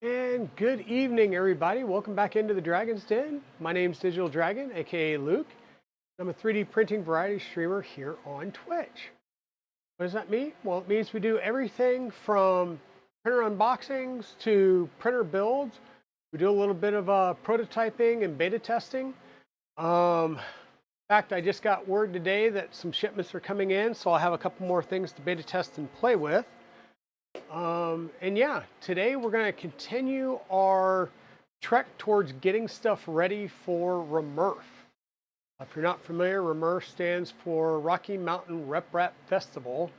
And good evening, everybody. Welcome back into the Dragon's Den. My name's Digital Dragon, aka Luke. I'm a 3D printing variety streamer here on Twitch. What does that mean? Well, it means we do everything from printer unboxings to printer builds. We do a little bit of prototyping and beta testing. In fact, I just got word today that some shipments are coming in, so I'll have a couple more things to beta test and play with. And yeah, today we're going to continue our trek towards getting stuff ready for RMRRF. If you're not familiar, RMRRF stands for Rocky Mountain RepRap Festival.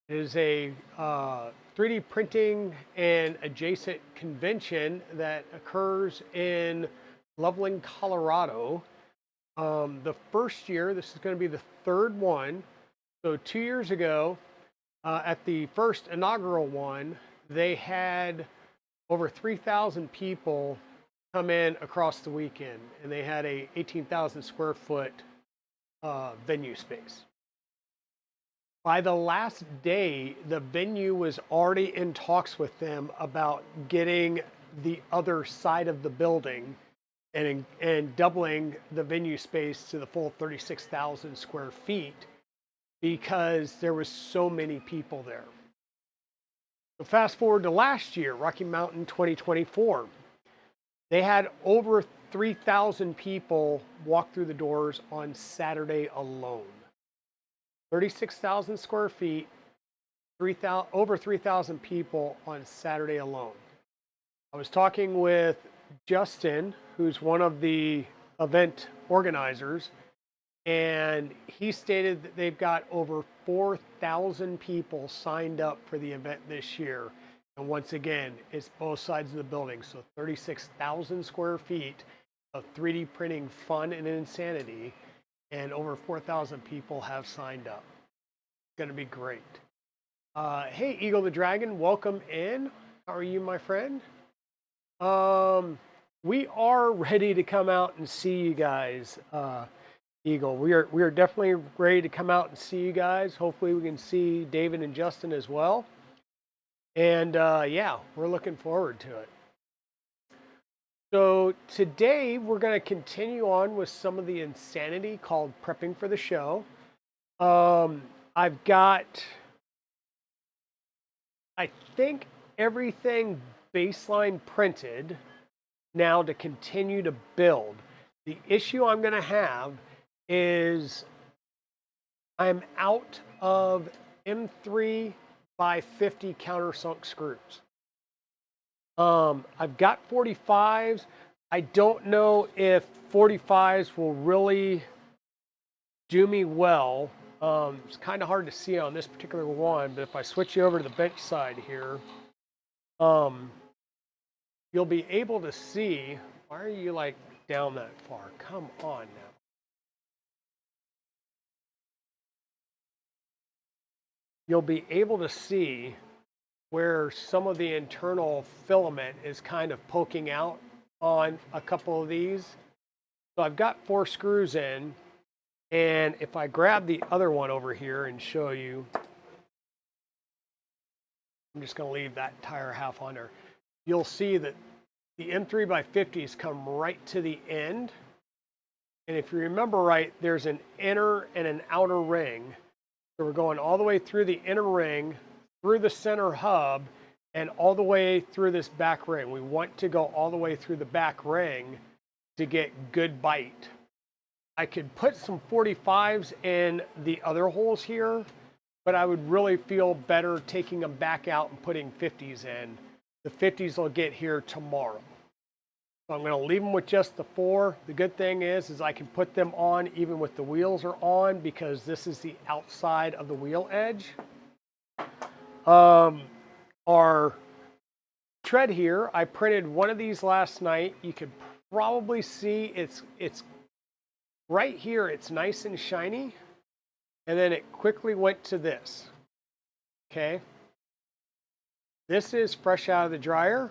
It is a 3D printing and adjacent convention that occurs in Loveland, Colorado. The first year, this is going to be the third one. So 2 years ago, at the first inaugural one, they had over 3,000 people come in across the weekend, and they had a 18,000 square foot venue space. By the last day, the venue was already in talks with them about getting the other side of the building and doubling the venue space to the full 36,000 square feet, because there was so many people there. So fast forward to last year, Rocky Mountain 2024. They had over 3,000 people walk through the doors on Saturday alone. 36,000 square feet, over 3,000 people on Saturday alone. I was talking with Justin, who's one of the event organizers, and he stated that they've got over 4,000 people signed up for the event this year. And once again, it's both sides of the building. So 36,000 square feet of 3D printing fun and insanity. And over 4,000 people have signed up. It's going to be great. Hey, Eagle the Dragon, welcome in. How are you, my friend? We are ready to come out and see you guys. Eagle, we are definitely ready to come out and see you guys. Hopefully we can see David and Justin as well. And yeah, we're looking forward to it. So today we're going to continue on with some of the insanity called prepping for the show. I've got, I think, everything baseline printed now to continue to build. The issue I'm going to have is I'm out of M3 by 50 countersunk screws. I've got 45s. I don't know if 45s will really do me well. It's kind of hard to see on this particular one, but if I switch you over to the bench side here, you'll be able to see. Why are you like down that far? Come on now. You'll be able to see where some of the internal filament is kind of poking out on a couple of these. So I've got 4 screws in, and if I grab the other one over here and show you, I'm just going to leave that entire half on there. You'll see that the M3 by 50s come right to the end. And if you remember right, there's an inner and an outer ring. So we're going all the way through the inner ring, through the center hub, and all the way through this back ring. We want to go all the way through the back ring to get good bite. I could put some 45s in the other holes here, but I would really feel better taking them back out and putting 50s in. The 50s will get here tomorrow. So I'm going to leave them with just the 4. The good thing is I can put them on even with the wheels are on, because this is the outside of the wheel edge. Our tread here, I printed one of these last night. You could probably see it's right here. It's nice and shiny. And then it quickly went to this. Okay. This is fresh out of the dryer.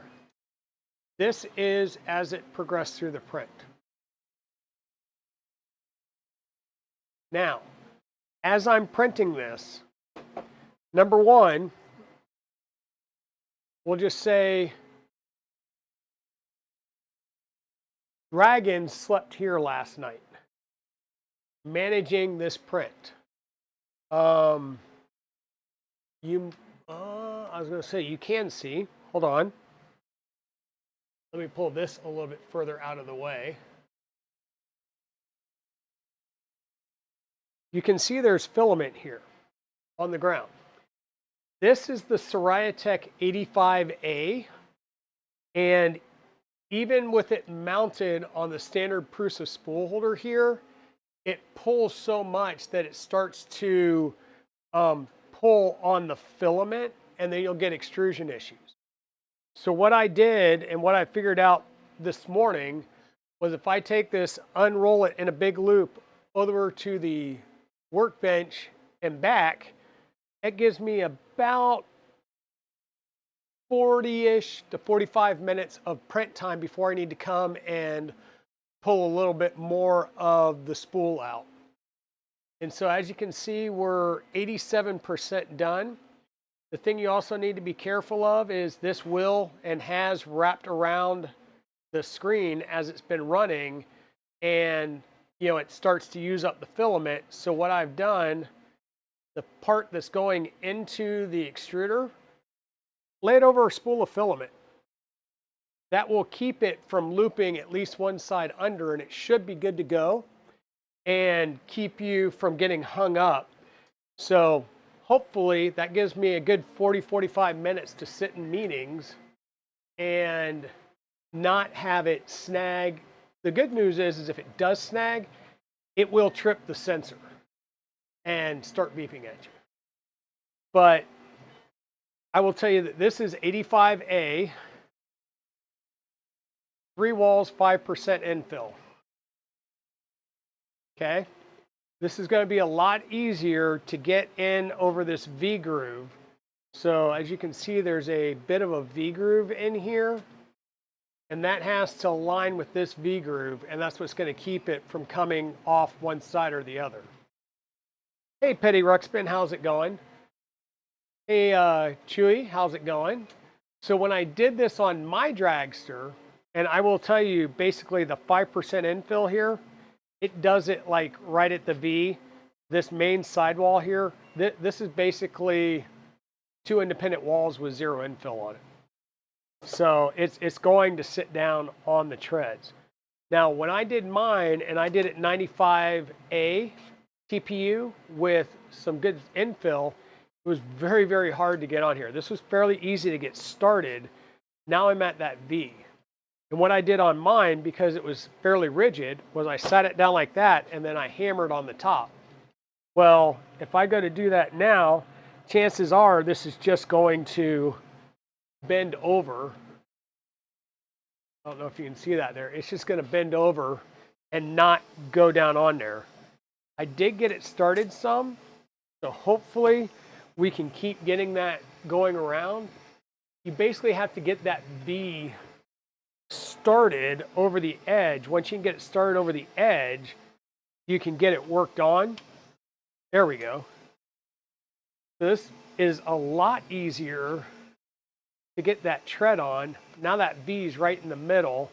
This is as it progressed through the print. Now, as I'm printing this, number one, we'll just say Dragon slept here last night, managing this print. I was going to say you can see. Hold on. Let me pull this a little bit further out of the way. You can see there's filament here on the ground. This is the Creality K1C, and even with it mounted on the standard Prusa spool holder here, it pulls so much that it starts to pull on the filament, and then you'll get extrusion issues. So what I did and what I figured out this morning was if I take this, unroll it in a big loop over to the workbench and back, that gives me about 40-ish to 45 minutes of print time before I need to come and pull a little bit more of the spool out. And so as you can see, we're 87% done. The thing you also need to be careful of is this will and has wrapped around the screen as it's been running, and it starts to use up the filament. So what I've done, the part that's going into the extruder, lay it over a spool of filament. That will keep it from looping at least one side under, and it should be good to go and keep you from getting hung up. So hopefully that gives me a good 40-45 minutes to sit in meetings and not have it snag. The good news is if it does snag, it will trip the sensor and start beeping at you. But I will tell you that this is 85A, 3 walls, 5% infill. Okay? This is going to be a lot easier to get in over this V groove. So as you can see, there's a bit of a V groove in here, and that has to align with this V groove, and that's what's going to keep it from coming off one side or the other. Hey, Petty Ruxpin, how's it going? Hey, Chewy, how's it going? So when I did this on my dragster, and I will tell you, basically the 5% infill here, it does it like right at the V. This main sidewall here, this is basically 2 independent walls with 0 infill on it. So it's going to sit down on the treads. Now, when I did mine, and I did it 95A TPU with some good infill, it was very, very hard to get on here. This was fairly easy to get started. Now I'm at that V. And what I did on mine, because it was fairly rigid, was I sat it down like that, and then I hammered on the top. Well, if I go to do that now, chances are this is just going to bend over. I don't know if you can see that there. It's just going to bend over and not go down on there. I did get it started some, so hopefully we can keep getting that going around. You basically have to get that V started over the edge. Once you can get it started over the edge, you can get it worked on. There we go. This is a lot easier to get that tread on. Now that V is right in the middle,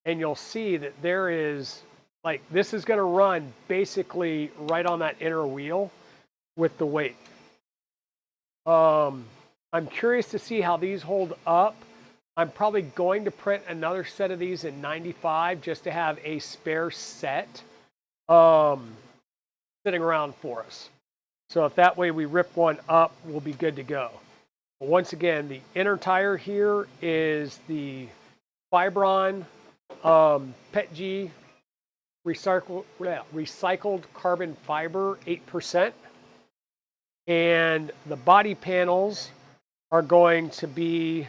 and you'll see that there is, like, this is going to run basically right on that inner wheel with the weight. I'm curious to see how these hold up. I'm probably going to print another set of these in 95 just to have a spare set sitting around for us. So if that way we rip one up, we'll be good to go. But once again, the inner tire here is the Fiberon PETG recycled carbon fiber 8%. And the body panels are going to be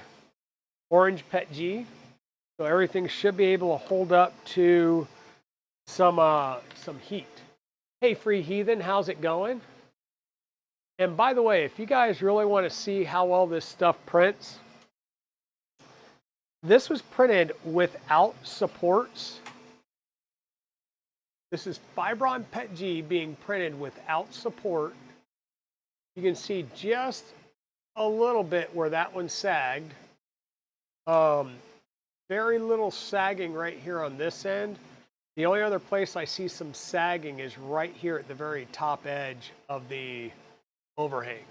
orange PETG. So everything should be able to hold up to some heat. Hey, Free Heathen, how's it going? And by the way, if you guys really want to see how well this stuff prints, this was printed without supports. This is Fiberon PETG being printed without support. You can see just a little bit where that one sagged. very little sagging right here on this end. The only other place I see some sagging is right here at the very top edge of the overhang.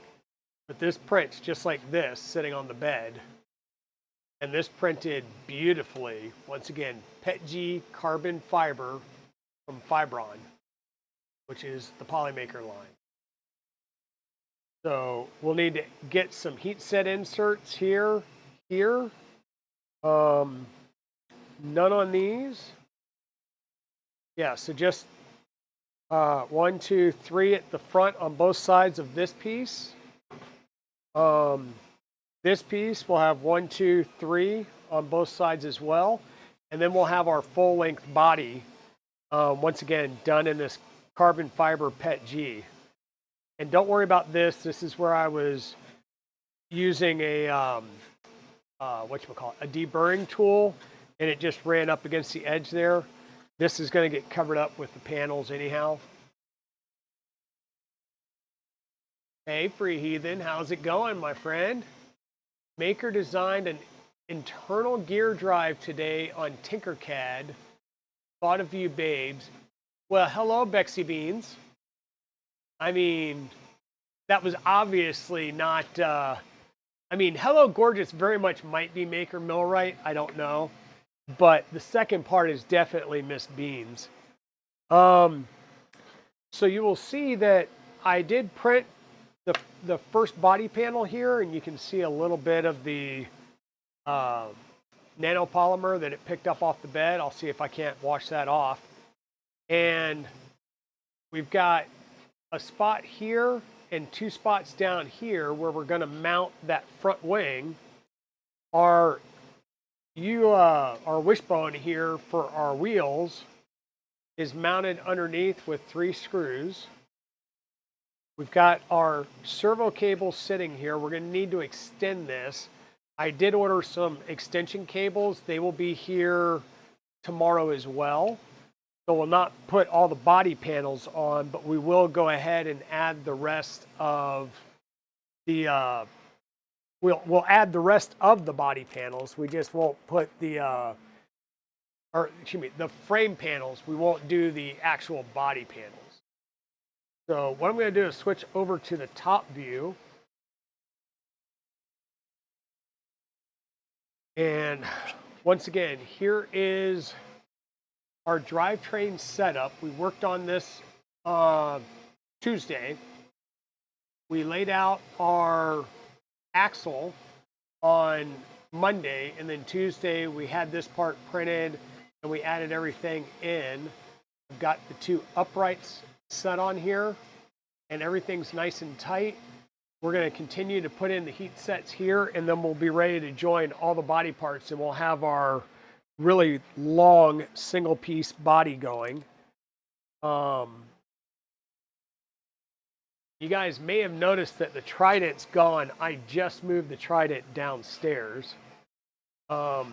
But this print's just like this, sitting on the bed. And this printed beautifully. Once again, PETG carbon fiber from Fiberon, which is the Polymaker line. So we'll need to get some heat set inserts here. None on these. Yeah, so just 1, 2, 3 at the front on both sides of this piece. This piece will have 1, 2, 3 on both sides as well. And then we'll have our full length body, once again, done in this carbon fiber PETG. And don't worry about this. This is where I was using a, a deburring tool, and it just ran up against the edge there. This is going to get covered up with the panels anyhow. Hey, Free Heathen, how's it going, my friend? Maker designed an internal gear drive today on Tinkercad. Thought of you, babes. Well, hello, Bexy Beans. I mean, that was obviously not, Hello Gorgeous very much might be Maker Millwright. I don't know. But the second part is definitely Miss Beans. So you will see that I did print the first body panel here, and you can see a little bit of the nanopolymer that it picked up off the bed. I'll see if I can't wash that off. And we've got a spot here and 2 spots down here where we're going to mount that front wing. Our wishbone here for our wheels is mounted underneath with 3 screws. We've got our servo cable sitting here. We're going to need to extend this. I did order some extension cables. They will be here tomorrow as well. So we'll not put all the body panels on, but we will go ahead and add the rest of the, we'll add the rest of the body panels. We just won't put the, the frame panels. We won't do the actual body panels. So what I'm going to do is switch over to the top view. And once again, here is our drivetrain setup. We worked on this Tuesday. We laid out our axle on Monday, and then Tuesday we had this part printed and we added everything in. I've got the 2 uprights set on here and everything's nice and tight. We're going to continue to put in the heat sets here, and then we'll be ready to join all the body parts, and we'll have our really long single piece body going. You guys may have noticed that the Trident's gone. I just moved the Trident downstairs. The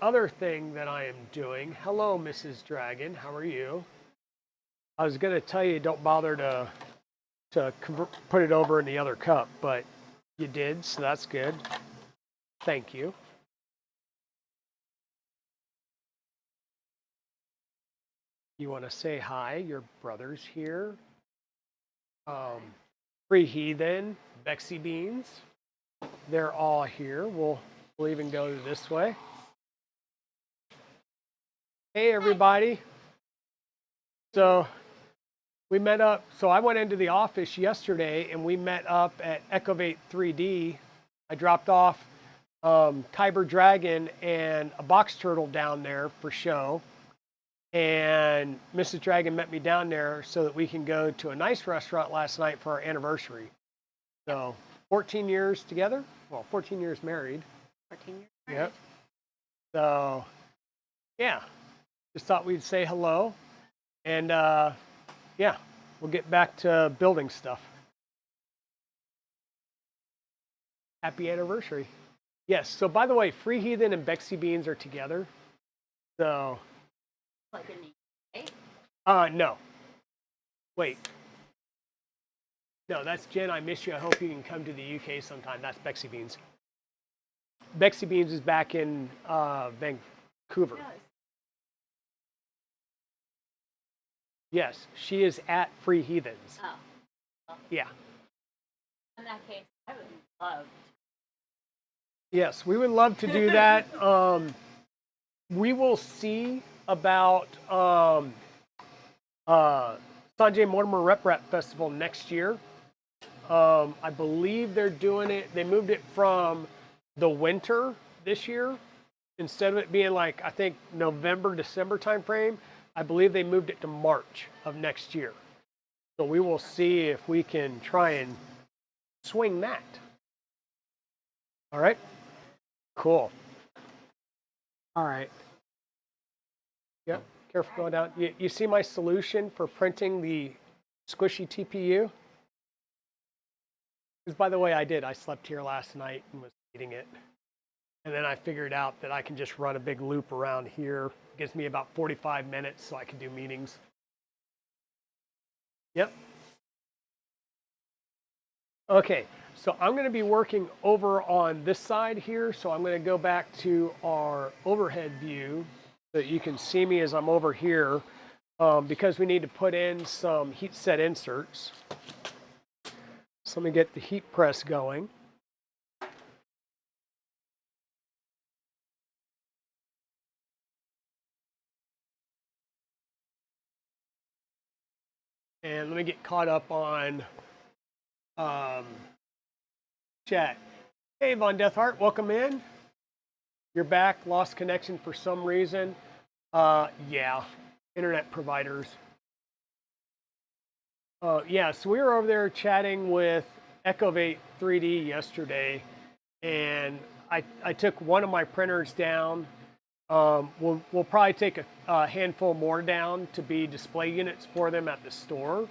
other thing that I am doing, hello Mrs. Dragon, how are you? I was going to tell you don't bother to put it over in the other cup, but you did, so that's good. Thank you. You want to say hi? Your brother's here. Free Heathen, Bexy Beans. They're all here. We'll even go this way. Hey, everybody. So we met up. So I went into the office yesterday and we met up at Echovate 3D. I dropped off Kyber Dragon and a box turtle down there for show. And Mrs. Dragon met me down there so that we can go to a nice restaurant last night for our anniversary. So 14 years together. Well, 14 years married. 14 years married. Yep. So, yeah. Just thought we'd say hello. And, yeah, we'll get back to building stuff. Happy anniversary. Yes. So, by the way, Free Heathen and Bexy Beans are together. So. Like a name, right? No. Wait. No, that's Jen. I miss you. I hope you can come to the UK sometime. That's Bexy Beans. Bexy Beans is back in Vancouver. Yes, she is at Free Heathens. Oh. Well, Yeah. in that case, I would love. Yes, we would love to do that. We will see about Sanjay Mortimer Rep Festival next year. I believe they're doing it. They moved it from the winter this year. Instead of it being like, I think, November, December timeframe, I believe they moved it to March of next year. So we will see if we can try and swing that. All right? Cool. All right. Yep, careful going down. You see my solution for printing the squishy TPU? Because by the way, I slept here last night and was eating it. And then I figured out that I can just run a big loop around here. It gives me about 45 minutes so I can do meetings. Yep. Okay, so I'm going to be working over on this side here. So I'm going to go back to our overhead view so that you can see me as I'm over here because we need to put in some heat set inserts. So let me get the heat press going. And let me get caught up on chat. Hey, Von Deathheart, welcome in. You're back, lost connection for some reason. Yeah, internet providers. Yeah, so we were over there chatting with Echovate 3D yesterday, and I took one of my printers down. We'll probably take a handful more down to be display units for them at the store.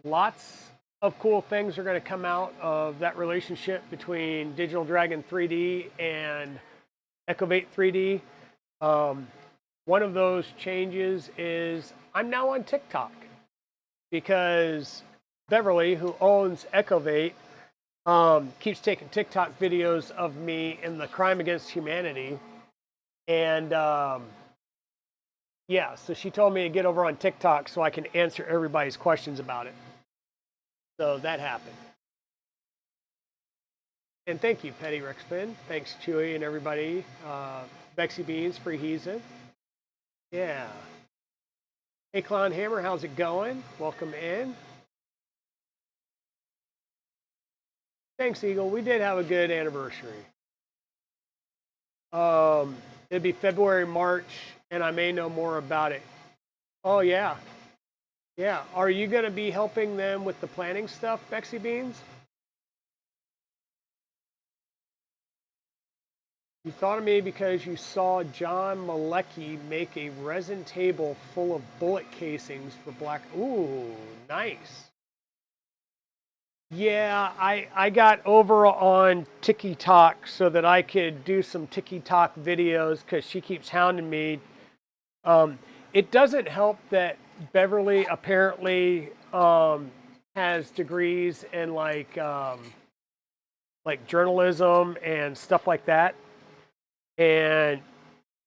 Lots of cool things are going to come out of that relationship between Digital Dragon 3D and Echovate 3D. One of those changes is I'm now on TikTok because Beverly, who owns Echovate, keeps taking TikTok videos of me in the crime against humanity. And yeah, so she told me to get over on TikTok so I can answer everybody's questions about it. So that happened. And thank you, Petty Rexpin. Thanks, Chewy and everybody. Bexy Beans, Free Heathen. Yeah. Hey, Clown Hammer, how's it going? Welcome in. Thanks, Eagle. We did have a good anniversary. It'd be February, March, and I may know more about it. Oh, yeah. Yeah. Are you going to be helping them with the planning stuff, Bexy Beans? You thought of me because you saw John Malecki make a resin table full of bullet casings for black. Ooh, nice. Yeah, I got over on TikTok so that I could do some TikTok videos because she keeps hounding me. It doesn't help that Beverly apparently has degrees in like journalism and stuff like that, and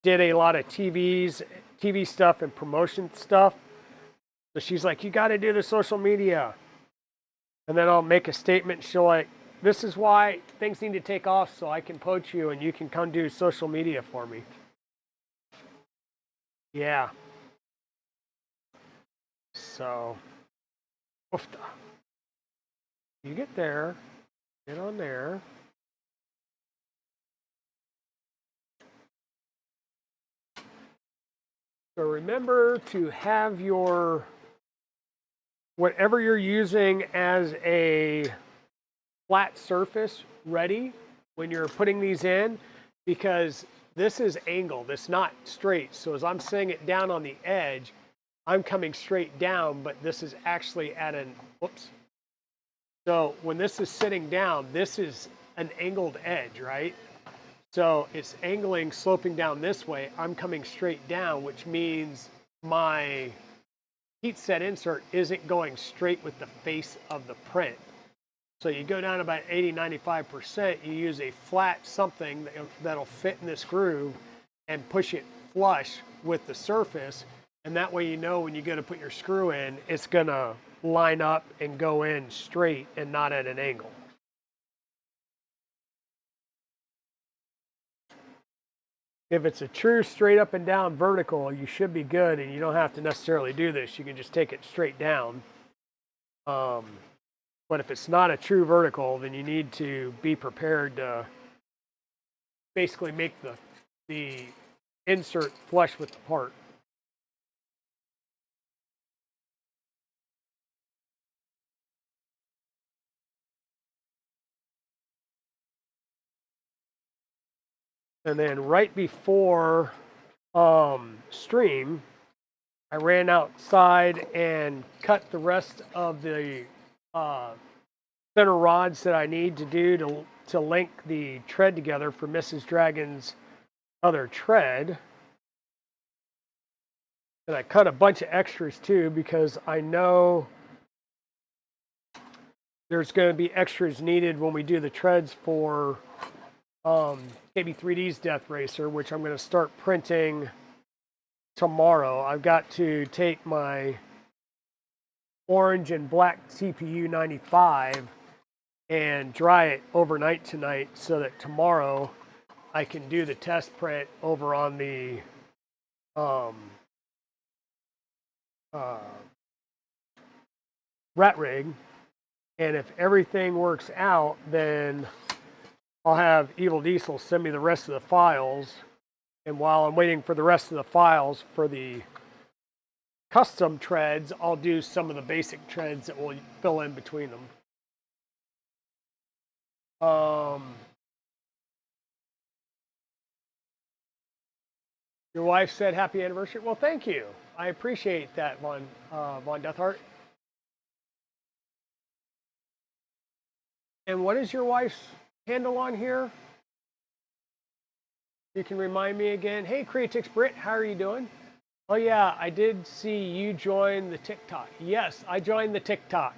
did a lot of TV stuff and promotion stuff. So she's like, you got to do the social media. And then I'll make a statement. She'll like, this is why things need to take off so I can poach you and you can come do social media for me. Yeah. So, oofta. You get there, get on there. So remember to have your, whatever you're using as a flat surface ready when you're putting these in, because this is angled, it's not straight. So as I'm setting it down on the edge, I'm coming straight down, but this is actually at an, whoops. So when this is sitting down, this is an angled edge, right? So it's angling, sloping down this way. I'm coming straight down, which means my heat set insert isn't going straight with the face of the print. So you go down about 80-95%, you use a flat something that'll fit in this groove and push it flush with the surface, and that way you know when you go to put your screw in, it's gonna line up and go in straight and not at an angle. If it's a true straight up and down vertical, you should be good, and you don't have to necessarily do this. You can just take it straight down. But if it's not a true vertical, then you need to be prepared to basically make the insert flush with the part. And then right before stream, I ran outside and cut the rest of the center rods that I need to do to link the tread together for Mrs. Dragon's other tread. And I cut a bunch of extras too, because I know there's going to be extras needed when we do the treads for KB3D's Death Racer, which I'm going to start printing tomorrow. I've got to take my orange and black TPU 95 and dry it overnight tonight so that tomorrow I can do the test print over on the rat rig. And if everything works out, then I'll have Evil Diesel send me the rest of the files. And while I'm waiting for the rest of the files for the custom treads, I'll do some of the basic treads that will fill in between them. Your wife said happy anniversary. Well, thank you. I appreciate that, Von Deathheart. And what is your wife's handle on here? You can remind me again. Hey, Creatix Brit, how are you doing? Oh yeah, I did see you join the TikTok. Yes, I joined the TikTok.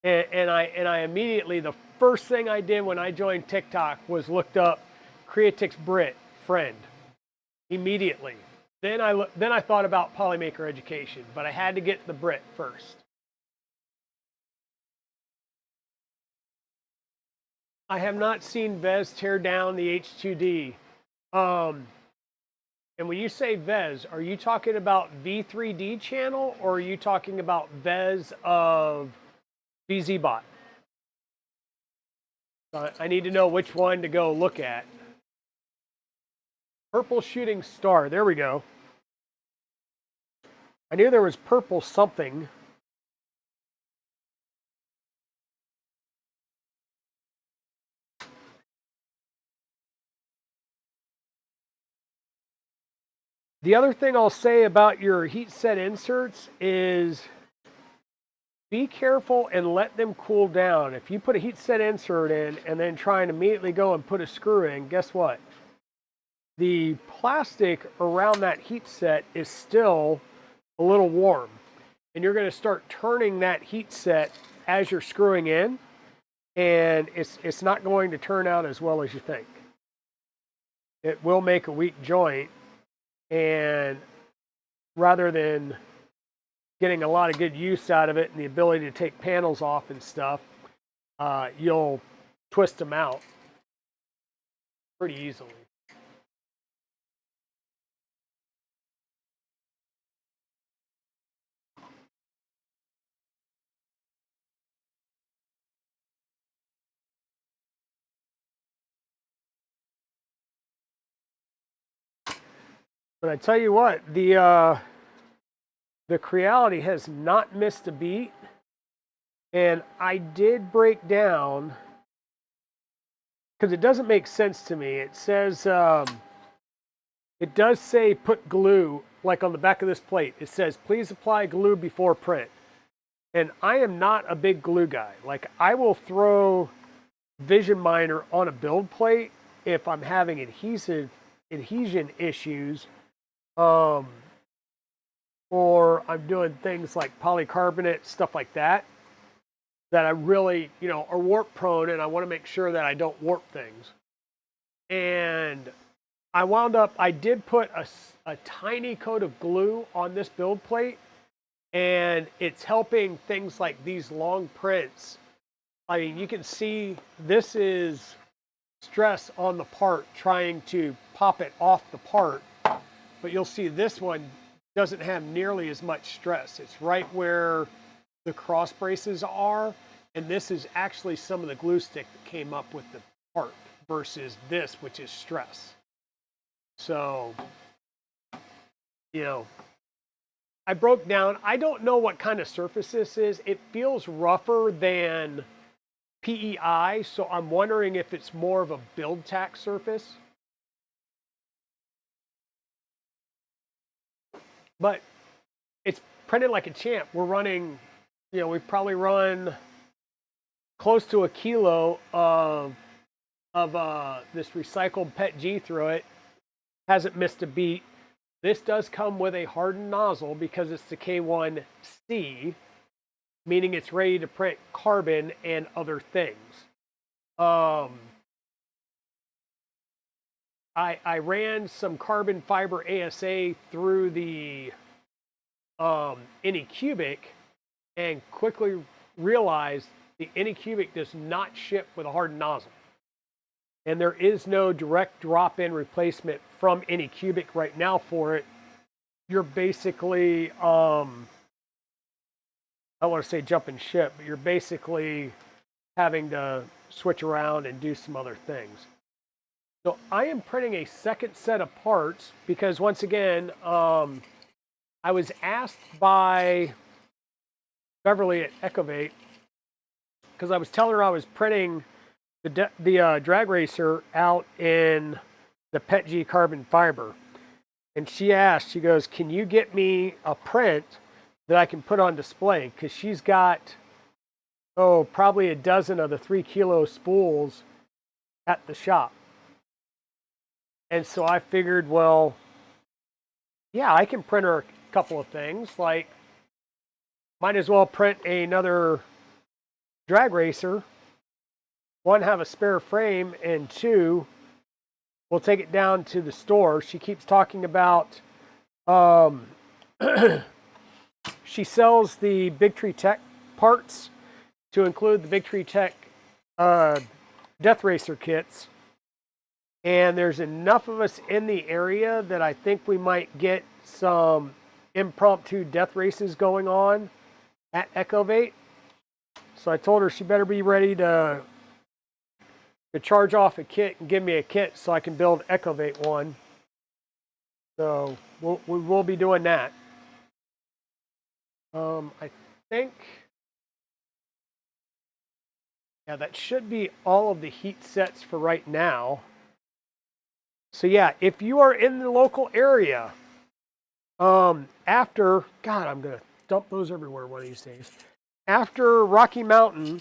And I immediately, the first thing I did when I joined TikTok was looked up Creatix Brit friend. Immediately. Then I thought about Polymaker education, but I had to get the Brit first. I have not seen Vez tear down the H2D. And when you say Vez, are you talking about V3D channel, or are you talking about Vez of VZBot? I need to know which one to go look at. Purple shooting star. There we go. I knew there was purple something. The other thing I'll say about your heat set inserts is be careful and let them cool down. If you put a heat set insert in and then try and immediately go and put a screw in, guess what? The plastic around that heat set is still a little warm. And you're going to start turning that heat set as you're screwing in, and it's not going to turn out as well as you think. It will make a weak joint, and rather than getting a lot of good use out of it and the ability to take panels off and stuff, you'll twist them out pretty easily. But I tell you what, the Creality has not missed a beat, and I did break down, because it doesn't make sense to me. It says, it does say put glue, like on the back of this plate. It says, please apply glue before print. And I am not a big glue guy. Like, I will throw Vision Miner on a build plate if I'm having adhesion issues, or I'm doing things like polycarbonate, stuff like that. that I really, you know, are warp prone, and I want to make sure that I don't warp things. And I wound up, I did put a tiny coat of glue on this build plate, and it's helping things like these long prints. I mean, you can see this is stress on the part trying to pop it off the part, but you'll see this one doesn't have nearly as much stress. It's right where the cross braces are, and this is actually some of the glue stick that came up with the part versus this, which is stress. So, you know, I broke down, I don't know what kind of surface this is. It feels rougher than PEI, so I'm wondering if it's more of a build tack surface. But it's printed like a champ. We're running, you know, we've probably run close to 1 kilo of this recycled PETG through it. Hasn't missed a beat. This does come with a hardened nozzle because it's the K1C, meaning it's ready to print carbon and other things. I ran some carbon fiber ASA through the Anycubic and quickly realized the Anycubic does not ship with a hardened nozzle. And there is no direct drop-in replacement from Anycubic right now for it. You're basically, I don't want to say jumping ship, but you're basically having to switch around and do some other things. So I am printing a second set of parts because once again, I was asked by Beverly at Ecovate, because I was telling her I was printing the drag racer out in the PETG carbon fiber. And she asked, she goes, can you get me a print that I can put on display? Because she's got, probably a dozen of the 3 kilo spools at the shop. And so I figured, well, yeah, I can print her a couple of things. Like, might as well print another drag racer. One, have a spare frame, and two, we'll take it down to the store. She keeps talking about, she sells the Big Tree Tech parts to include the Big Tree Tech Death Racer kits. And there's enough of us in the area that I think we might get some impromptu death races going on at Ecovate. So I told her she better be ready to charge off a kit and give me a kit so I can build Ecovate one. So we will be doing that. I think, yeah, that should be all of the heat sets for right now. So yeah, if you are in the local area, after, God, I'm going to dump those everywhere one of these days. After Rocky Mountain,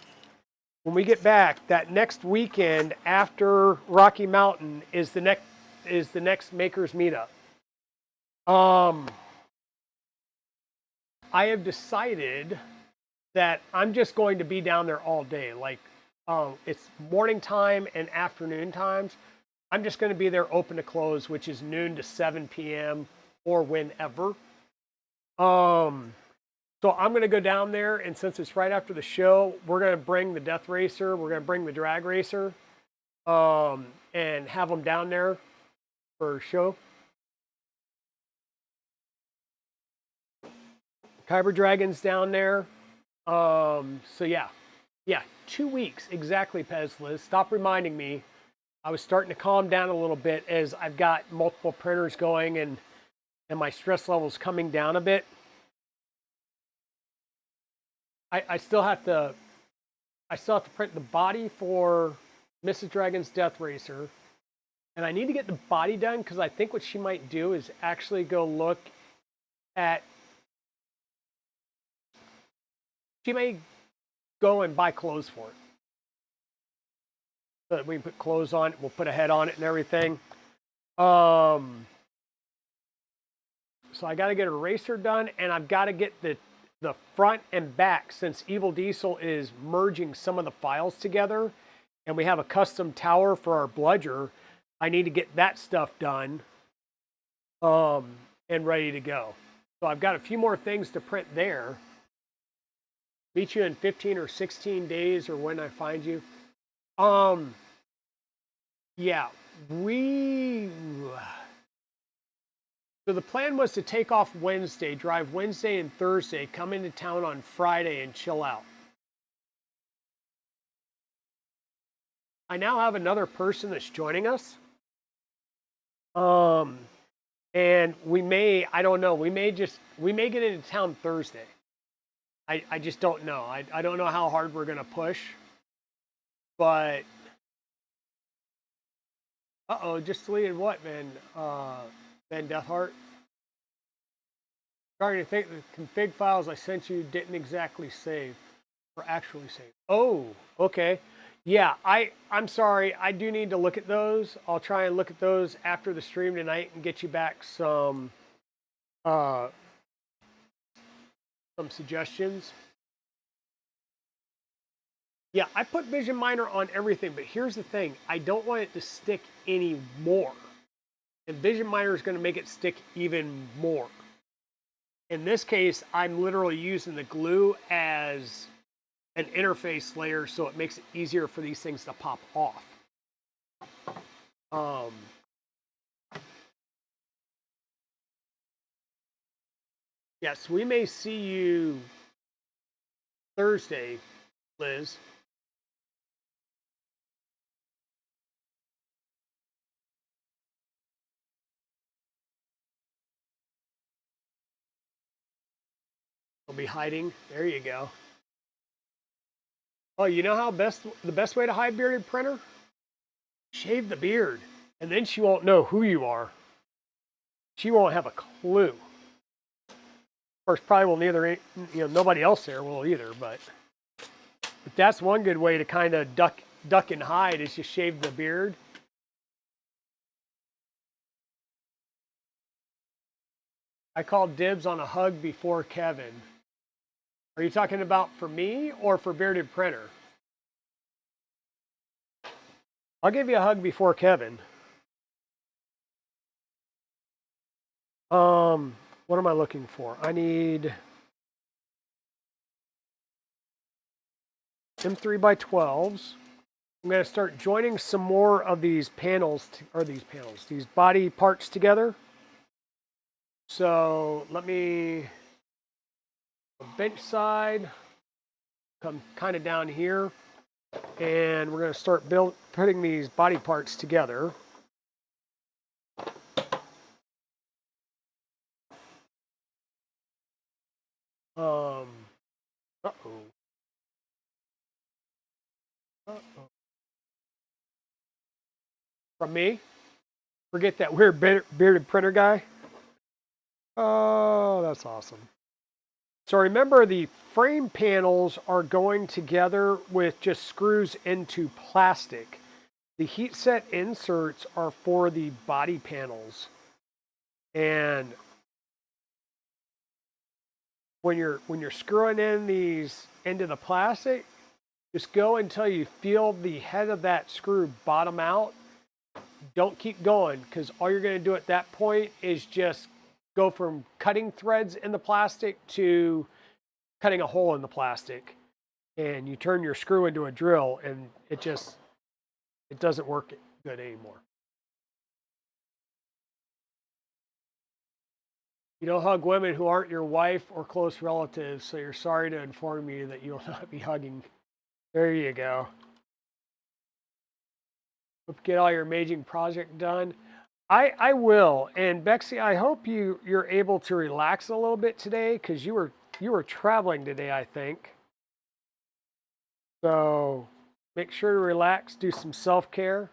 when we get back, that next weekend after Rocky Mountain is the next Makers Meetup. I have decided that I'm just going to be down there all day. Like, it's morning time and afternoon times. I'm just going to be there open to close, which is noon to 7 p.m. or whenever. So I'm going to go down there, and since it's right after the show, we're going to bring the Death Racer, we're going to bring the Drag Racer, and have them down there for a show. Kyber Dragon's down there. So yeah, 2 weeks exactly, Pezliz. Stop reminding me. I was starting to calm down a little bit as I've got multiple printers going and my stress level's coming down a bit. I still have to print the body for Mrs. Dragon's Death Racer, and I need to get the body done because I think what she might do is actually go look at. She may go and buy clothes for it. So that we can put clothes on it, we'll put a head on it and everything. So I got to get a racer done, and I've got to get the the front and back, since Evil Diesel is merging some of the files together and we have a custom tower for our bludger, I need to get that stuff done and ready to go. So I've got a few more things to print there. Meet you in 15 or 16 days or when I find you. Yeah, so the plan was to take off Wednesday, drive Wednesday and Thursday, come into town on Friday and chill out. I now have another person that's joining us. And we may, I don't know, we may get into town Thursday. I just don't know. I don't know how hard we're gonna push. But just deleted what, man? Man Deathheart. Starting to think the config files I sent you didn't exactly save or actually save. Oh, okay. Yeah, I'm sorry. I do need to look at those. I'll try and look at those after the stream tonight and get you back some suggestions. Yeah, I put Vision Miner on everything, but here's the thing. I don't want it to stick anymore. And Vision Miner is going to make it stick even more. In this case, I'm literally using the glue as an interface layer, so it makes it easier for these things to pop off. Yes, we may see you Thursday, Liz. I'll be hiding. There you go. Oh, you know how the best way to hide bearded printer? Shave the beard, and then she won't know who you are. She won't have a clue. Of course, probably will neither, nobody else there will either, but that's one good way to kind of duck and hide is just shave the beard. I called dibs on a hug before Kevin. Are you talking about for me or for bearded printer? I'll give you a hug before Kevin. What am I looking for? I need M3x12s. I'm going to start joining some more of these panels, these body parts together. So let me, bench side, come kind of down here, and we're going to start putting these body parts together. From me? Forget that weird bearded printer guy. Oh, that's awesome. So remember, the frame panels are going together with just screws into plastic. The heat set inserts are for the body panels. And when you're screwing in these into the plastic, just go until you feel the head of that screw bottom out. Don't keep going, because all you're going to do at that point is just go from cutting threads in the plastic to cutting a hole in the plastic. And you turn your screw into a drill, and it doesn't work good anymore. You don't hug women who aren't your wife or close relatives, so you're sorry to inform you that you will not be hugging. There you go. Hope you get all your amazing project done. I will. And Bexy, I hope you're able to relax a little bit today, because you were traveling today, I think. So make sure to relax, do some self-care.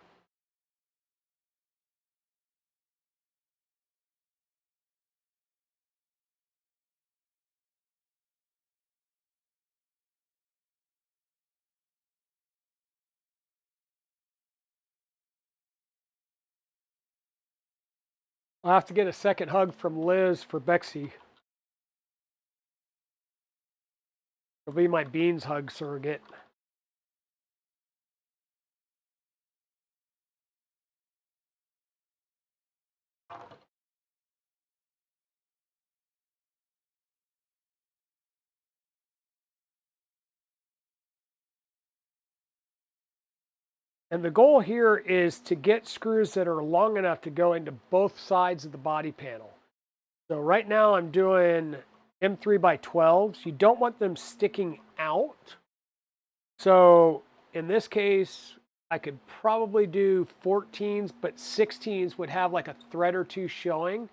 I'll have to get a second hug from Liz for Bexy. It'll be my beans hug surrogate. And the goal here is to get screws that are long enough to go into both sides of the body panel. So right now I'm doing M3x12s. You don't want them sticking out. So in this case, I could probably do 14s, but 16s would have like a thread or two showing.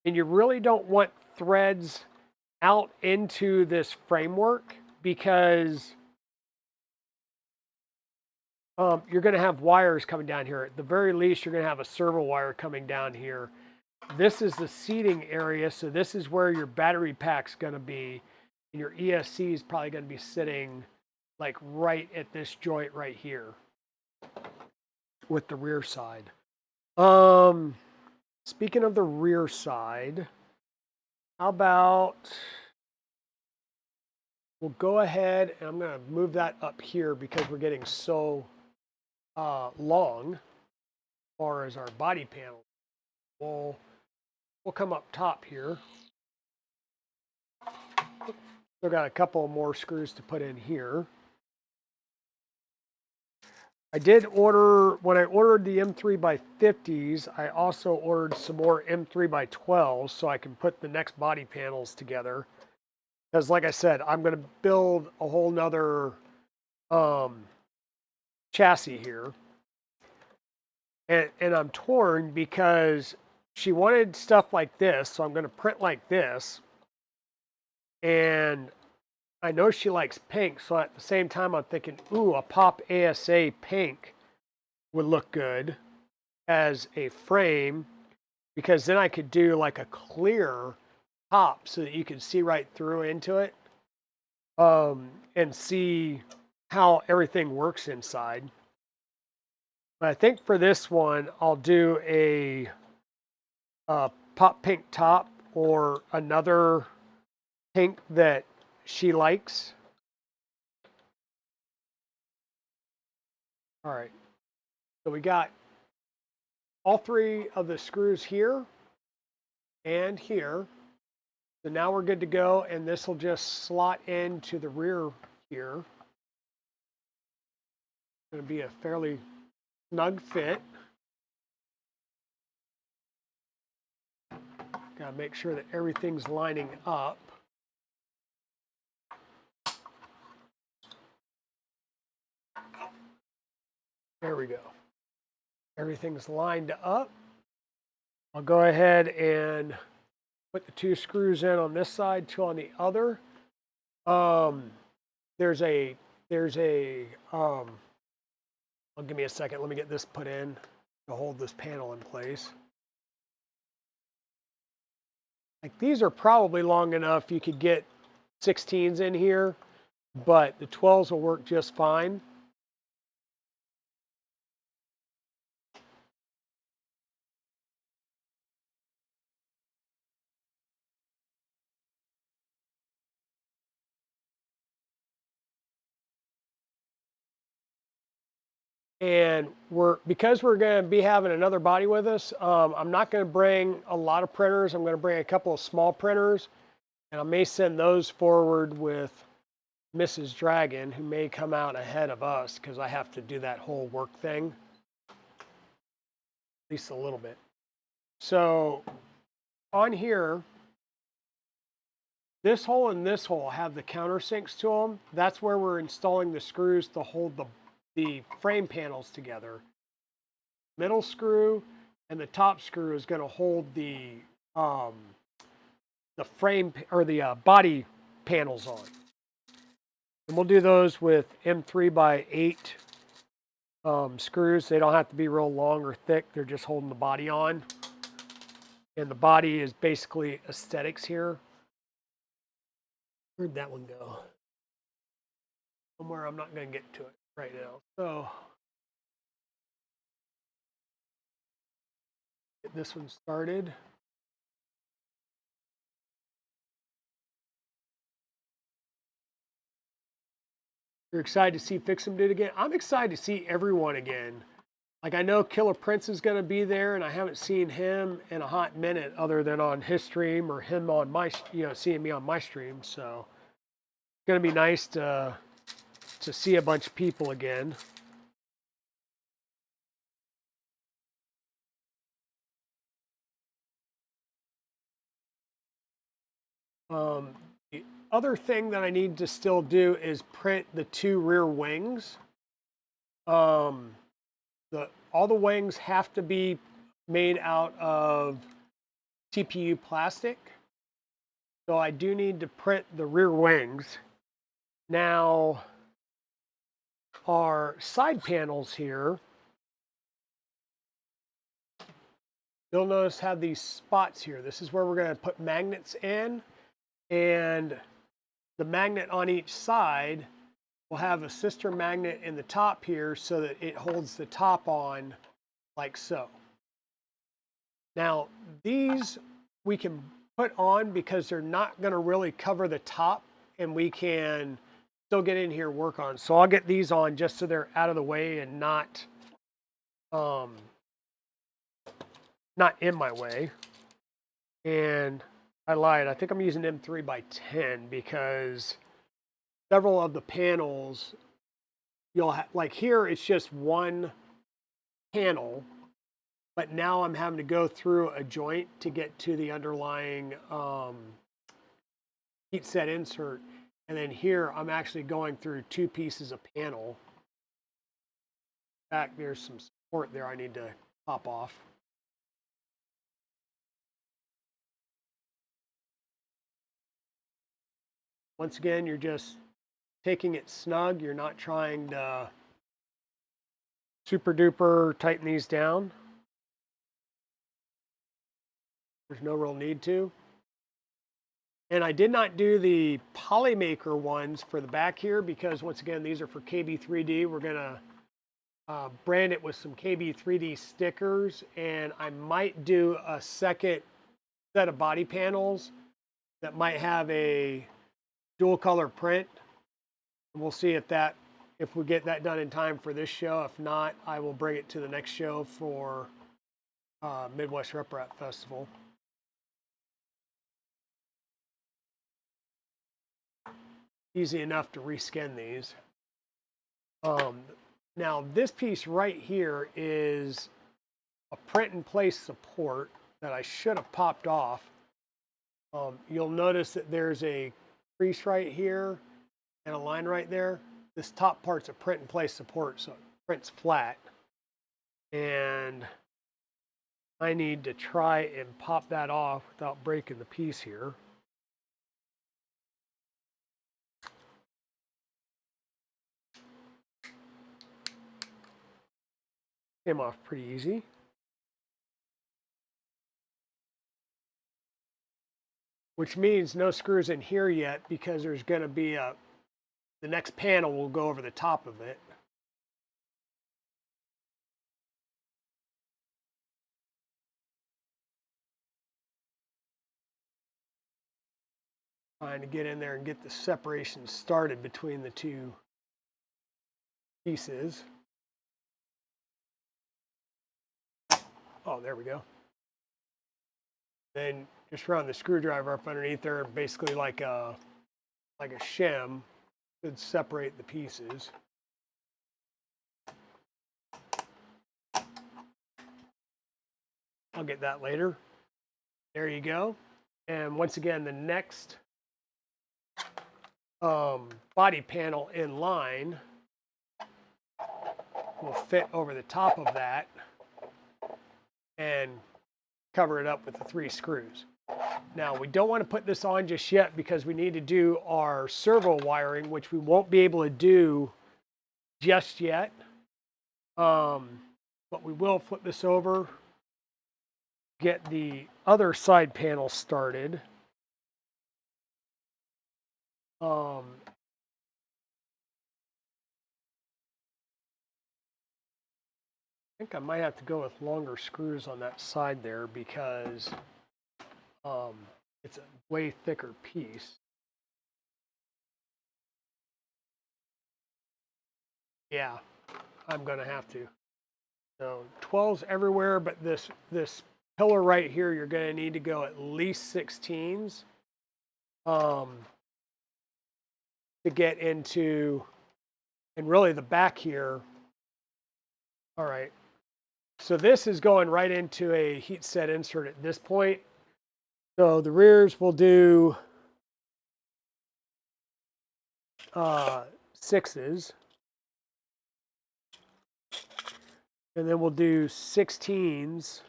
And you really don't want threads out into this framework because you're going to have wires coming down here. At the very least, you're going to have a servo wire coming down here. This is the seating area, so this is where your battery pack's going to be. And your ESC is probably going to be sitting like right at this joint right here with the rear side. Speaking of the rear side, how about we'll go ahead and I'm going to move that up here because we're getting so long as far as our body panel. We'll come up top here. Still got a couple more screws to put in here. I did order, when I ordered the M3x50s, I also ordered some more M3x12s so I can put the next body panels together. Because like I said, I'm going to build a whole nother chassis here. And I'm torn because she wanted stuff like this, so I'm going to print like this. And I know she likes pink, so at the same time I'm thinking, ooh, a pop ASA pink would look good as a frame, because then I could do like a clear top so that you can see right through into it and see how everything works inside. But I think for this one, I'll do a pop pink top or another pink that she likes. All right, so we got all three of the screws here and here. So now we're good to go, and this will just slot into the rear here. It's going to be a fairly snug fit. Got to make sure that everything's lining up. There we go. Everything's lined up. I'll go ahead and put the two screws in on this side, two on the other. Well, give me a second. Let me get this put in to hold this panel in place. Like these are probably long enough you could get 16s in here, but the 12s will work just fine. And because we're going to be having another body with us, I'm not going to bring a lot of printers. I'm going to bring a couple of small printers, and I may send those forward with Mrs. Dragon, who may come out ahead of us because I have to do that whole work thing, at least a little bit. So on here, this hole and this hole have the countersinks to them. That's where we're installing the screws to hold the frame panels together. Middle screw and the top screw is going to hold the frame or the body panels on. And we'll do those with M3x8 screws. They don't have to be real long or thick. They're just holding the body on. And the body is basically aesthetics here. Where'd that one go? Somewhere I'm not going to get to it right now. So get this one started. You're excited to see Fix'em do it again? I'm excited to see everyone again. Like, I know Killer Prince is going to be there, and I haven't seen him in a hot minute other than on his stream or him on my, seeing me on my stream. So it's going to be nice to see a bunch of people again. The other thing that I need to still do is print the 2 rear wings. All the wings have to be made out of TPU plastic. So I do need to print the rear wings. Now, our side panels here, you'll notice have these spots here. This is where we're going to put magnets in, and the magnet on each side will have a sister magnet in the top here so that it holds the top on like so. Now, these we can put on because they're not going to really cover the top, and we can still get in here and work on. So I'll get these on just so they're out of the way and not in my way. And I lied. I think I'm using M3 by 10 because several of the panels you'll have, like here, it's just one panel, but now I'm having to go through a joint to get to the underlying heat set insert. And then here, I'm actually going through 2 pieces of panel. In fact, there's some support there I need to pop off. Once again, you're just taking it snug. You're not trying to super duper tighten these down. There's no real need to. And I did not do the Polymaker ones for the back here because, once again, these are for KB3D. We're going to brand it with some KB3D stickers, and I might do a second set of body panels that might have a dual color print. We'll see if we get that done in time for this show. If not, I will bring it to the next show for Midwest RMRRF Festival. Easy enough to reskin these. Now this piece right here is a print in place support that I should have popped off. You'll notice that there's a crease right here and a line right there. This top part's a print in place support, so it prints flat. And I need to try and pop that off without breaking the piece here. Came off pretty easy. Which means no screws in here yet because there's going to be the next panel will go over the top of it. Trying to get in there and get the separation started between the 2 pieces. Oh, there we go. Then just run the screwdriver up underneath there, basically like a shim, should separate the pieces. I'll get that later. There you go. And once again, the next body panel in line will fit over the top of that and cover it up with the 3 screws. Now, we don't want to put this on just yet because we need to do our servo wiring, which we won't be able to do just yet. But we will flip this over, get the other side panel started. I think I might have to go with longer screws on that side there because it's a way thicker piece. Yeah, I'm gonna have to. So 12s everywhere, but this pillar right here, you're gonna need to go at least 16s to get into, and really the back here. All right, so this is going right into a heat set insert at this point. So the rears will do 6s, and then we'll do 16s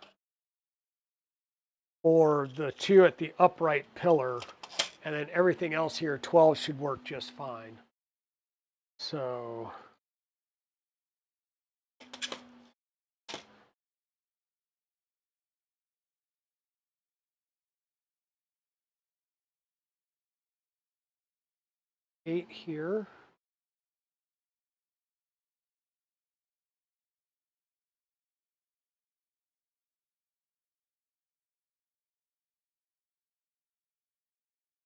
for the two at the upright pillar, and then everything else here, 12 should work just fine. So eight here.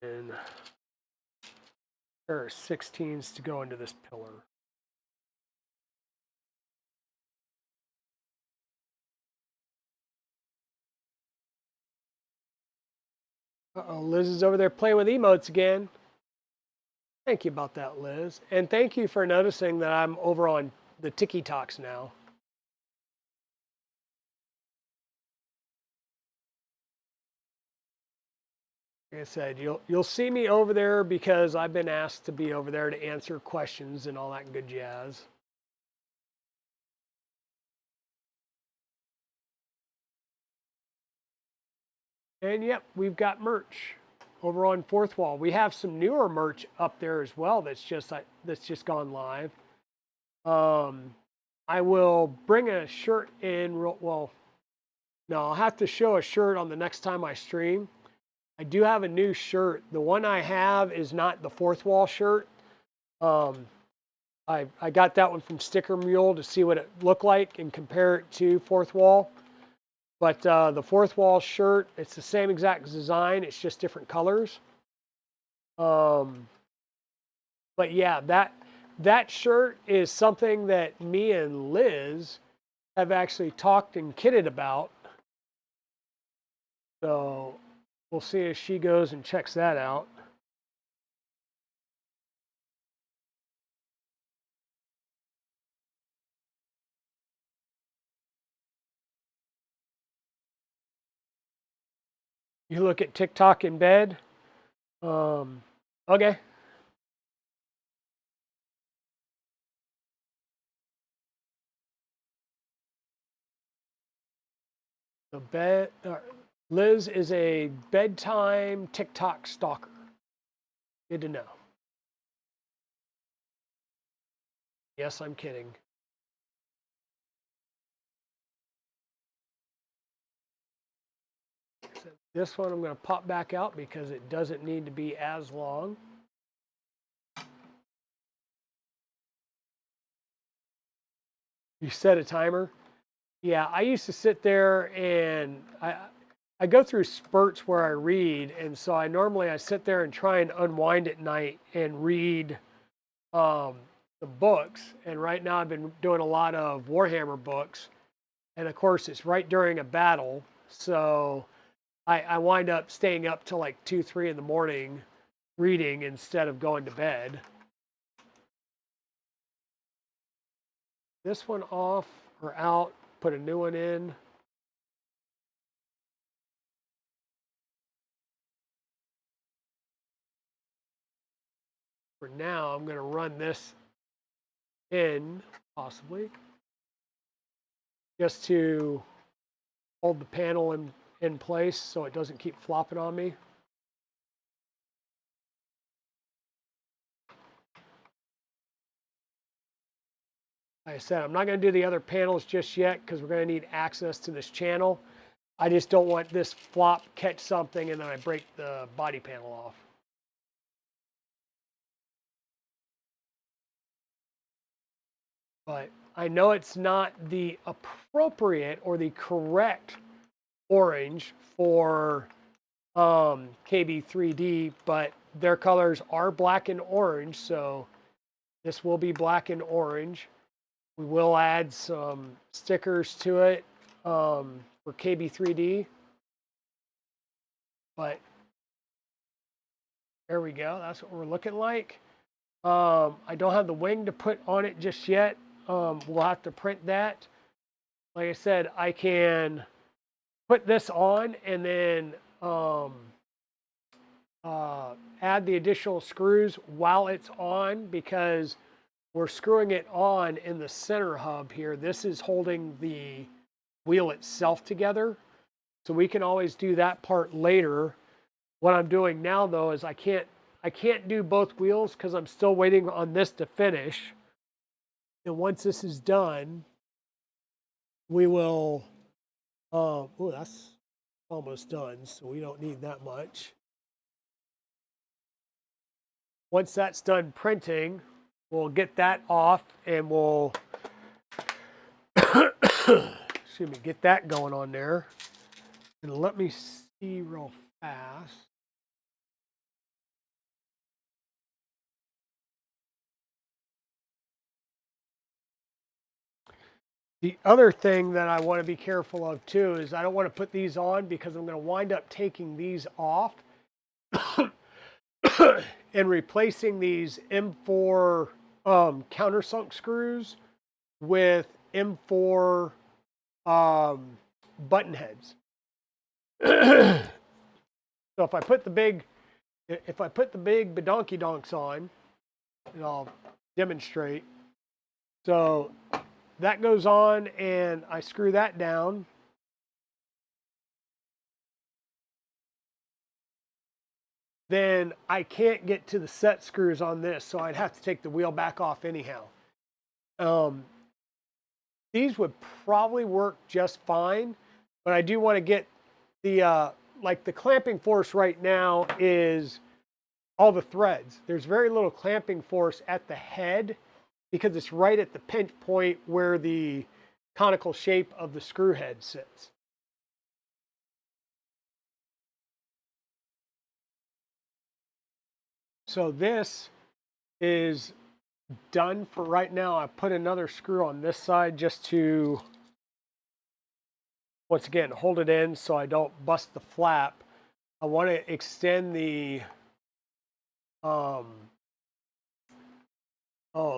And there are 16s to go into this pillar. Uh-oh, Liz is over there playing with emotes again. Thank you about that, Liz. And thank you for noticing that I'm over on the TikToks now. Like I said, you'll see me over there because I've been asked to be over there to answer questions and all that good jazz. And yep, we've got merch over on Fourth Wall. We have some newer merch up there as well that's just gone live. I will bring a shirt in. Well, no, I'll have to show a shirt on the next time I stream. I do have a new shirt. The one I have is not the Fourth Wall shirt. I got that one from Sticker Mule to see what it looked like and compare it to Fourth Wall. But the Fourth Wall shirt, it's the same exact design. It's just different colors. But yeah, that shirt is something that me and Liz have actually talked and kidded about. So we'll see if she goes and checks that out. You look at TikTok in bed. Okay. The Liz is a bedtime TikTok stalker. Good to know. Yes, I'm kidding. So this one I'm going to pop back out because it doesn't need to be as long. You set a timer. Yeah, I used to sit there and I go through spurts where I read, and so I sit there and try and unwind at night and read the books. And right now I've been doing a lot of Warhammer books, and of course it's right during a battle, so I wind up staying up till like 2, 3 in the morning reading instead of going to bed. This one off or out, put a new one in. For now, I'm going to run this in, possibly, just to hold the panel in place so it doesn't keep flopping on me. Like I said, I'm not going to do the other panels just yet because we're going to need access to this channel. I just don't want this flop catch something and then I break the body panel off. But I know it's not the appropriate or the correct orange for KB3D, but their colors are black and orange, so this will be black and orange. We will add some stickers to it for KB3D, but there we go. That's what we're looking like. I don't have the wing to put on it just yet. We'll have to print that. Like I said, I can put this on and then add the additional screws while it's on, because we're screwing it on in the center hub here. This is holding the wheel itself together. So we can always do that part later. What I'm doing now though is I can't do both wheels because I'm still waiting on this to finish. And once this is done, we will, oh, that's almost done, so we don't need that much. Once that's done printing, we'll get that off and we'll, excuse me, get that going on there. And let me see real fast. The other thing that I want to be careful of too is I don't want to put these on because I'm going to wind up taking these off and replacing these M4 countersunk screws with M4 button heads. So if I put the big badonkey donks on, and I'll demonstrate. So that goes on and I screw that down. Then I can't get to the set screws on this, so I'd have to take the wheel back off anyhow. These would probably work just fine, but I do want to get the, like the clamping force right now is all the threads. There's very little clamping force at the head because it's right at the pinch point where the conical shape of the screw head sits. So this is done for right now. I put another screw on this side just to, once again, hold it in so I don't bust the flap. I want to extend the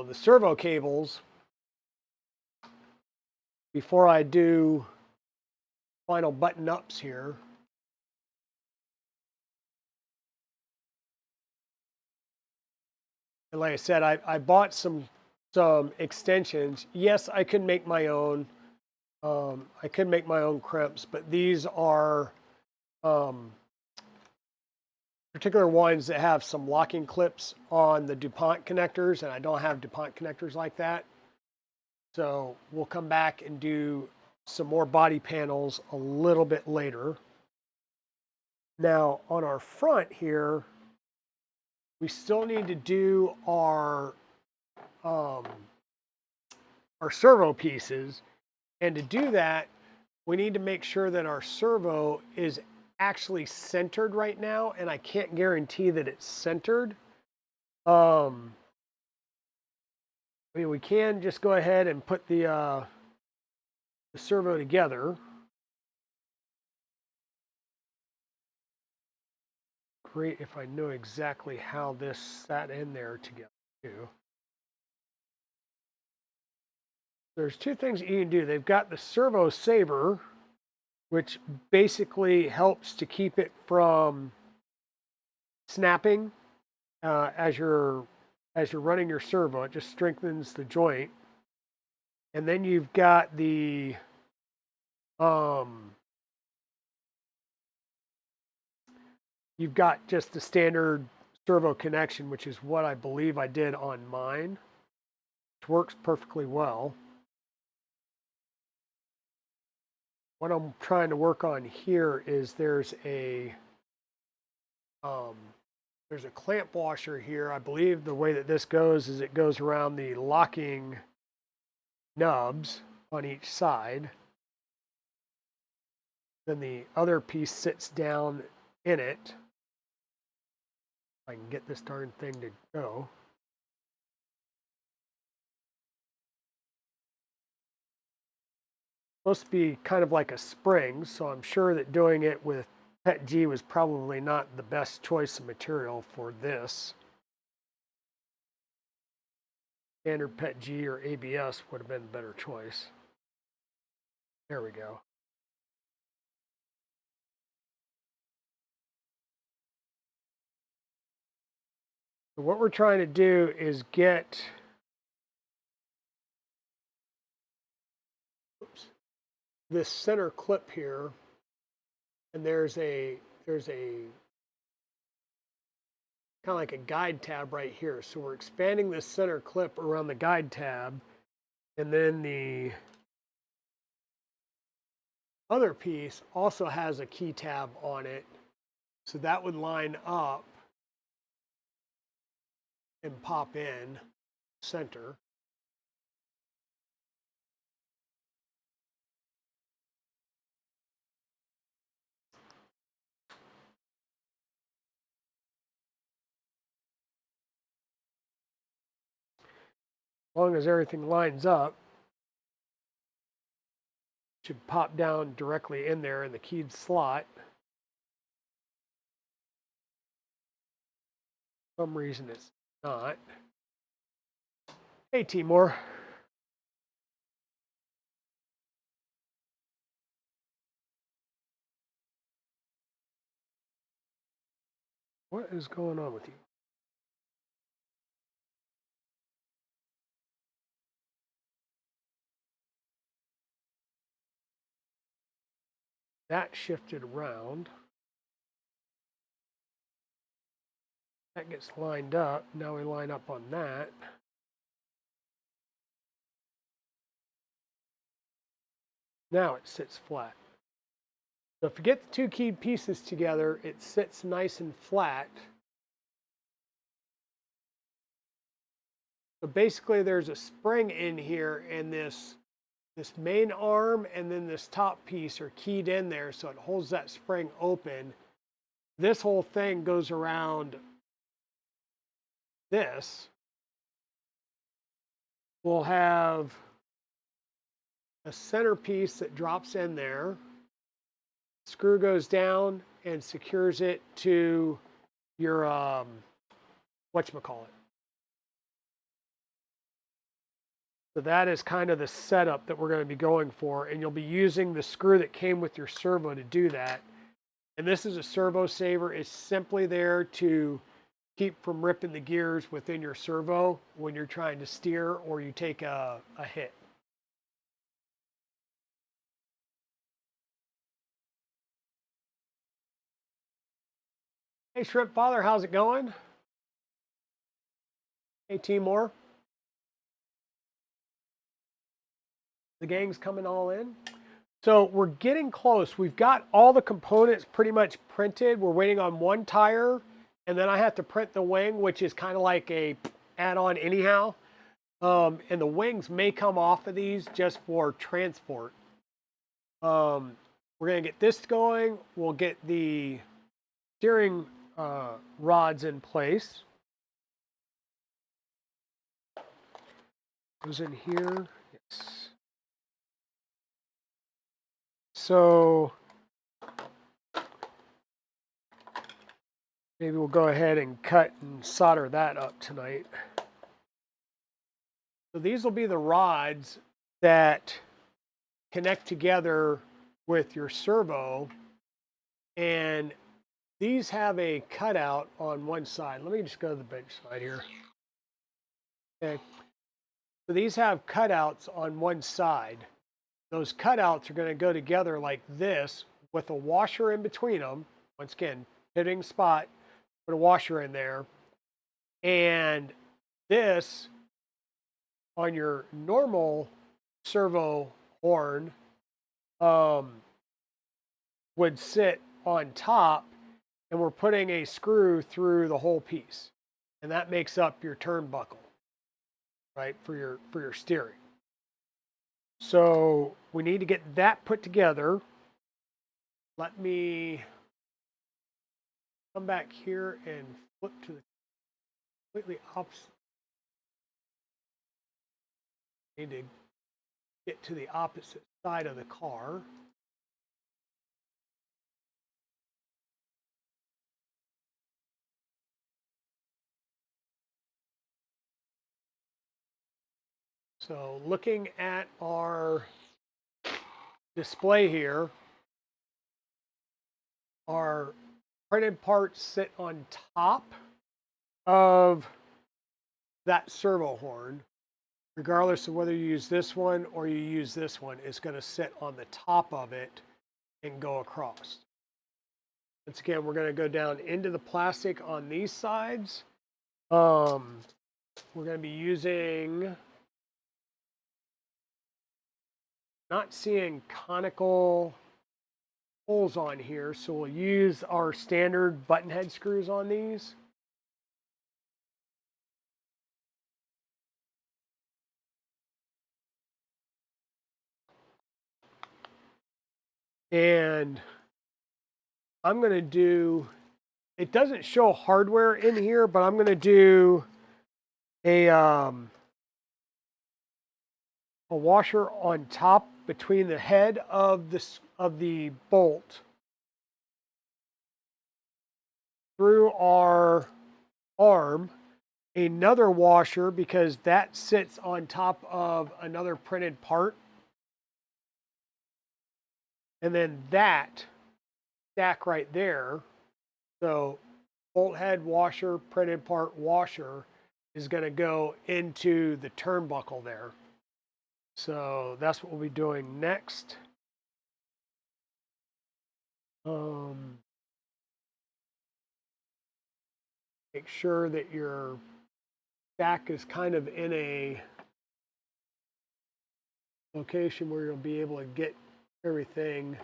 the servo cables before I do final button ups here. And like I said, I bought some extensions. Yes, I could make my own. I could make my own crimps, but these are particular ones that have some locking clips on the DuPont connectors, and I don't have DuPont connectors like that. So we'll come back and do some more body panels a little bit later. Now on our front here, we still need to do our servo pieces. And to do that, we need to make sure that our servo is actually centered right now, and I can't guarantee that it's centered. I mean, we can just go ahead and put the servo together. Great if I know exactly how this sat in there together too. There's two things that you can do. They've got the servo saver, which basically helps to keep it from snapping as you're running your servo. It just strengthens the joint. And then you've got the you've got just the standard servo connection, which is what I believe I did on mine, which works perfectly well. What I'm trying to work on here is there's a clamp washer here. I believe the way that this goes is it goes around the locking nubs on each side. Then the other piece sits down in it. If I can get this darn thing to go. supposed to be kind of like a spring, so I'm sure that doing it with PETG was probably not the best choice of material for this. Standard PETG or ABS would have been a better choice. There we go. So what we're trying to do is get this center clip here, and there's a kind of like a guide tab right here. So we're expanding this center clip around the guide tab, and then the other piece also has a key tab on it. So that would line up and pop in center. As long as everything lines up, it should pop down directly in there in the keyed slot. For some reason it's not. Hey, Timor. What is going on with you? That shifted around. That gets lined up. Now we line up on that. Now it sits flat. So if you get the two keyed pieces together, it sits nice and flat. So basically there's a spring in here, and this main arm and then this top piece are keyed in there, so it holds that spring open. This whole thing goes around this. We'll have a center piece that drops in there. Screw goes down and secures it to your whatchamacallit. So that is kind of the setup that we're going to be going for, and you'll be using the screw that came with your servo to do that. And this is a servo saver. It's simply there to keep from ripping the gears within your servo when you're trying to steer or you take a hit. Hey, Shrimp Father, how's it going? Hey, Timor. The gang's coming all in. So we're getting close. We've got all the components pretty much printed. We're waiting on one tire, and then I have to print the wing, which is kind of like a add-on anyhow. And the wings may come off of these just for transport. We're going to get this going. We'll get the steering rods in place. Goes in here. Yes. So maybe we'll go ahead and cut and solder that up tonight. So these will be the rods that connect together with your servo, and these have a cutout on one side. Let me just go to the bench side here. Okay. So these have cutouts on one side. Those cutouts are going to go together like this with a washer in between them. Once again, hitting spot, put a washer in there. And this on your normal servo horn would sit on top, and we're putting a screw through the whole piece. And that makes up your turnbuckle, right, for your steering. So we need to get that put together. Let me come back here and flip to the completely opposite. Need to get to the opposite side of the car. So looking at our display here, our printed parts sit on top of that servo horn. Regardless of whether you use this one or you use this one, it's going to sit on the top of it and go across. Once again, we're going to go down into the plastic on these sides. We're going to be using, not seeing conical holes on here, so we'll use our standard button head screws on these. And I'm going to do, it doesn't show hardware in here, but I'm going to do a washer on top between the head of the bolt through our arm, another washer because that sits on top of another printed part, and then that stack right there. So bolt head washer, printed part washer is going to go into the turnbuckle there. So that's what we'll be doing next. Make sure that your stack is kind of in a location where you'll be able to get everything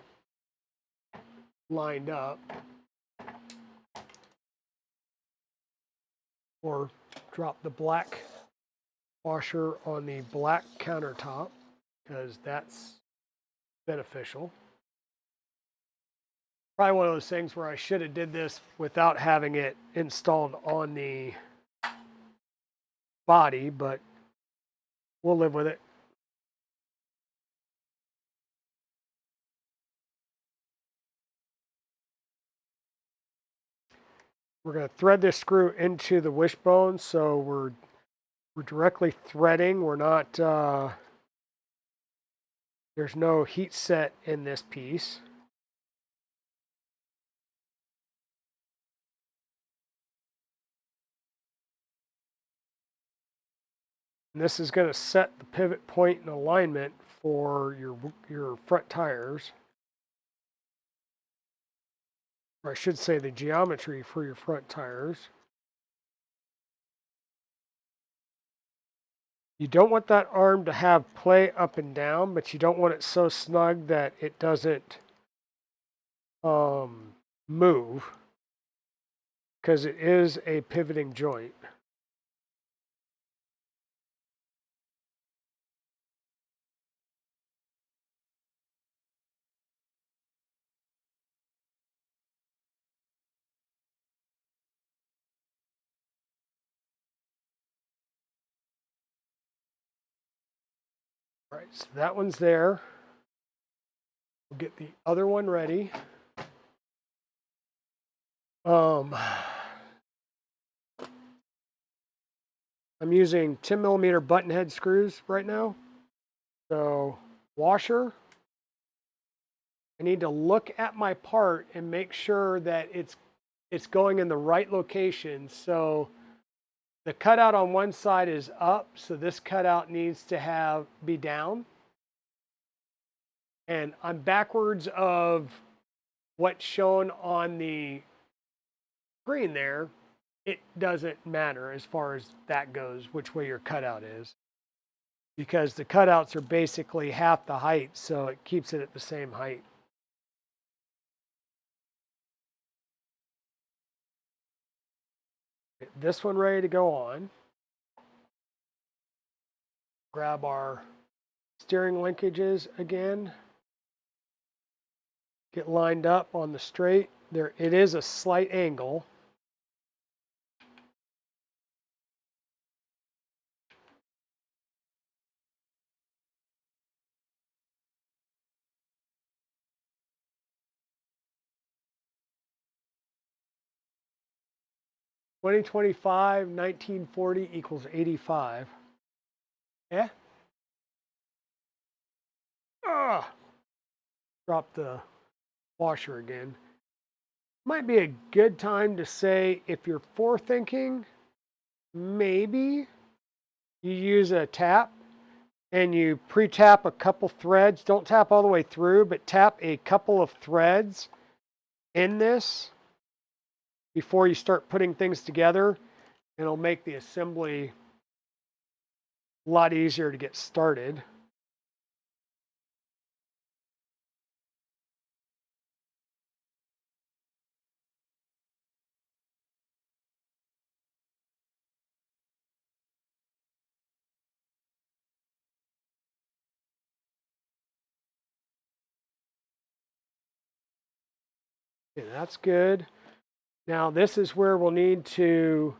lined up. Or drop the black washer on the black countertop because that's beneficial. Probably one of those things where I should have did this without having it installed on the body, but we'll live with it. We're going to thread this screw into the wishbone, so we're directly threading. We're not, there's no heat set in this piece. And this is going to set the pivot point and alignment for your front tires. Or I should say the geometry for your front tires. You don't want that arm to have play up and down, but you don't want it so snug that it doesn't move, because it is a pivoting joint. All right, so that one's there. We'll get the other one ready. I'm using 10mm button head screws right now. So washer, I need to look at my part and make sure that it's going in the right location. So the cutout on one side is up, so this cutout needs to be down. And I'm backwards of what's shown on the screen there. It doesn't matter as far as that goes, which way your cutout is, because the cutouts are basically half the height, so it keeps it at the same height. Get this one ready to go on. Grab our steering linkages again. Get lined up on the straight. There, it is a slight angle. 2025, 1940 equals 85. Yeah? Ah! Drop the washer again. Might be a good time to say, if you're forethinking, maybe you use a tap and you pre-tap a couple threads. Don't tap all the way through, but tap a couple of threads in this before you start putting things together, and it'll make the assembly a lot easier to get started. Okay, that's good. Now this is where we'll need to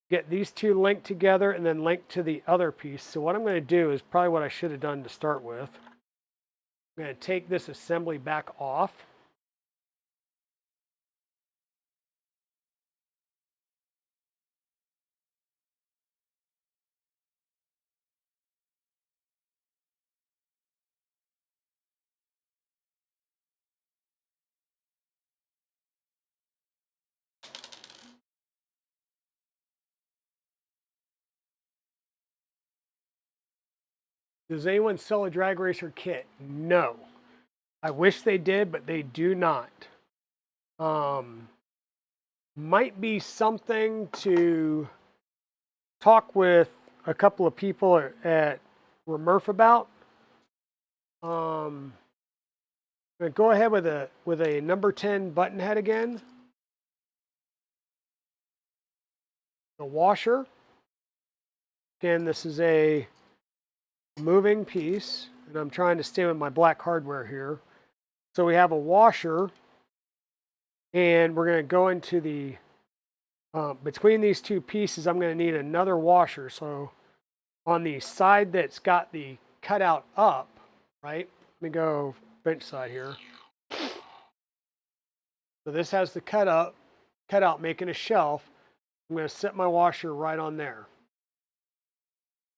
get these two linked together and then link to the other piece. So what I'm going to do is probably what I should have done to start with. I'm going to take this assembly back off. Does anyone sell a drag racer kit? No. I wish they did, but they do not. Might be something to talk with a couple of people at RMRRF about. I'm gonna go ahead with a number 10 button head again. The washer. Again, this is a moving piece, and I'm trying to stay with my black hardware here. So we have a washer, and we're going to go into the between these two pieces. I'm going to need another washer. So on the side that's got the cutout up, right? Let me go bench side here. So this has the cutout making a shelf. I'm going to set my washer right on there.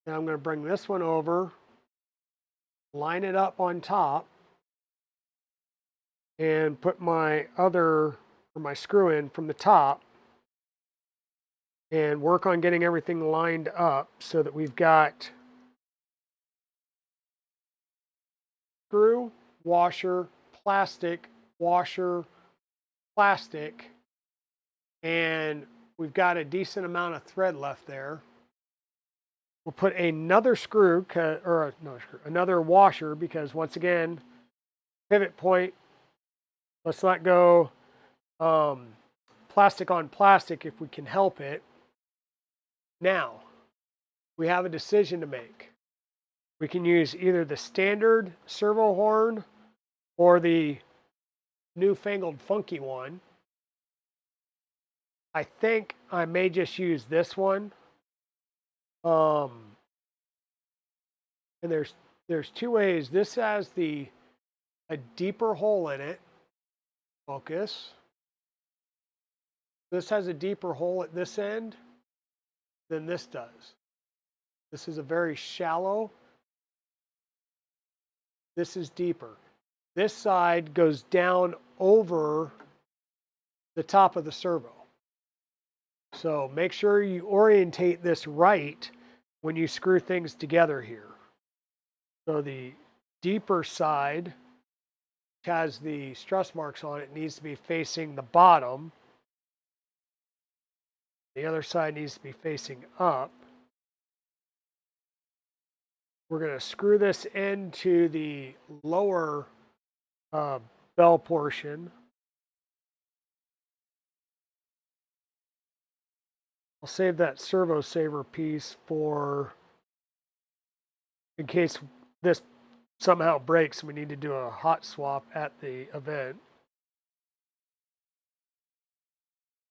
Now I'm going to bring this one over, line it up on top, and put my my screw in from the top, and work on getting everything lined up so that we've got screw, washer, plastic, washer, plastic, and we've got a decent amount of thread left there. We'll put another screw, another washer, because once again, pivot point, let's not go plastic on plastic if we can help it. Now, we have a decision to make. We can use either the standard servo horn or the newfangled funky one. I think I may just use this one. And there's two ways. This has a deeper hole in it. Focus. This has a deeper hole at this end than this does. This is a very shallow. This is deeper. This side goes down over the top of the servo. So make sure you orientate this right when you screw things together here. So the deeper side, which has the stress marks on it, needs to be facing the bottom. The other side needs to be facing up. We're going to screw this into the lower bell portion. I'll save that servo saver piece for in case this somehow breaks and we need to do a hot swap at the event.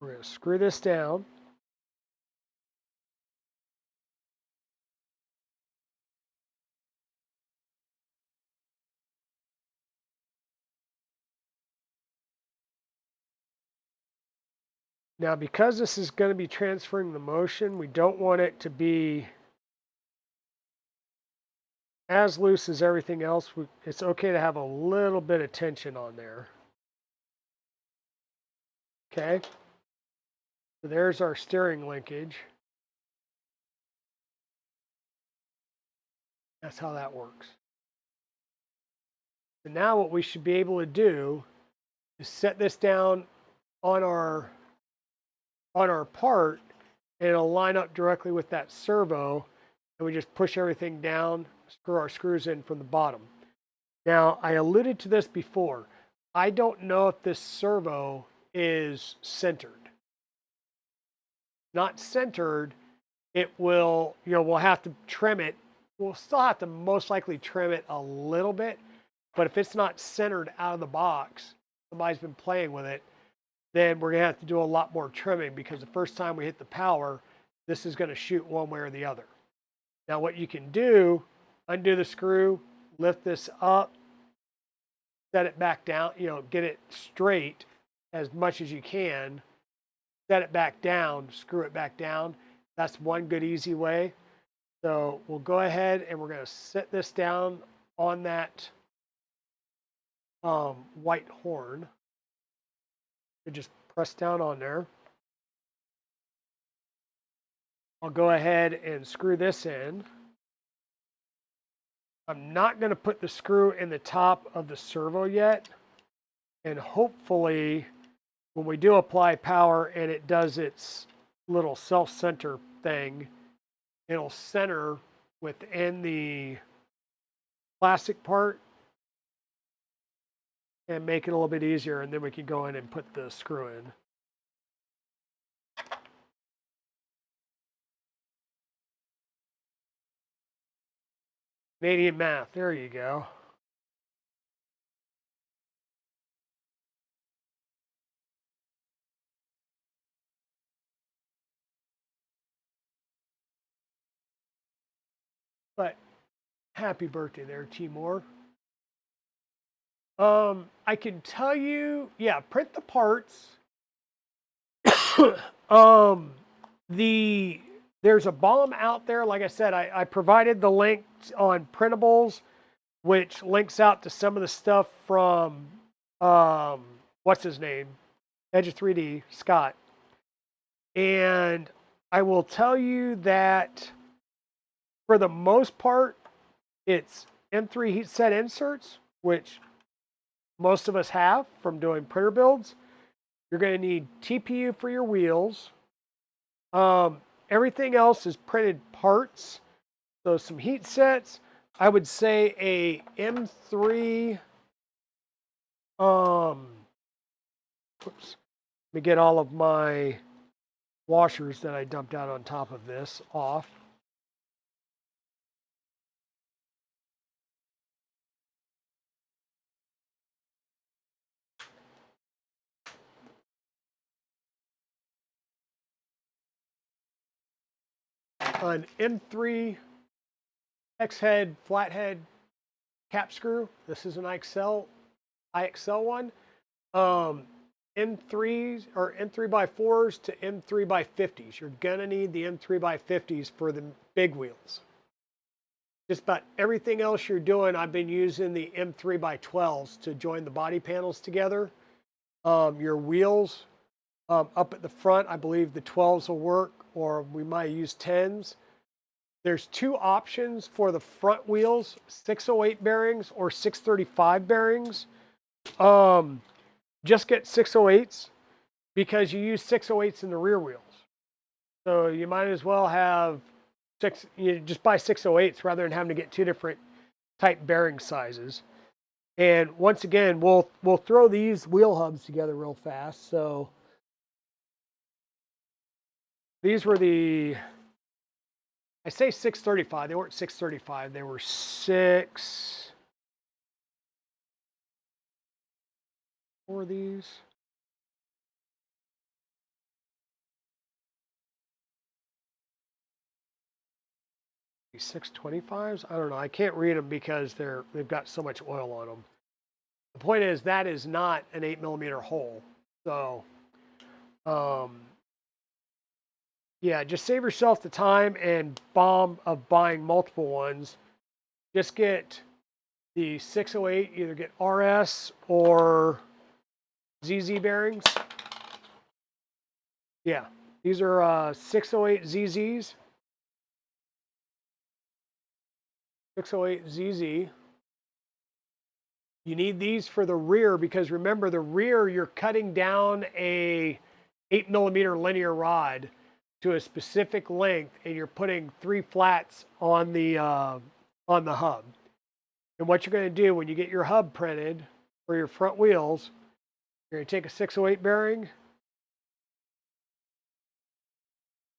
We're going to screw this down. Now, because this is going to be transferring the motion, we don't want it to be as loose as everything else. It's okay to have a little bit of tension on there. Okay, so there's our steering linkage. That's how that works. So now what we should be able to do is set this down on our part, and it'll line up directly with that servo, and we just push everything down, screw our screws in from the bottom. Now, I alluded to this before. I don't know if this servo is centered. Not centered, it will, we'll have to trim it. We'll still have to most likely trim it a little bit, but if it's not centered out of the box, somebody's been playing with it, then we're gonna have to do a lot more trimming, because the first time we hit the power, this is gonna shoot one way or the other. Now what you can do, undo the screw, lift this up, set it back down, get it straight as much as you can, set it back down, screw it back down. That's one good easy way. So we'll go ahead and we're gonna set this down on that white horn. You just press down on there. I'll go ahead and screw this in. I'm not going to put the screw in the top of the servo yet. And hopefully when we do apply power and it does its little self-center thing, it'll center within the plastic part and make it a little bit easier, and then we can go in and put the screw in. Canadian math, there you go. But happy birthday there, Timor. I can tell you, yeah, print the parts. There's a bomb out there. Like I said, I provided the link on printables, which links out to some of the stuff from, what's his name? Edge of 3D, Scott. And I will tell you that for the most part, it's M3 heat set inserts, which most of us have from doing printer builds. You're going to need TPU for your wheels. Everything else is printed parts. So some heat sets. I would say a M3. Oops. Let me get all of my washers that I dumped out on top of this off. An M3 X-head flathead cap screw. This is an IXL one. M3s or M3x4s to M3x50s. You're gonna need the M3x50s for the big wheels. Just about everything else you're doing, I've been using the M3x12s to join the body panels together. Your wheels up at the front, I believe the 12s will work, or we might use 10s. There's two options for the front wheels, 608 bearings or 635 bearings. Just get 608s because you use 608s in the rear wheels. So you might as well have just buy 608s rather than having to get two different type bearing sizes. And once again, we'll throw these wheel hubs together real fast. So these were I say 635. They weren't 635. They were 6. What were these? 625s? I don't know. I can't read them because they've got so much oil on them. The point is that is not an 8mm hole. So Yeah, just save yourself the time and bomb of buying multiple ones. Just get the 608, either get RS or ZZ bearings. Yeah, these are 608 ZZs. 608 ZZ. You need these for the rear because remember the rear you're cutting down a 8mm linear rod to a specific length and you're putting 3 flats on the hub. And what you're going to do when you get your hub printed for your front wheels, you're going to take a 608 bearing,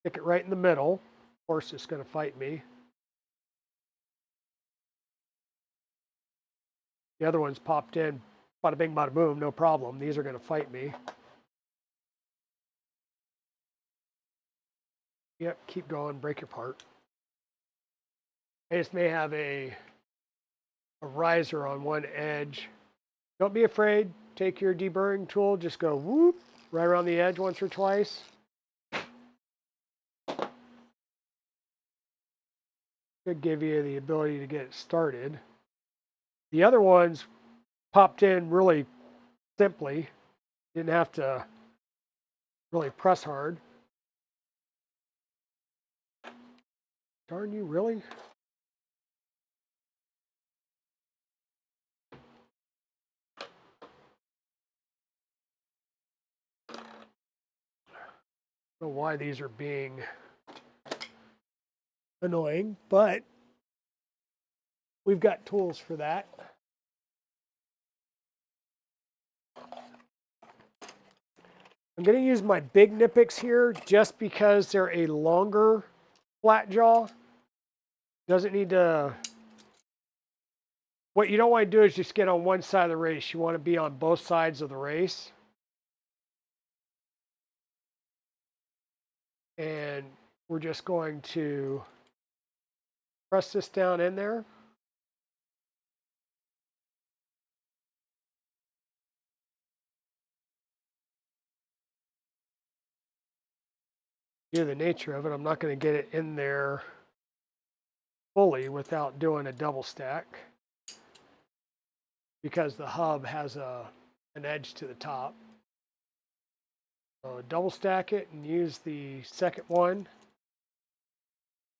stick it right in the middle. Of course, it's going to fight me. The other one's popped in, bada bing, bada boom, no problem. These are going to fight me. Yep, keep going, break your part. I just may have a riser on one edge. Don't be afraid. Take your deburring tool, just go whoop right around the edge once or twice. Should give you the ability to get it started. The other ones popped in really simply. Didn't have to really press hard. Darn you, really? I don't know why these are being annoying, but we've got tools for that. I'm going to use my big Nipix here just because they're a longer flat jaw. Doesn't need to... What you don't want to do is just get on one side of the race. You want to be on both sides of the race. And we're just going to press this down in there. Due to the nature of it, I'm not going to get it in there fully without doing a double stack because the hub has an edge to the top. So double stack it and use the second one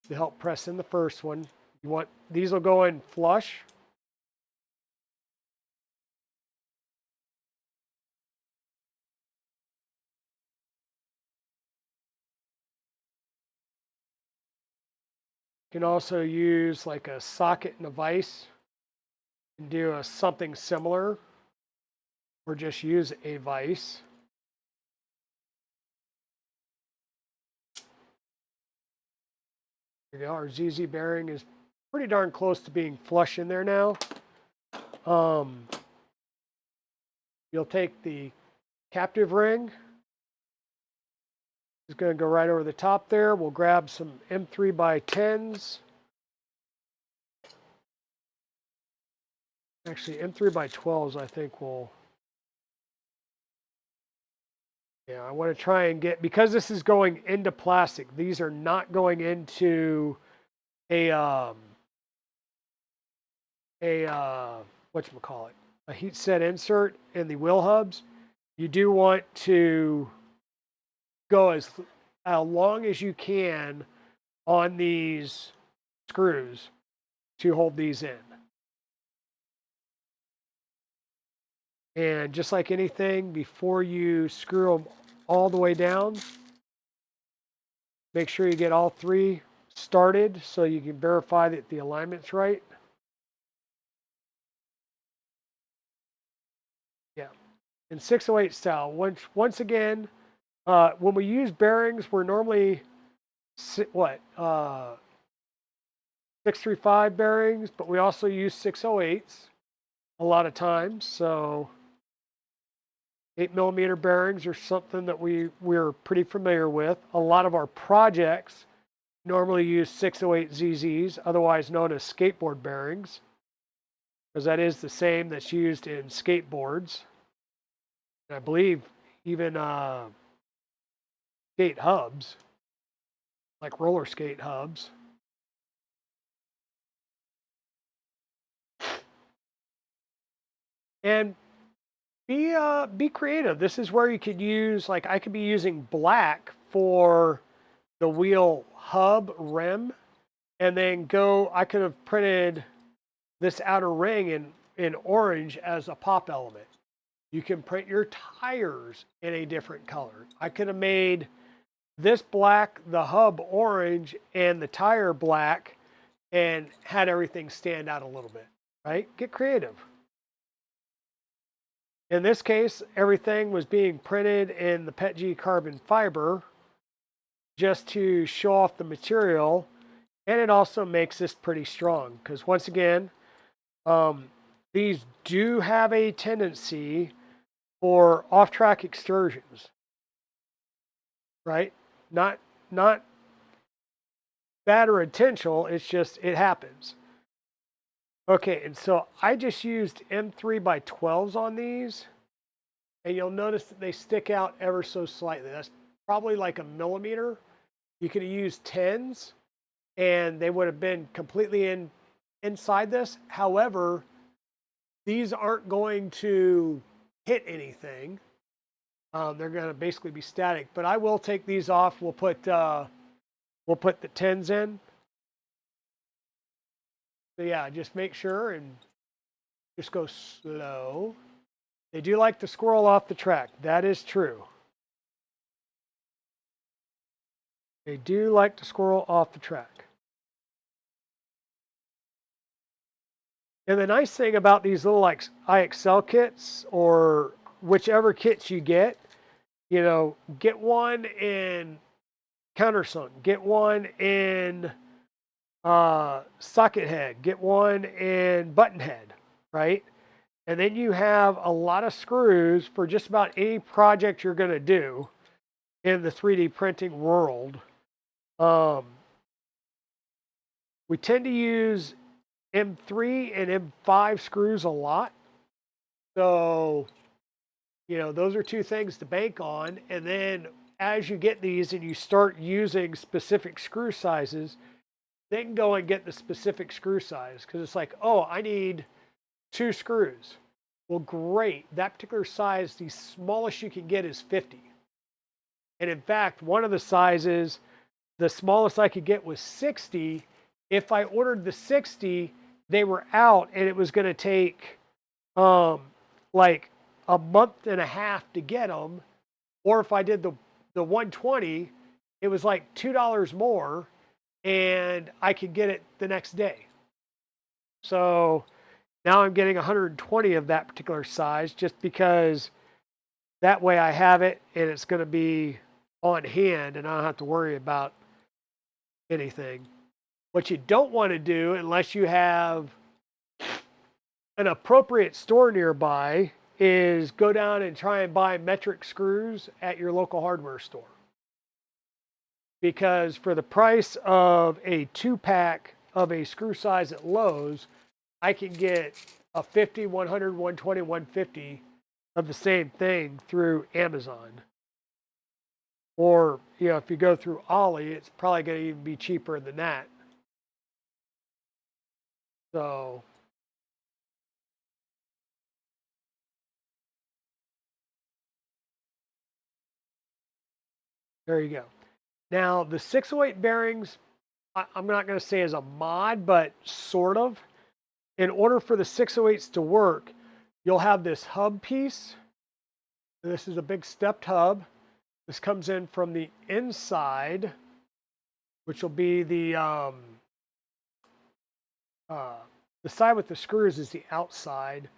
to help press in the first one. You want these will go in flush. You can also use like a socket and a vise and do something similar, or just use a vise. There you go. Our ZZ bearing is pretty darn close to being flush in there now. You'll take the captive ring. It's going to go right over the top there. We'll grab some M3x10s. Actually, M3x12s I think will... Yeah, I want to try and get... Because this is going into plastic, these are not going into a whatchamacallit, a heat set insert in the wheel hubs. You do want to go as long as you can on these screws to hold these in. And just like anything, before you screw them all the way down, make sure you get all 3 started so you can verify that the alignment's right. Yeah. In 608 style, once again, when we use bearings, we're normally 635 bearings, but we also use 608s a lot of times. So 8mm bearings are something that we're pretty familiar with. A lot of our projects normally use 608 ZZs, otherwise known as skateboard bearings, because that is the same that's used in skateboards. And I believe even skate hubs. like roller skate hubs. And be creative. This is where you could use, like I could be using black for the wheel hub rim, and then I could have printed this outer ring in orange as a pop element. You can print your tires in a different color. I could have made this black, the hub orange, and the tire black, and had everything stand out a little bit, right? Get creative. In this case, everything was being printed in the PETG carbon fiber just to show off the material, and it also makes this pretty strong because once again, these do have a tendency for off-track excursions, right? Not bad or intentional, it's just, it happens. Okay, and so I just used M3 by 12s on these, and you'll notice that they stick out ever so slightly. That's probably like a millimeter. You could have used 10s, and they would have been completely inside this. However, these aren't going to hit anything. They're going to basically be static. But I will take these off. We'll put the 10s in. So yeah, just make sure and just go slow. They do like to squirrel off the track. That is true. They do like to squirrel off the track. And the nice thing about these little like IXL kits, or whichever kits you get, you know, get one in countersunk, get one in socket head, get one in button head, right? And then you have a lot of screws for just about any project you're going to do in the 3D printing world. We tend to use M3 and M5 screws a lot. So, you know, those are two things to bank on. And then as you get these and you start using specific screw sizes, then go and get the specific screw size. Because it's like, oh, I need 2 screws. Well, great. That particular size, the smallest you can get is 50. And in fact, one of the sizes, the smallest I could get was 60. If I ordered the 60, they were out, and it was going to take like a month and a half to get them. Or if I did the 120, it was like $2 more, and I could get it the next day. So now I'm getting 120 of that particular size, just because that way I have it and it's going to be on hand and I don't have to worry about anything. What you don't want to do, unless you have an appropriate store nearby, is go down and try and buy metric screws at your local hardware store. Because for the price of a 2-pack of a screw size at Lowe's, I can get a 50, 100, 120, 150 of the same thing through Amazon. Or, you know, if you go through Ollie, it's probably going to even be cheaper than that. So there you go. Now, the 608 bearings, I'm not going to say as a mod, but sort of. In order for the 608s to work, you'll have this hub piece. This is a big stepped hub. This comes in from the inside, which will be the side with the screws is the outside.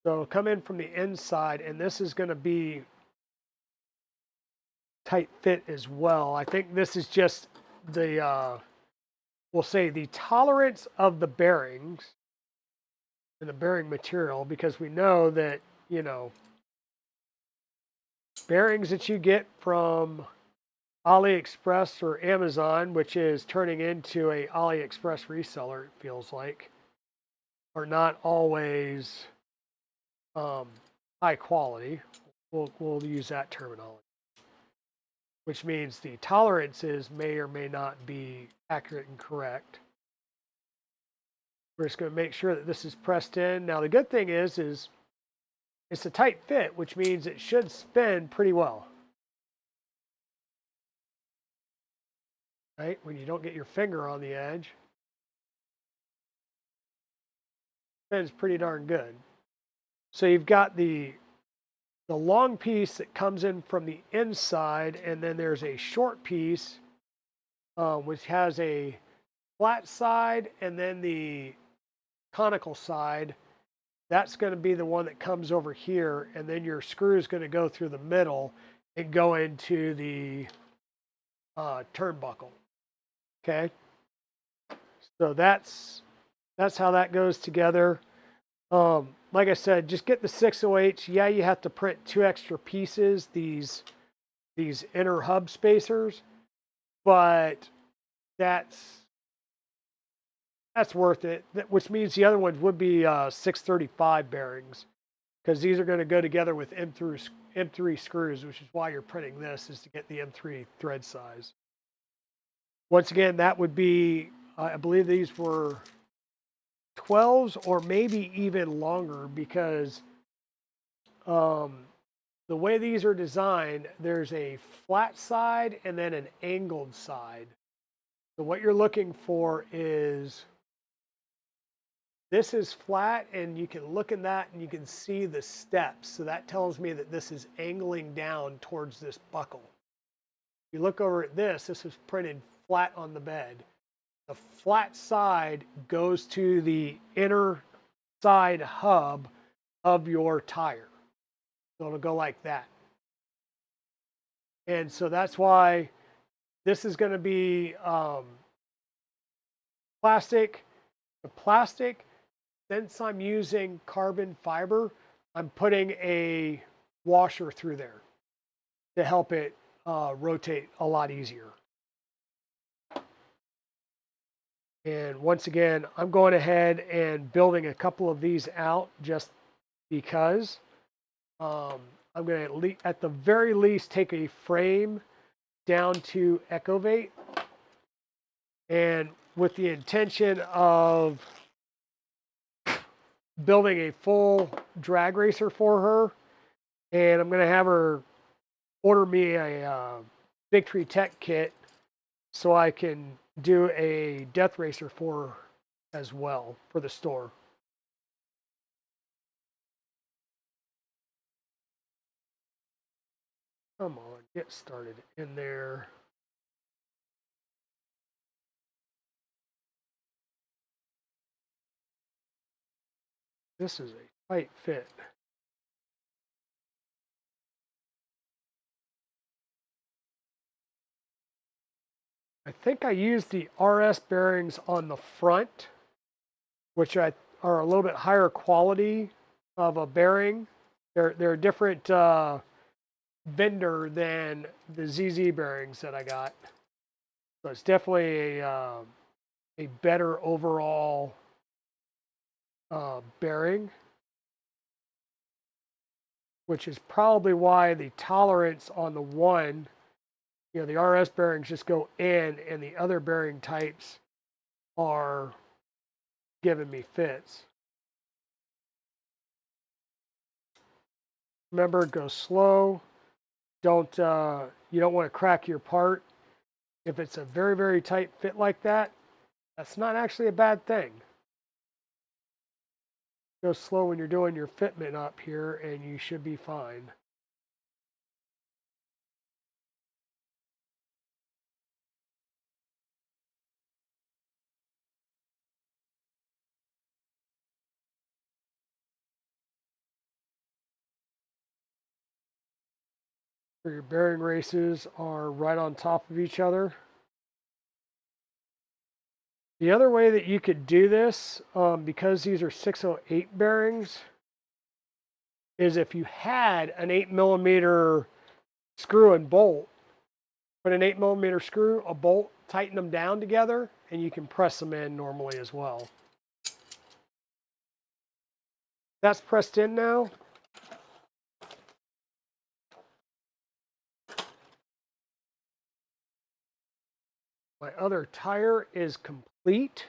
So it'll come in from the inside, and this is going to be tight fit as well. I think this is just the, we'll say the tolerance of the bearings and the bearing material, because we know that, you know, bearings that you get from AliExpress or Amazon, which is turning into a AliExpress reseller, it feels like, are not always high quality. We'll use that terminology. which means the tolerances may or may not be accurate and correct. We're just going to make sure that this is pressed in. Now, the good thing is it's a tight fit, which means it should spin pretty well. Right? When you don't get your finger on the edge, it spins pretty darn good. So you've got the long piece that comes in from the inside, and then there's a short piece which has a flat side and then the conical side. That's going to be the one that comes over here, and then your screw is going to go through the middle and go into the turnbuckle. Okay, so that's how that goes together. Like I said, just get the 608s. Yeah, you have to print 2 extra pieces, these inner hub spacers, but that's worth it, which means the other ones would be 635 bearings, because these are going to go together with M3 screws, which is why you're printing this, is to get the M3 thread size. Once again, that would be, I believe these were 12s or maybe even longer, because the way these are designed, there's a flat side and then an angled side. So what you're looking for is, this is flat, and you can look in that and you can see the steps. So that tells me that this is angling down towards this buckle. If you look over at this is printed flat on the bed. The flat side goes to the inner side hub of your tire. So it'll go like that. And so that's why this is going to be plastic. The plastic, since I'm using carbon fiber, I'm putting a washer through there to help it rotate a lot easier. And once again, I'm going ahead and building a couple of these out just because I'm going to, at the very least, take a frame down to Ecovate, and with the intention of building a full drag racer for her. And I'm going to have her order me a Victory Tech kit so I can do a death racer for her as well for the store. Come on, get started in there. This is a tight fit. I think I used the RS bearings on the front, which are a little bit higher quality of a bearing. They're a different vendor than the ZZ bearings that I got. So it's definitely a better overall bearing, which is probably why the tolerance on the one, you know, the RS bearings just go in, and the other bearing types are giving me fits. Remember, go slow. Don't you don't want to crack your part. If it's a very, very tight fit like that, that's not actually a bad thing. Go slow when you're doing your fitment up here, and you should be fine. So your bearing races are right on top of each other. The other way that you could do this, because these are 608 bearings, is if you had an 8mm screw and bolt, put an 8mm screw, a bolt, tighten them down together, and you can press them in normally as well. That's pressed in now. My other tire is complete.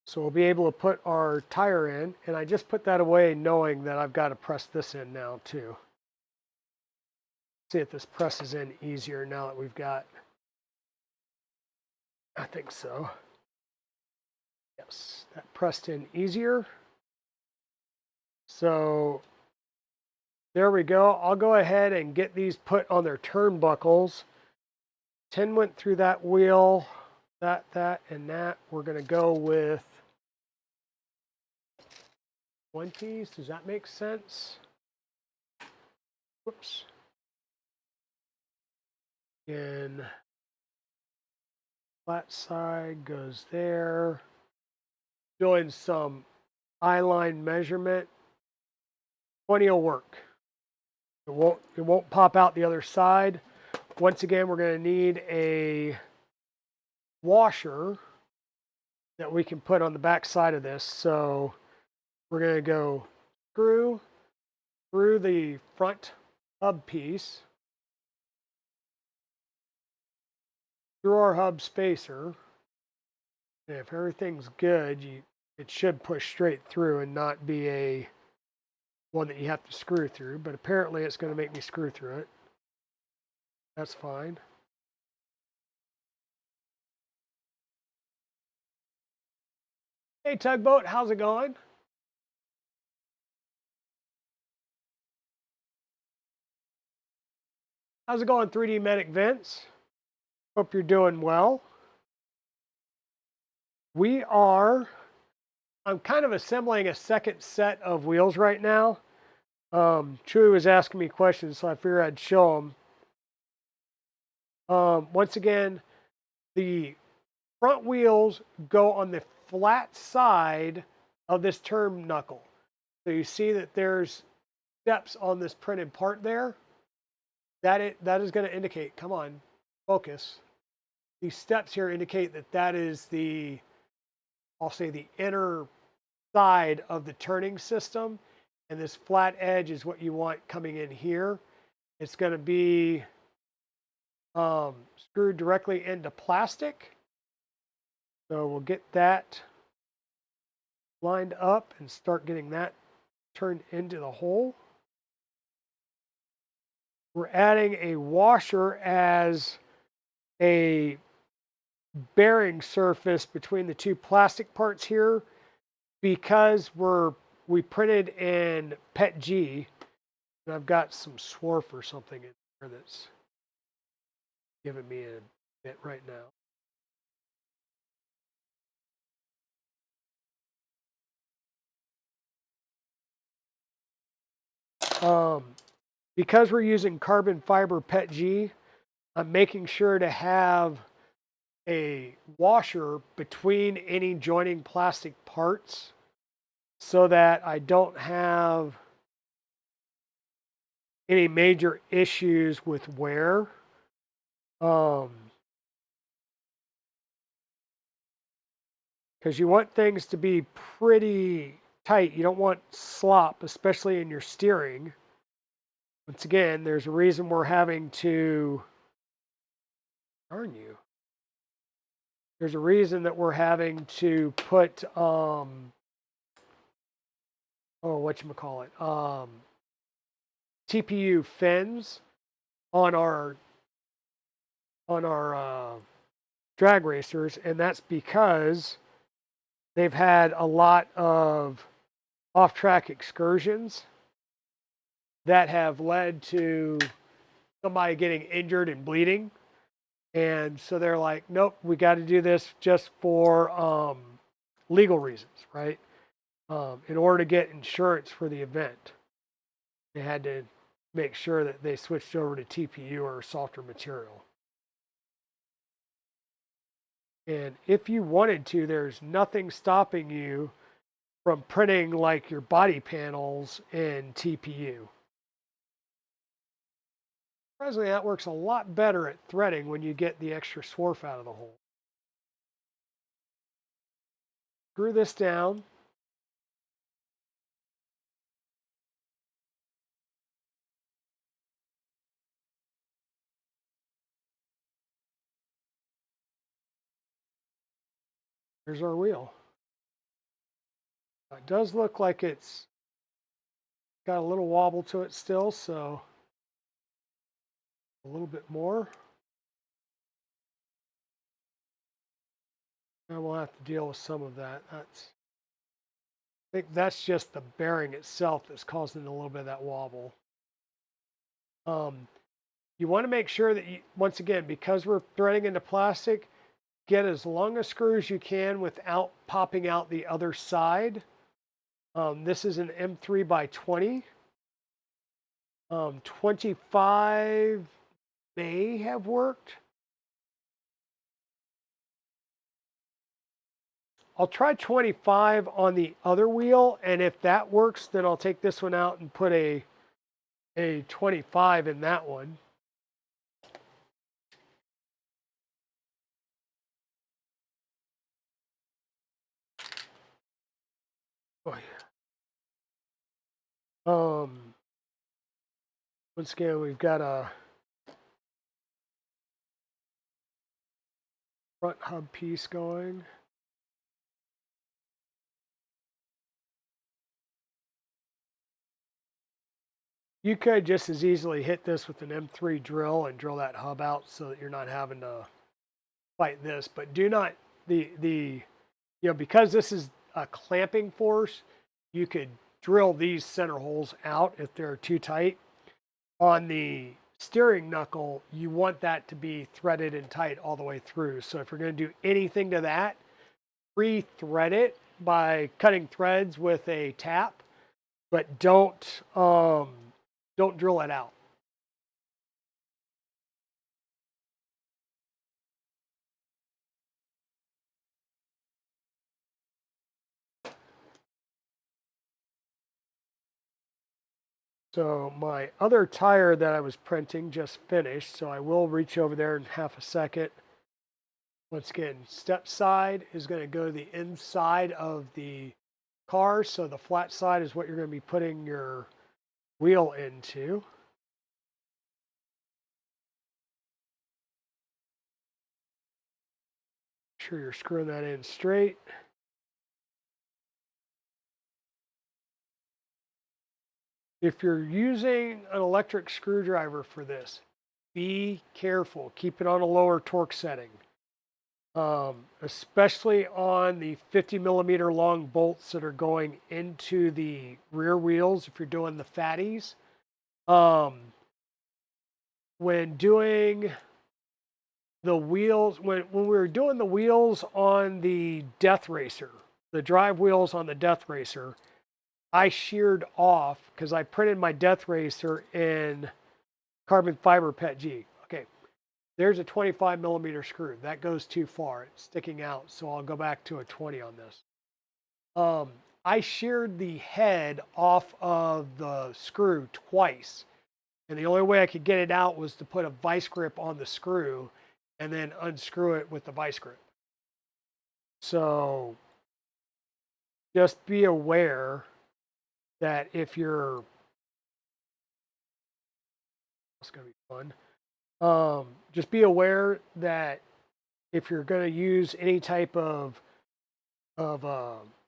So we'll be able to put our tire in, and I just put that away knowing that I've got to press this in now too. See if this presses in easier now that we've got, I think so. Yes, that pressed in easier. So there we go. I'll go ahead and get these put on their turnbuckles. 10 went through that wheel, that, and that. We're going to go with 20s. Does that make sense? Whoops. And flat side goes there. Doing some eye line measurement. 20 will work. It won't pop out the other side. Once again, we're going to need a washer that we can put on the back side of this. So we're going to go screw through the front hub piece, through our hub spacer. And if everything's good, it should push straight through and not be a one that you have to screw through. But apparently it's going to make me screw through it. That's fine. Hey Tugboat, how's it going? How's it going, 3D Medic Vince? Hope you're doing well. I'm kind of assembling a second set of wheels right now. Chewy was asking me questions, so I figured I'd show him. Once again, the front wheels go on the flat side of this turn knuckle. So you see that there's steps on this printed part there. That is going to indicate, come on, focus. These steps here indicate that is the, I'll say the inner side of the turning system. And this flat edge is what you want coming in here. It's going to be screwed directly into plastic. So we'll get that lined up and start getting that turned into the hole. We're adding a washer as a bearing surface between the two plastic parts here because we printed in PETG, and I've got some swarf or something in there that's giving me a bit right now. Because we're using carbon fiber PETG, I'm making sure to have a washer between any joining plastic parts so that I don't have any major issues with wear. Because you want things to be pretty tight. You don't want slop, especially in your steering. Once again, there's a reason we're having to, darn you. There's a reason that we're having to put, TPU fins on our drag racers, and that's because they've had a lot of off-track excursions that have led to somebody getting injured and bleeding. And so they're like, nope, we got to do this just for legal reasons, right? In order to get insurance for the event, they had to make sure that they switched over to TPU or softer material. And if you wanted to, there's nothing stopping you from printing like your body panels in TPU. Surprisingly, that works a lot better at threading when you get the extra swarf out of the hole. Screw this down. Here's our wheel. It does look like it's got a little wobble to it still, so a little bit more. And we'll have to deal with some of that. I think that's just the bearing itself that's causing a little bit of that wobble. You want to make sure that you, once again, because we're threading into plastic, get as long a screw as you can without popping out the other side. This is an M3 by 20. 25 may have worked. I'll try 25 on the other wheel, and if that works, then I'll take this one out and put a 25 in that one. Once again, we've got a front hub piece going. You could just as easily hit this with an M3 drill and drill that hub out so that you're not having to fight this. But do not, because this is a clamping force, you could drill these center holes out if they're too tight. On the steering knuckle, you want that to be threaded and tight all the way through. So if you're going to do anything to that, pre-thread it by cutting threads with a tap, but don't drill it out. So my other tire that I was printing just finished, so I will reach over there in half a second. Once again, step side is going to go to the inside of the car, so the flat side is what you're going to be putting your wheel into. Make sure you're screwing that in straight. If you're using an electric screwdriver for this, be careful. Keep it on a lower torque setting. Especially on the 50 millimeter long bolts that are going into the rear wheels if you're doing the fatties. When doing the wheels, when we were doing the wheels on the Death Racer, the drive wheels on the Death Racer, I sheared off because I printed my Death Racer in carbon fiber PETG. Okay, there's a 25 millimeter screw. That goes too far. It's sticking out, so I'll go back to a 20 on this. I sheared the head off of the screw twice, and the only way I could get it out was to put a vice grip on the screw and then unscrew it with the vice grip. So just be aware that if you're, it's going to be fun. Just be aware that if you're going to use any type of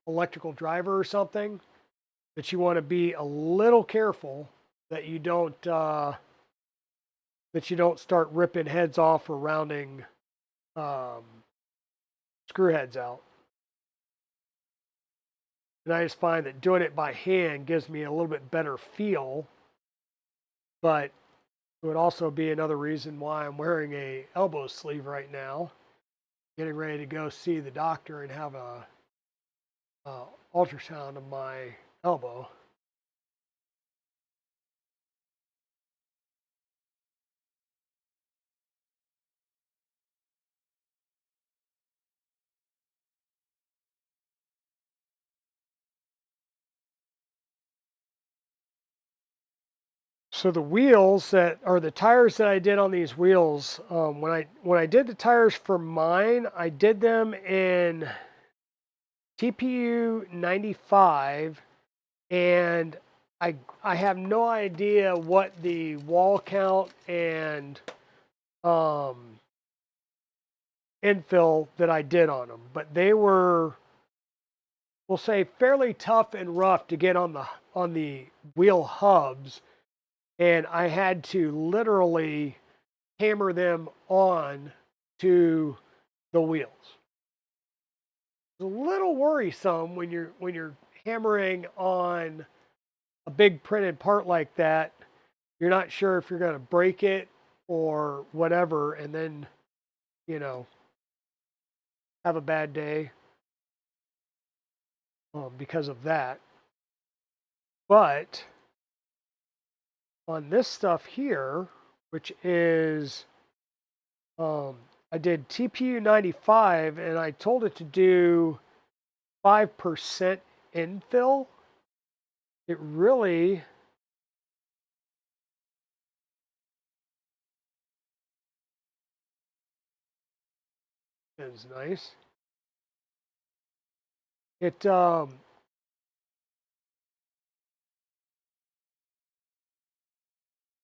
electrical driver or something, that you want to be a little careful that you don't start ripping heads off or rounding screw heads out. And I just find that doing it by hand gives me a little bit better feel, but it would also be another reason why I'm wearing a elbow sleeve right now, getting ready to go see the doctor and have a ultrasound of my elbow. So the wheels that are the tires that I did on these wheels, when I did the tires for mine, I did them in TPU 95, and I have no idea what the wall count and infill that I did on them, but they were, we'll say, fairly tough and rough to get on the wheel hubs, and I had to literally hammer them on to the wheels. It's a little worrisome when you're hammering on a big printed part like that. You're not sure if you're going to break it or whatever, and then, you know, have a bad day because of that. But on this stuff here, which is, I did TPU 95, and I told it to do 5% infill. It really is nice. It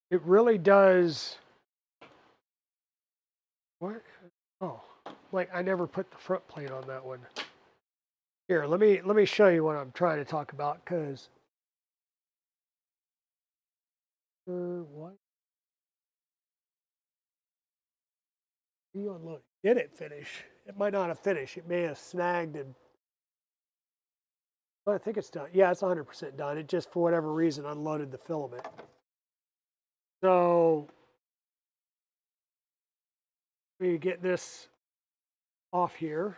it really does. What? Oh, like I never put the front plate on that one. Here, let me show you what I'm trying to talk about, because what? You unload? Did it finish? It might not have finished. It may have snagged and. Well, I think it's done. Yeah, it's 100% done. It just, for whatever reason, unloaded the filament. So we get this off here.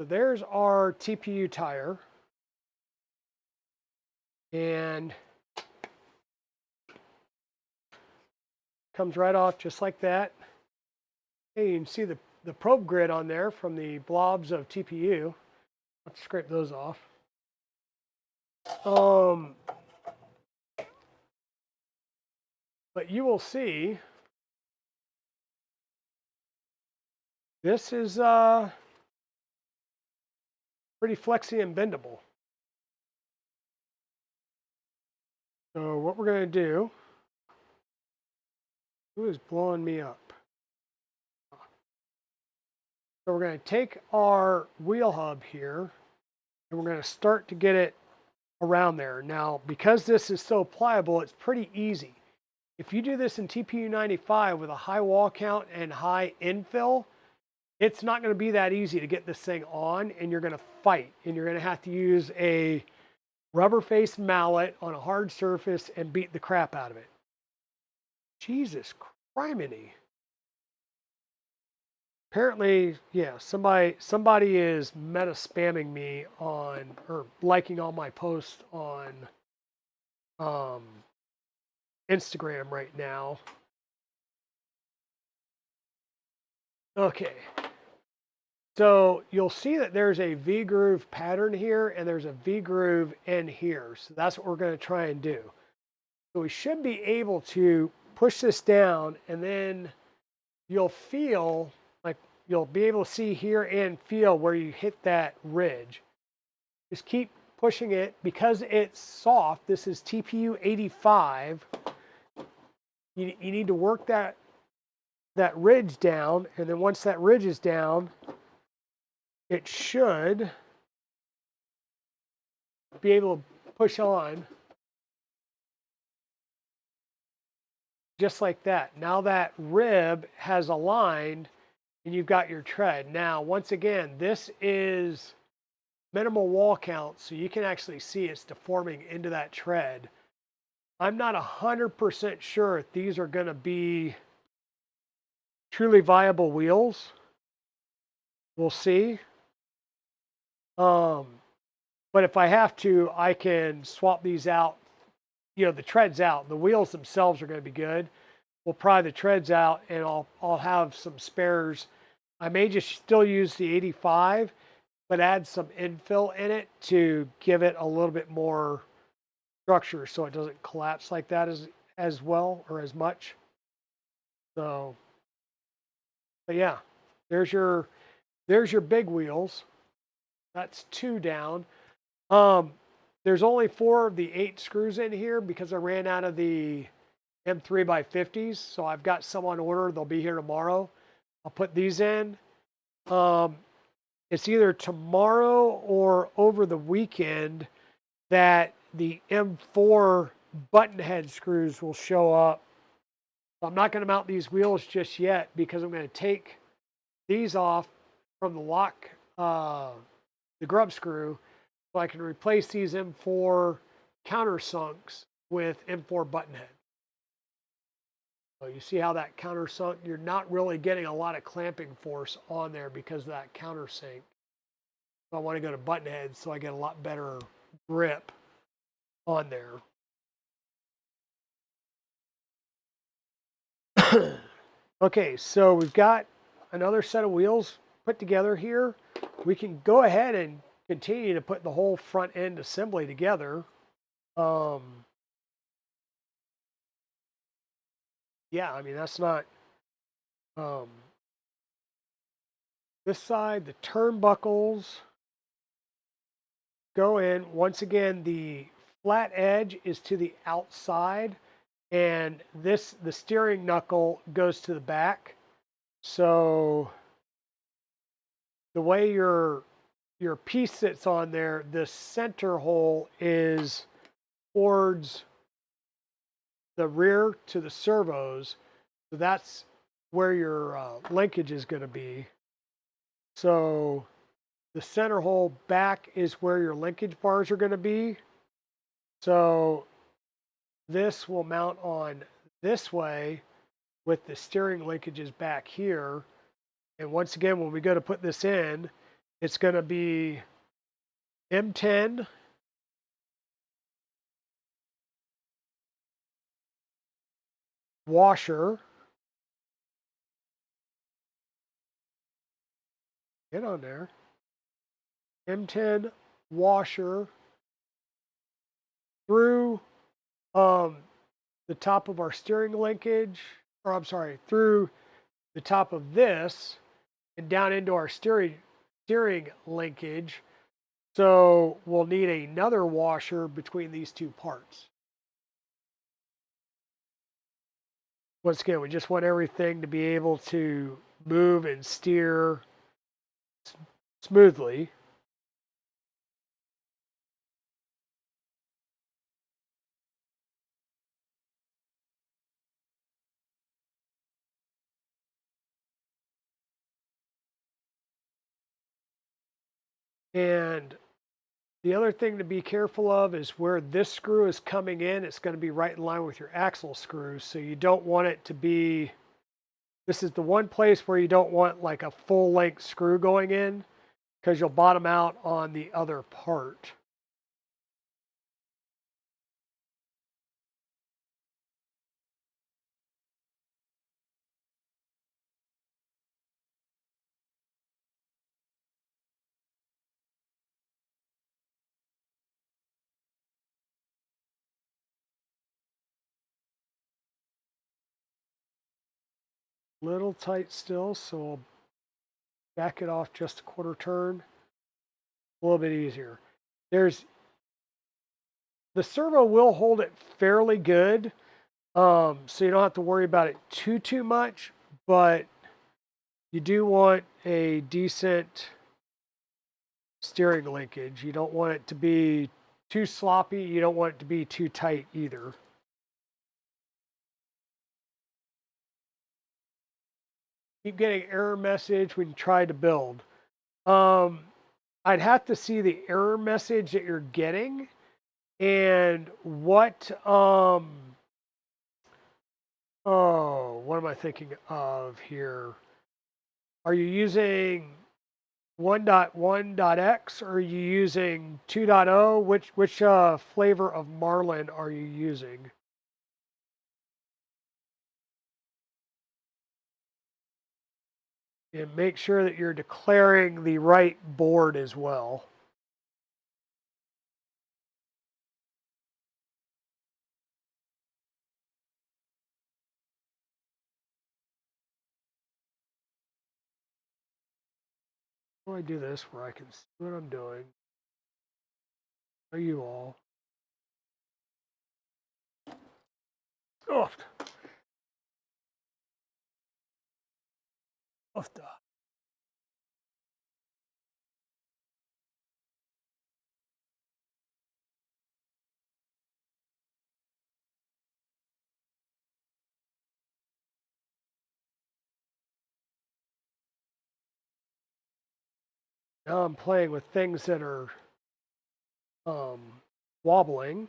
So there's our TPU tire. And comes right off just like that. Hey, you can see the probe grid on there from the blobs of TPU. Let's scrape those off. But you will see this is pretty flexy and bendable. So what we're going to do, who is blowing me up? So we're going to take our wheel hub here, and we're going to start to get it around there. Now, because this is so pliable, it's pretty easy. If you do this in TPU 95 with a high wall count and high infill, it's not going to be that easy to get this thing on, and you're going to fight, and you're going to have to use a rubber face mallet on a hard surface and beat the crap out of it. Jesus criminy. Apparently, yeah, somebody is meta spamming me on, or liking all my posts on Instagram right now. Okay. So you'll see that there's a V-groove pattern here, and there's a V-groove in here. So that's what we're going to try and do. So we should be able to push this down, and then you'll feel like you'll be able to see here and feel where you hit that ridge. Just keep pushing it because it's soft. This is TPU 85. You need to work that ridge down, and then once that ridge is down, it should be able to push on just like that. Now that rib has aligned and you've got your tread. Now, once again, this is minimal wall count, so you can actually see it's deforming into that tread. I'm not 100% sure if these are going to be truly viable wheels. We'll see. But if I have to, I can swap these out. You know, the treads out. The wheels themselves are going to be good. We'll pry the treads out, and I'll have some spares. I may just still use the 85, but add some infill in it to give it a little bit more structure so it doesn't collapse like that as well or as much. So, but yeah, there's your big wheels. That's 2 down. There's only 4 of the 8 screws in here because I ran out of the M3x50s. So I've got some on order. They'll be here tomorrow. I'll put these in. It's either tomorrow or over the weekend that the M4 button head screws will show up. I'm not going to mount these wheels just yet because I'm going to take these off from the lock, the grub screw, so I can replace these M4 countersunks with M4 button head. So you see how that countersunk, you're not really getting a lot of clamping force on there because of that countersink. So I want to go to button head so I get a lot better grip on there. Okay, so we've got another set of wheels put together here. We can go ahead and continue to put the whole front end assembly together. Yeah, I mean, that's not, this side, the turnbuckles go in. Once again, the flat edge is to the outside, and the steering knuckle goes to the back. So the way your piece sits on there, the center hole is towards the rear to the servos. So that's where your linkage is going to be. So the center hole back is where your linkage bars are going to be. So this will mount on this way with the steering linkages back here. And once again, when we go to put this in, it's going to be M10, washer, get on there, M10 washer through the top of our steering linkage, or I'm sorry, through the top of this and down into our steering linkage. So we'll need another washer between these two parts. Once again, we just want everything to be able to move and steer smoothly. And the other thing to be careful of is where this screw is coming in, it's going to be right in line with your axle screws. So you don't want it to be, this is the one place where you don't want like a full length screw going in because you'll bottom out on the other part. Little tight still, so we'll back it off just a quarter turn. A little bit easier. The servo will hold it fairly good, so you don't have to worry about it too much, but you do want a decent steering linkage. You don't want it to be too sloppy. You don't want it to be too tight either. Keep getting error message when you try to build. I'd have to see the error message that you're getting and what what am I thinking of here? Are you using 1.1.x or are you using 2.0? Which flavor of Marlin are you using? And make sure that you're declaring the right board as well. How do I do this where I can see what I'm doing? Are you all? Oft. Ofta. Now I'm playing with things that are wobbling,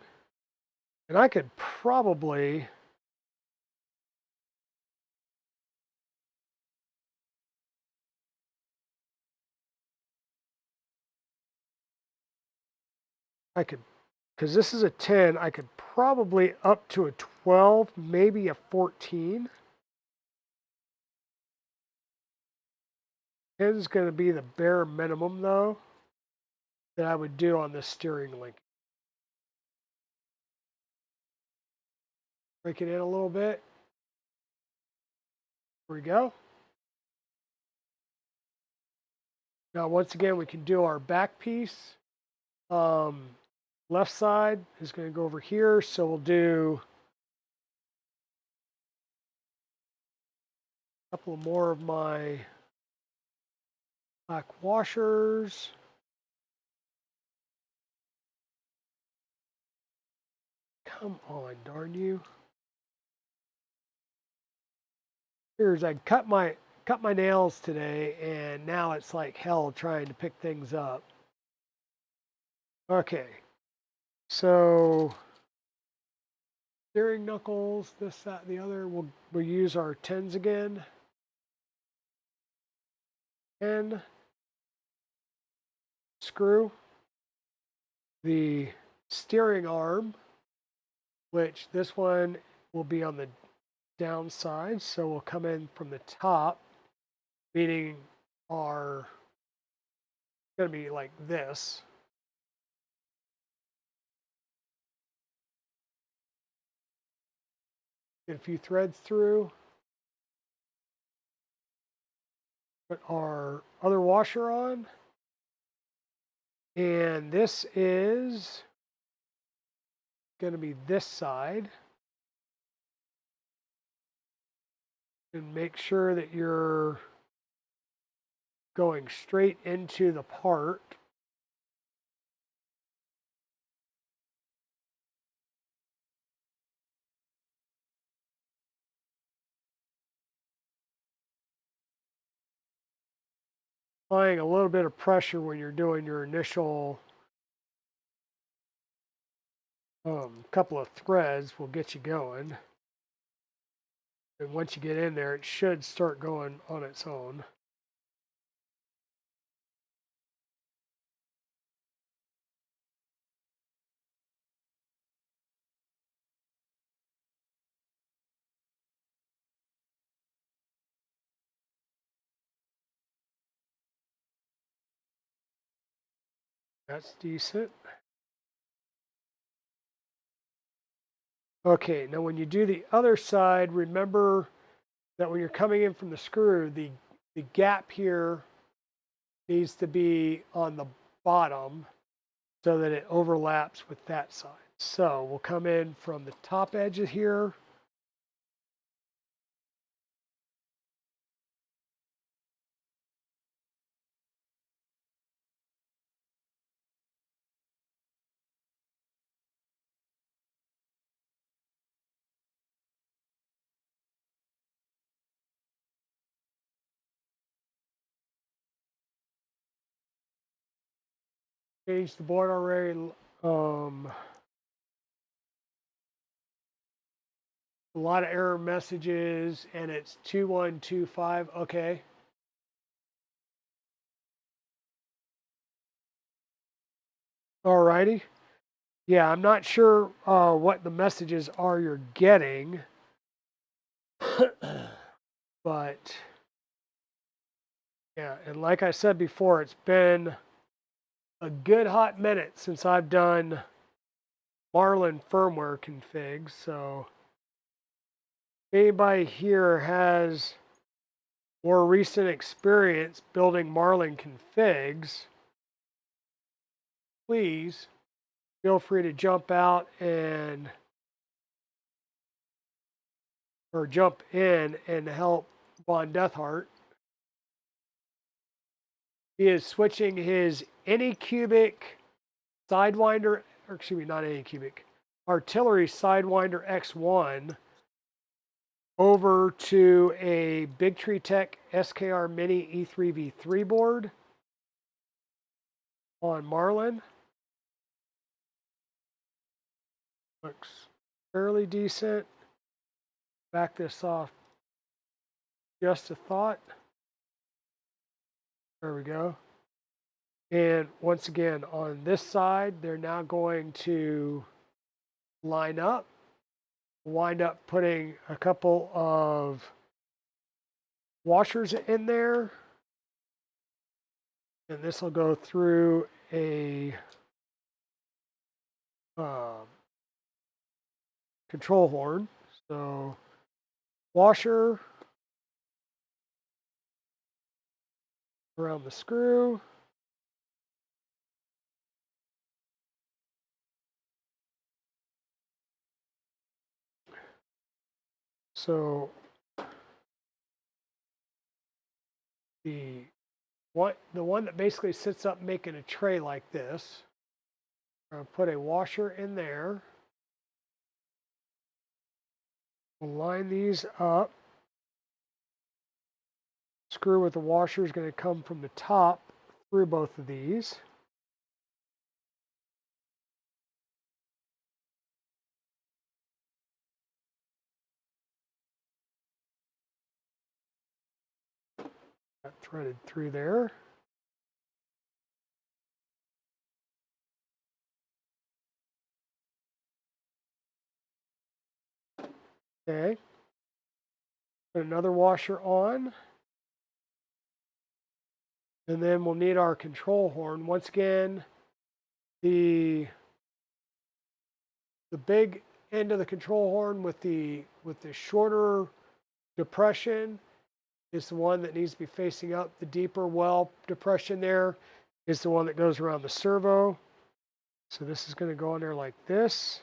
and I could probably because this is a 10, I could probably up to a 12, maybe a 14. 10 is going to be the bare minimum though that I would do on this steering link. Break it in a little bit. There we go. Now once again we can do our back piece. Left side is going to go over here, so we'll do a couple more of my black washers. Come on, darn you. Here's I cut my nails today, and now it's like hell trying to pick things up. Okay, so steering knuckles, this, that, and the other. We'll use our 10s again. 10 screw the steering arm, which this one will be on the downside, so we'll come in from the top, meaning our going to be like this. Get a few threads through. Put our other washer on. And this is going to be this side. And make sure that you're going straight into the part. Applying a little bit of pressure when you're doing your initial couple of threads will get you going. And once you get in there, it should start going on its own. That's decent. Okay, now when you do the other side, remember that when you're coming in from the screw, the gap here needs to be on the bottom so that it overlaps with that side. So we'll come in from the top edge of here. Changed the board already. A lot of error messages, and it's 2125. Okay. Alrighty. Yeah, I'm not sure what the messages are you're getting, but yeah, and like I said before, it's been a good hot minute since I've done Marlin firmware configs. So if anybody here has more recent experience building Marlin configs, please feel free to jump out and or jump in and help Von Deathheart. He is switching his Anycubic Sidewinder, or excuse me, not Anycubic, Artillery Sidewinder X1 over to a Big Tree Tech SKR Mini E3V3 board on Marlin. Looks fairly decent. Back this off just a thought. There we go. And once again, on this side, they're now going to line up, wind up putting a couple of washers in there. And this will go through a control horn. So washer around the screw. So the one that basically sits up making a tray like this, I'm going to put a washer in there. We'll line these up. Screw with the washer is going to come from the top through both of these. Got threaded through there. Okay. Put another washer on. And then we'll need our control horn. Once again, the big end of the control horn with the shorter depression is the one that needs to be facing up. The deeper well depression there is the one that goes around the servo. So this is going to go in there like this.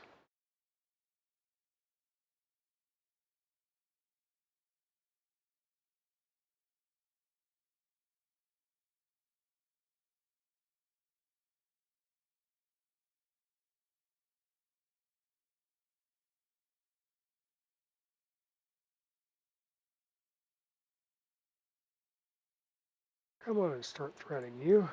Come on and start threading you.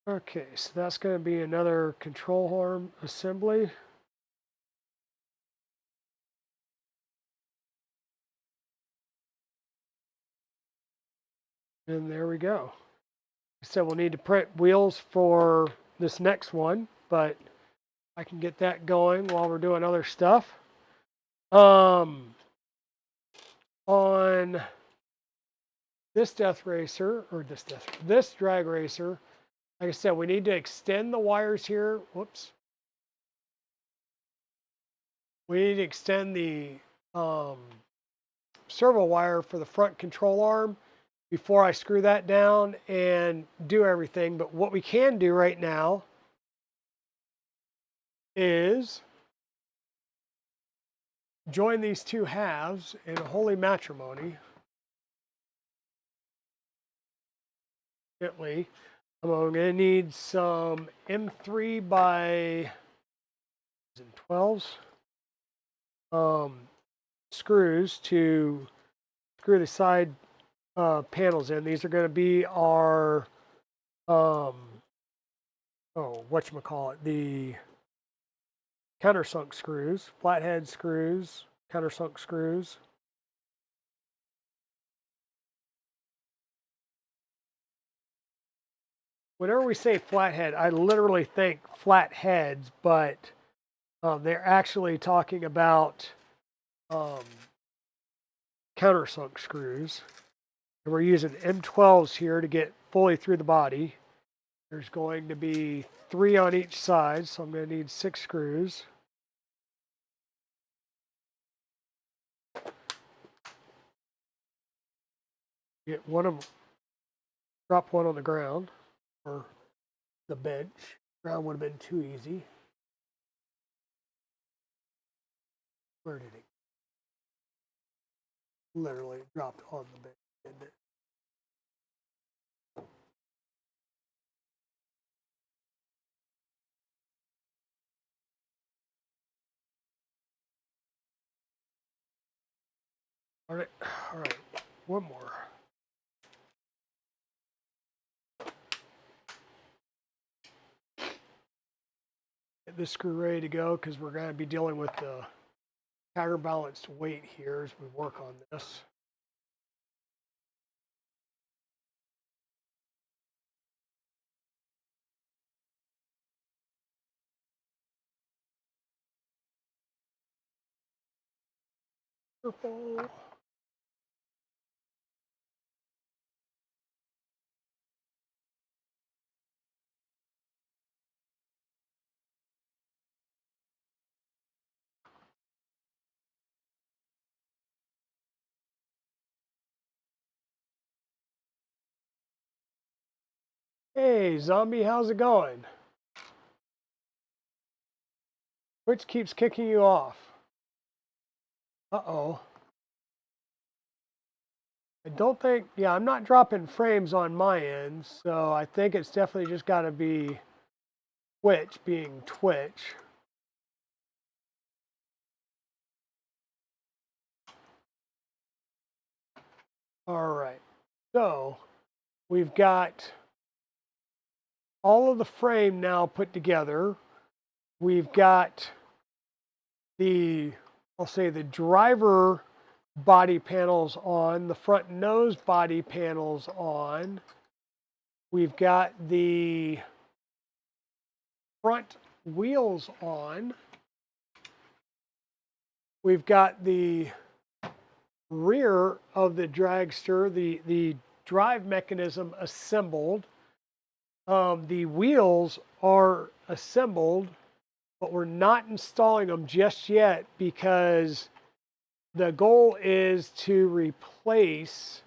Okay, so that's going to be another control horn assembly. And there we go. So we'll need to print wheels for this next one, but I can get that going while we're doing other stuff. On this this drag racer, like I said, we need to extend the wires here. Whoops. We need to extend the servo wire for the front control arm before I screw that down and do everything. But what we can do right now is join these two halves in a holy matrimony. Gently. I'm going to need some M3 by 12s screws to screw the side panels in. These are going to be our whatchamacallit, the countersunk screws, flathead screws, countersunk screws. Whenever we say flathead, I literally think flatheads, but they're actually talking about countersunk screws. And we're using M12s here to get fully through the body. There's going to be 3 on each side, so I'm going to need 6 screws. Get one of them, drop one on the ground or the bench. Ground would have been too easy. Where did it? Literally dropped on the bench, didn't it? All right, one more. Get this screw ready to go because we're going to be dealing with the counterbalanced weight here as we work on this. Purple. Hey, zombie, how's it going? Which keeps kicking you off? Uh-oh. I don't think, yeah, I'm not dropping frames on my end, so I think it's definitely just got to be Twitch being Twitch. All right, so we've got all of the frame now put together. We've got the, I'll say the driver body panels on, the front nose body panels on. We've got the front wheels on. We've got the rear of the dragster, the drive mechanism assembled. The wheels are assembled, but we're not installing them just yet because the goal is to replace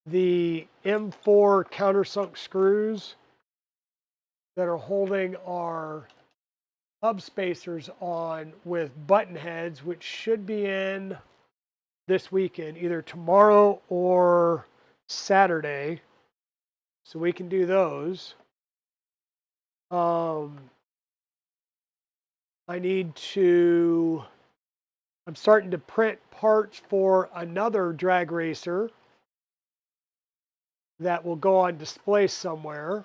the M4 countersunk screws that are holding our hub spacers on with button heads, which should be in this weekend, either tomorrow or Saturday. So we can do those. I'm starting to print parts for another drag racer that will go on display somewhere.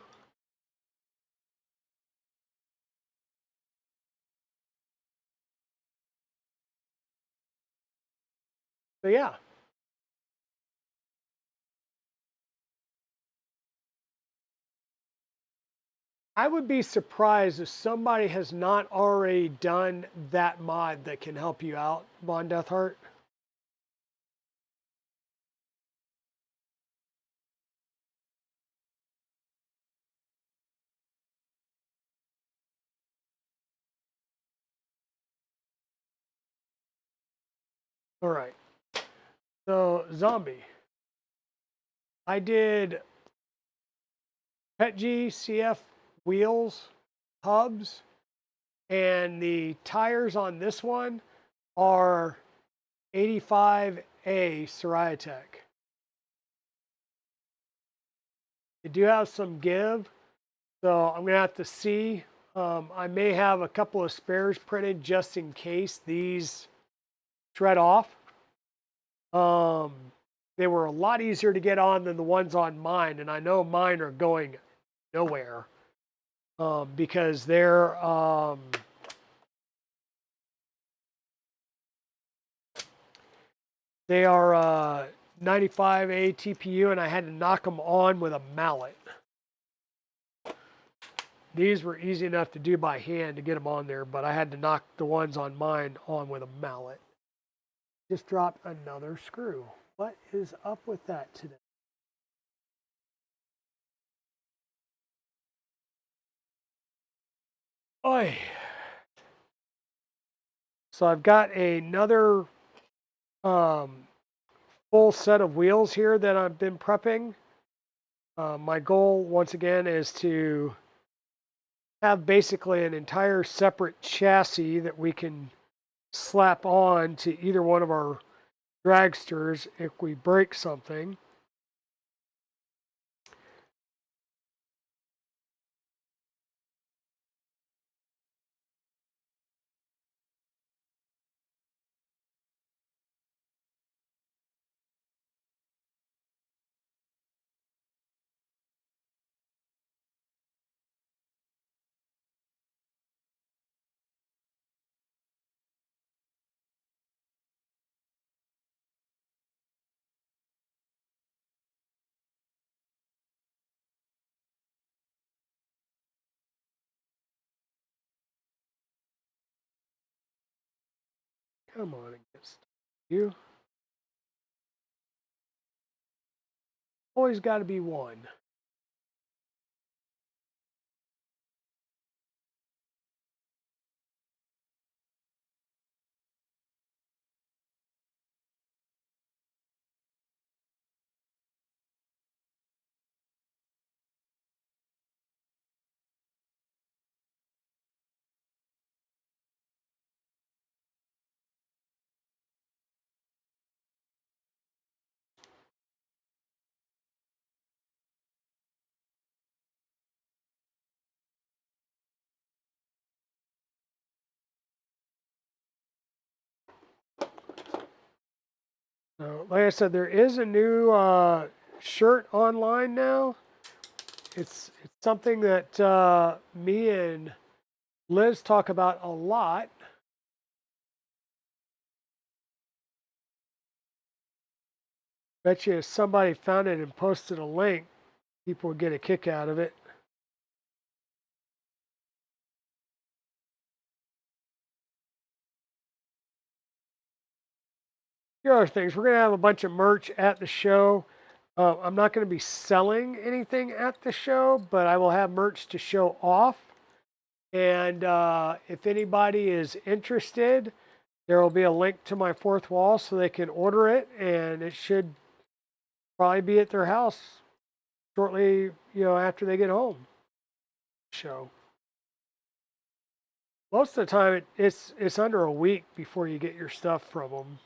So yeah. I would be surprised if somebody has not already done that mod that can help you out, Von Deathheart. All right. So, zombie. I did PETG-rCF wheels, hubs, and the tires on this one are 85A Seriatech. They do have some give, so I'm going to have to see. I may have a couple of spares printed just in case these shred off. They were a lot easier to get on than the ones on mine, and I know mine are going nowhere because they're they are 95A TPU, and I had to knock them on with a mallet. These were easy enough to do by hand to get them on there, but I had to knock the ones on mine on with a mallet. Just dropped another screw. What is up with that today? Oi. So I've got another full set of wheels here that I've been prepping. My goal, once again, is to have basically an entire separate chassis that we can slap on to either one of our dragsters if we break something. Come on, you. Always got to be one. Like I said, there is a new shirt online now. It's something that me and Liz talk about a lot. Bet you if somebody found it and posted a link, people would get a kick out of it. Here are things. We're going to have a bunch of merch at the show. I'm not going to be selling anything at the show, but I will have merch to show off. And if anybody is interested, there will be a link to my fourth wall so they can order it, and it should probably be at their house shortly, after they get home. Show. Most of the time, it's under a week before you get your stuff from them.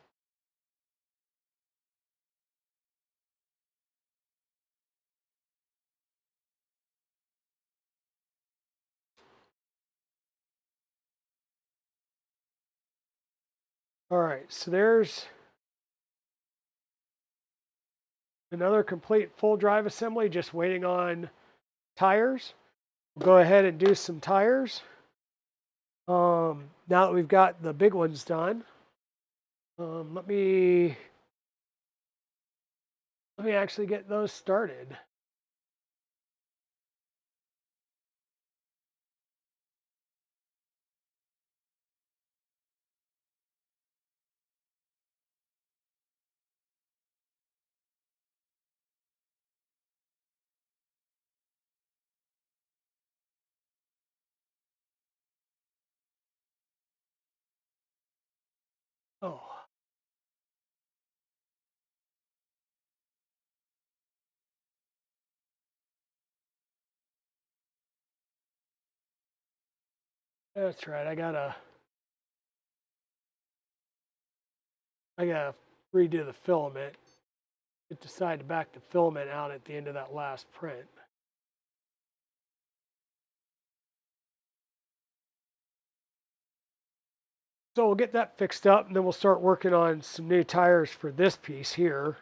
All right, so there's another complete full drive assembly, just waiting on tires. We'll go ahead and do some tires. Now that we've got the big ones done, let me actually get those started. Oh. That's right. I gotta redo the filament. It decided to back the filament out at the end of that last print. So we'll get that fixed up, and then we'll start working on some new tires for this piece here.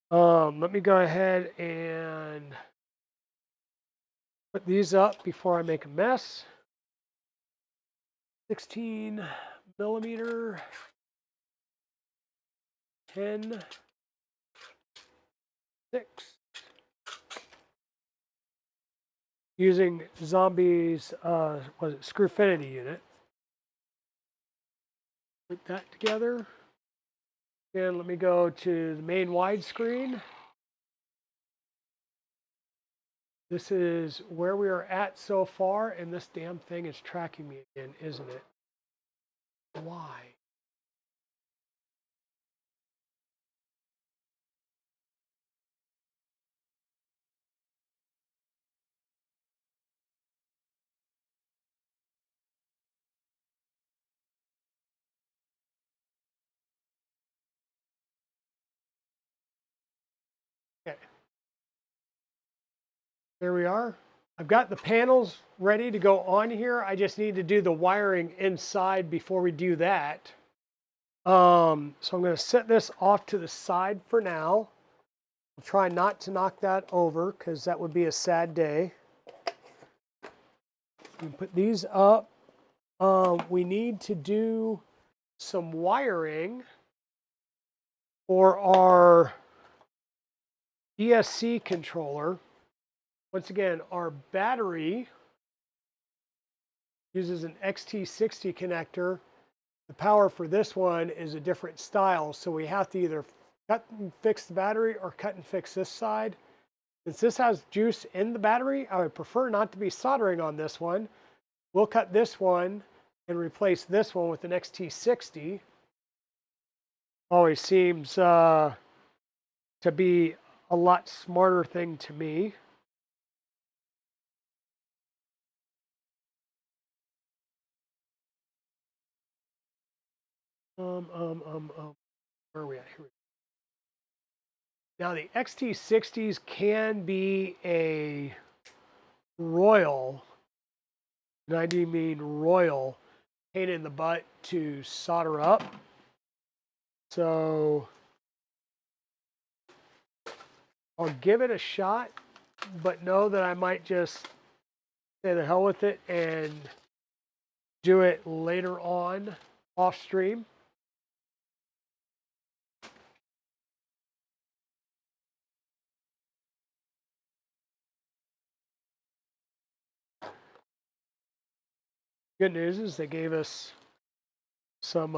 Let me go ahead and put these up before I make a mess. 16 millimeter, 10, 6. Using Zombie's, Screwfinity unit. Put that together. And let me go to the main widescreen. This is where we are at so far, and this damn thing is tracking me again, isn't it? Why? Okay. There we are. I've got the panels ready to go on here. I just need to do the wiring inside before we do that. So I'm going to set this off to the side for now. I'll try not to knock that over because that would be a sad day. We put these up. We need to do some wiring for our ESC controller. Once again, our battery uses an XT60 connector. The power for this one is a different style, so we have to either cut and fix the battery or cut and fix this side. Since this has juice in the battery, I would prefer not to be soldering on this one. We'll cut this one and replace this one with an XT60. Always seems to be a lot smarter thing to me. Where are we at here? Now the XT60s can be a royal, and I do mean royal, pain in the butt to solder up. So I'll give it a shot, but know that I might just say the hell with it and do it later on off stream. Good news is they gave us some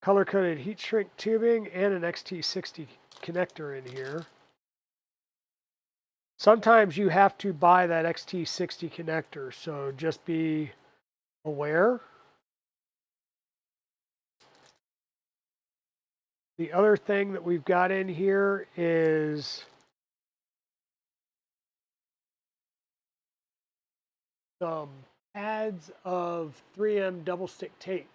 color-coded heat shrink tubing and an XT60 connector in here. Sometimes you have to buy that XT60 connector, so just be aware. The other thing that we've got in here is some pads of 3M double stick tape.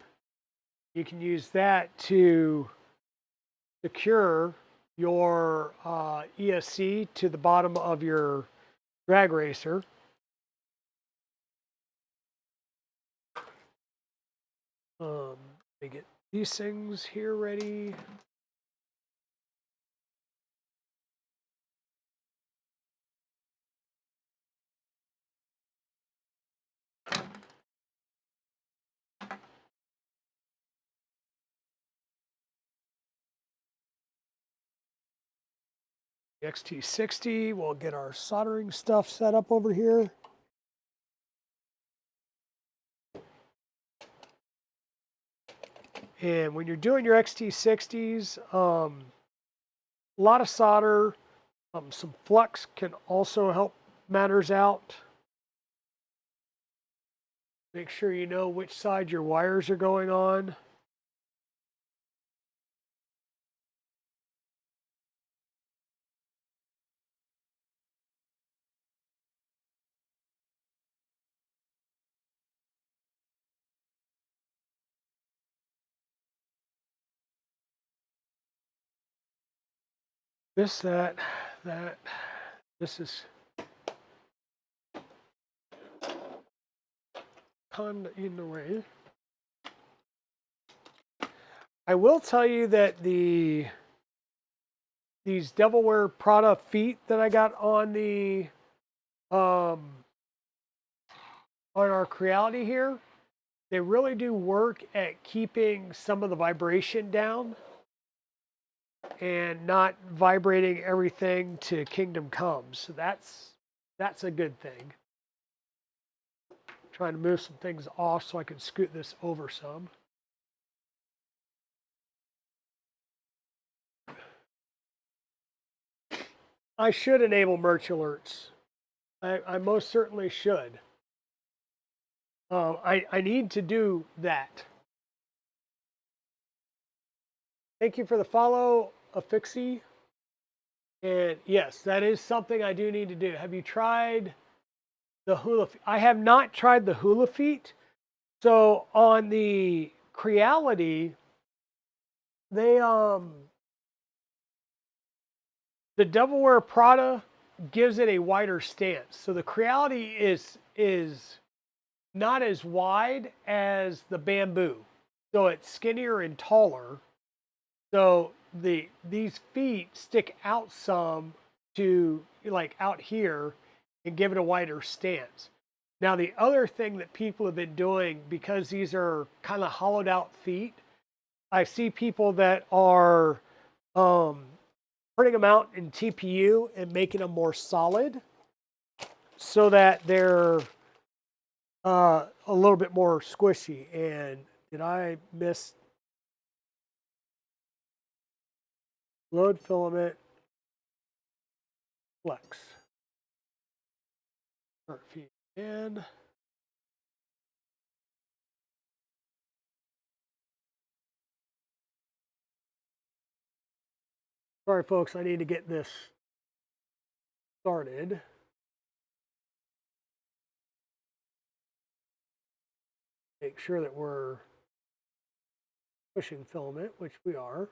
You can use that to secure your ESC to the bottom of your drag racer. Let me get these things here ready. The XT60, we'll get our soldering stuff set up over here. And when you're doing your XT60s, a lot of solder, some flux can also help matters out. Make sure you know which side your wires are going on. This, that, this is kind of in the way. I will tell you that these Devilware Prada feet that I got on the on our Creality here, they really do work at keeping some of the vibration down and not vibrating everything to Kingdom Come. So that's a good thing. Trying to move some things off so I can scoot this over some. I should enable merge alerts. I most certainly should. I need to do that. Thank you for the follow, Affixi. And yes, that is something I do need to do. Have you tried the hula feet? I have not tried the hula feet. So on the Creality, they the Doubleware Prada gives it a wider stance. So the Creality is not as wide as the Bamboo. So it's skinnier and taller. So these feet stick out some to like out here and give it a wider stance. Now the other thing that people have been doing, because these are kind of hollowed out feet, I see people that are putting them out in TPU and making them more solid so that they're a little bit more squishy. And did I miss load filament flex? Start feed in. Sorry, folks, I need to get this started. Make sure that we're pushing filament, which we are.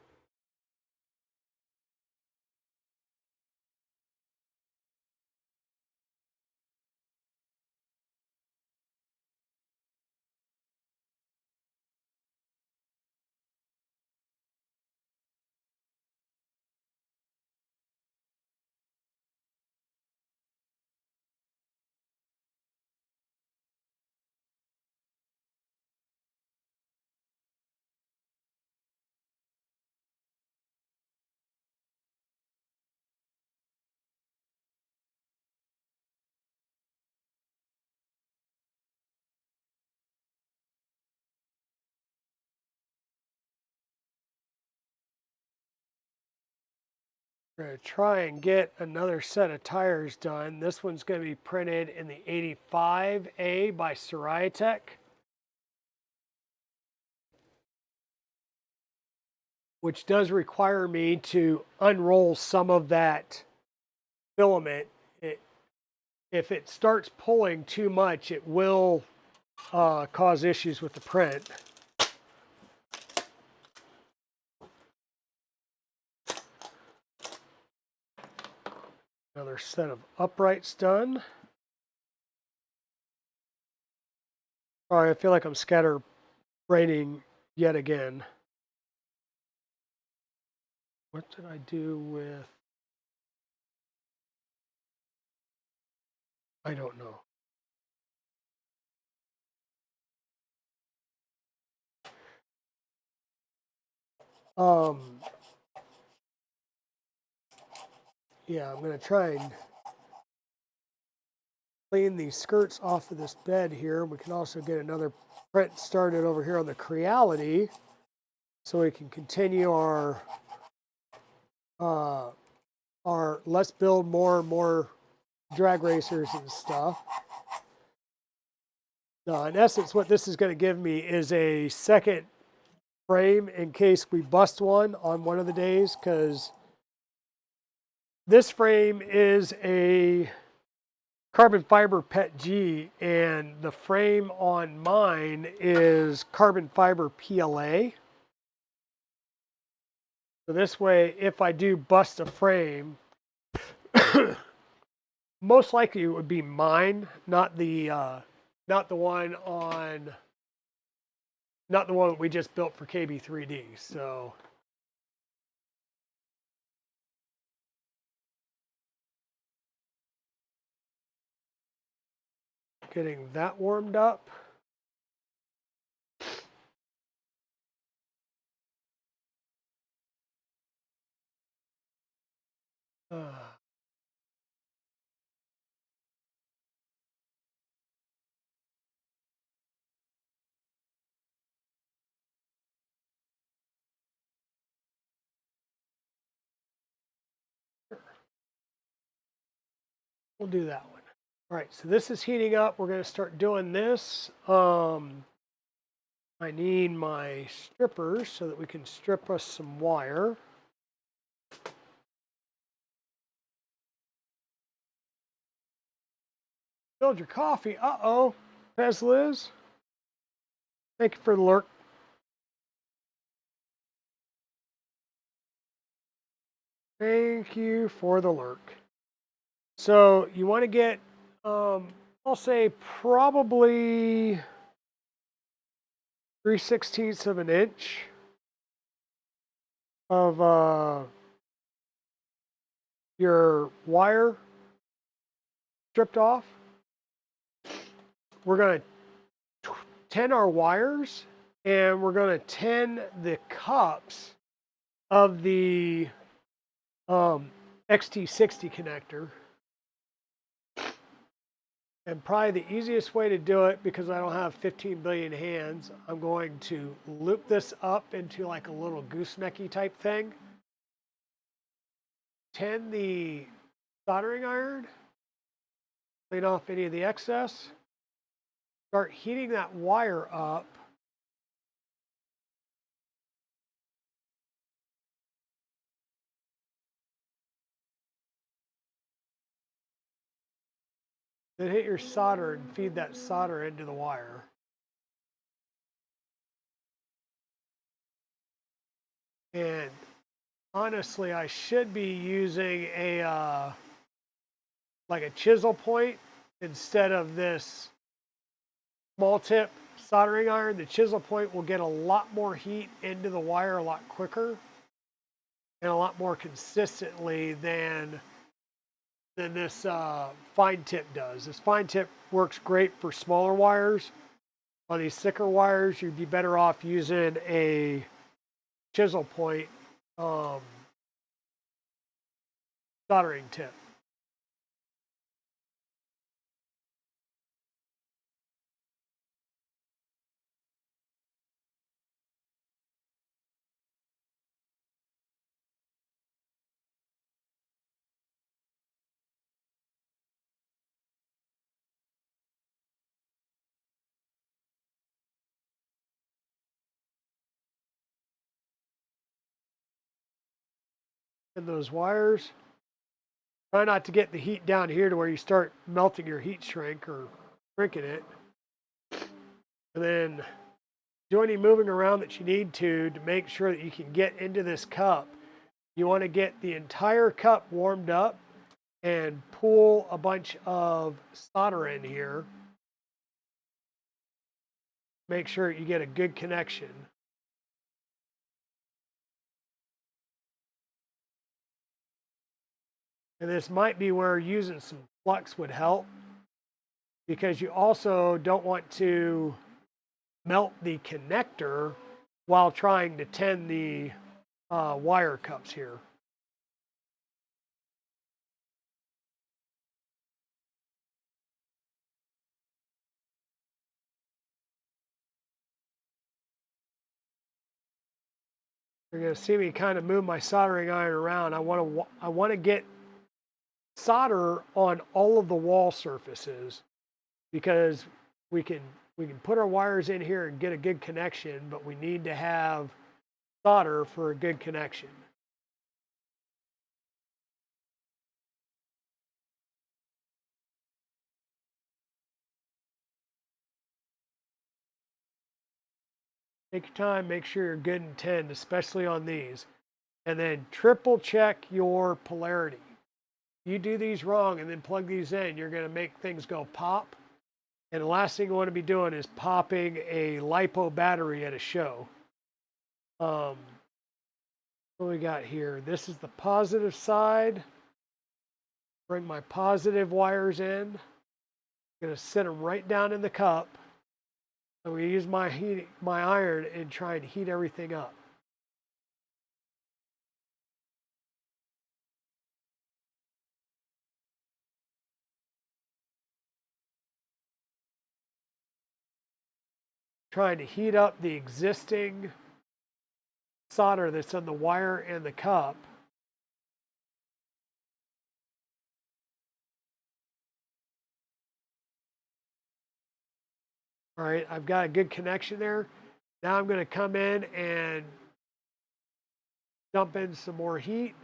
We're going to try and get another set of tires done. This one's going to be printed in the 85A by Soriatech. Which does require me to unroll some of that filament. If it starts pulling too much, it will cause issues with the print. Another set of uprights done. Sorry, I feel like I'm scatterbraining yet again. What did I do with? I don't know. Yeah, I'm going to try and clean these skirts off of this bed here. We can also get another print started over here on the Creality so we can continue our let's build more and more drag racers and stuff. In essence, what this is going to give me is a second frame in case we bust one on one of the days, because this frame is a carbon fiber PETG and the frame on mine is carbon fiber PLA. So this way, if I do bust a frame, most likely it would be mine, not the one we just built for KB3D. So getting that warmed up. We'll do that one. All right, so this is heating up. We're going to start doing this. I need my strippers so that we can strip us some wire. Spilled your coffee. Uh-oh. Pez Liz. Thank you for the lurk. Thank you for the lurk. So you want to get, I'll say probably 3/16 of an inch of your wire stripped off. We're going to tin our wires, and we're going to tin the cups of the XT60 connector. And probably the easiest way to do it, because I don't have 15 billion hands, I'm going to loop this up into like a little goosenecky type thing. Tin the soldering iron, clean off any of the excess, start heating that wire up. Then hit your solder and feed that solder into the wire. And honestly, I should be using a like a chisel point instead of this small tip soldering iron. The chisel point will get a lot more heat into the wire a lot quicker and a lot more consistently than this fine tip does. This fine tip works great for smaller wires. On these thicker wires, you'd be better off using a chisel point soldering tip. And those wires, try not to get the heat down here to where you start melting your heat shrink or shrinking it. And then do any moving around that you need to make sure that you can get into this cup. You want to get the entire cup warmed up and pull a bunch of solder in here. Make sure you get a good connection. And this might be where using some flux would help, because you also don't want to melt the connector while trying to tin the wire cups here. You're going to see me kind of move my soldering iron around. I want to get solder on all of the wall surfaces, because we can put our wires in here and get a good connection, but we need to have solder for a good connection. Take your time, make sure you're good and tinned, especially on these. And then triple check your polarity. You do these wrong and then plug these in, you're going to make things go pop. And the last thing you want to be doing is popping a LiPo battery at a show. What we got here? This is the positive side. Bring my positive wires in. I'm going to set them right down in the cup. I'm going to use my iron and try and heat everything up. Trying to heat up the existing solder that's on the wire and the cup. All right, I've got a good connection there. Now I'm going to come in and dump in some more heat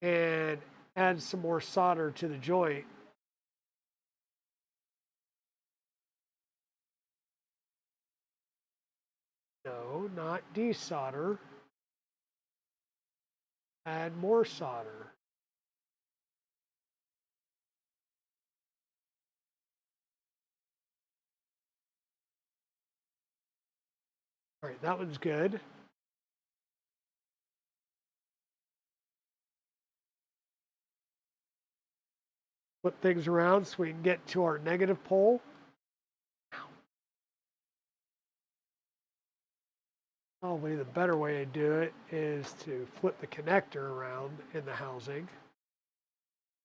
and add some more solder to the joint. No, not desolder. Add more solder. All right, that one's good. Flip things around so we can get to our negative pole. Probably the better way to do it is to flip the connector around in the housing.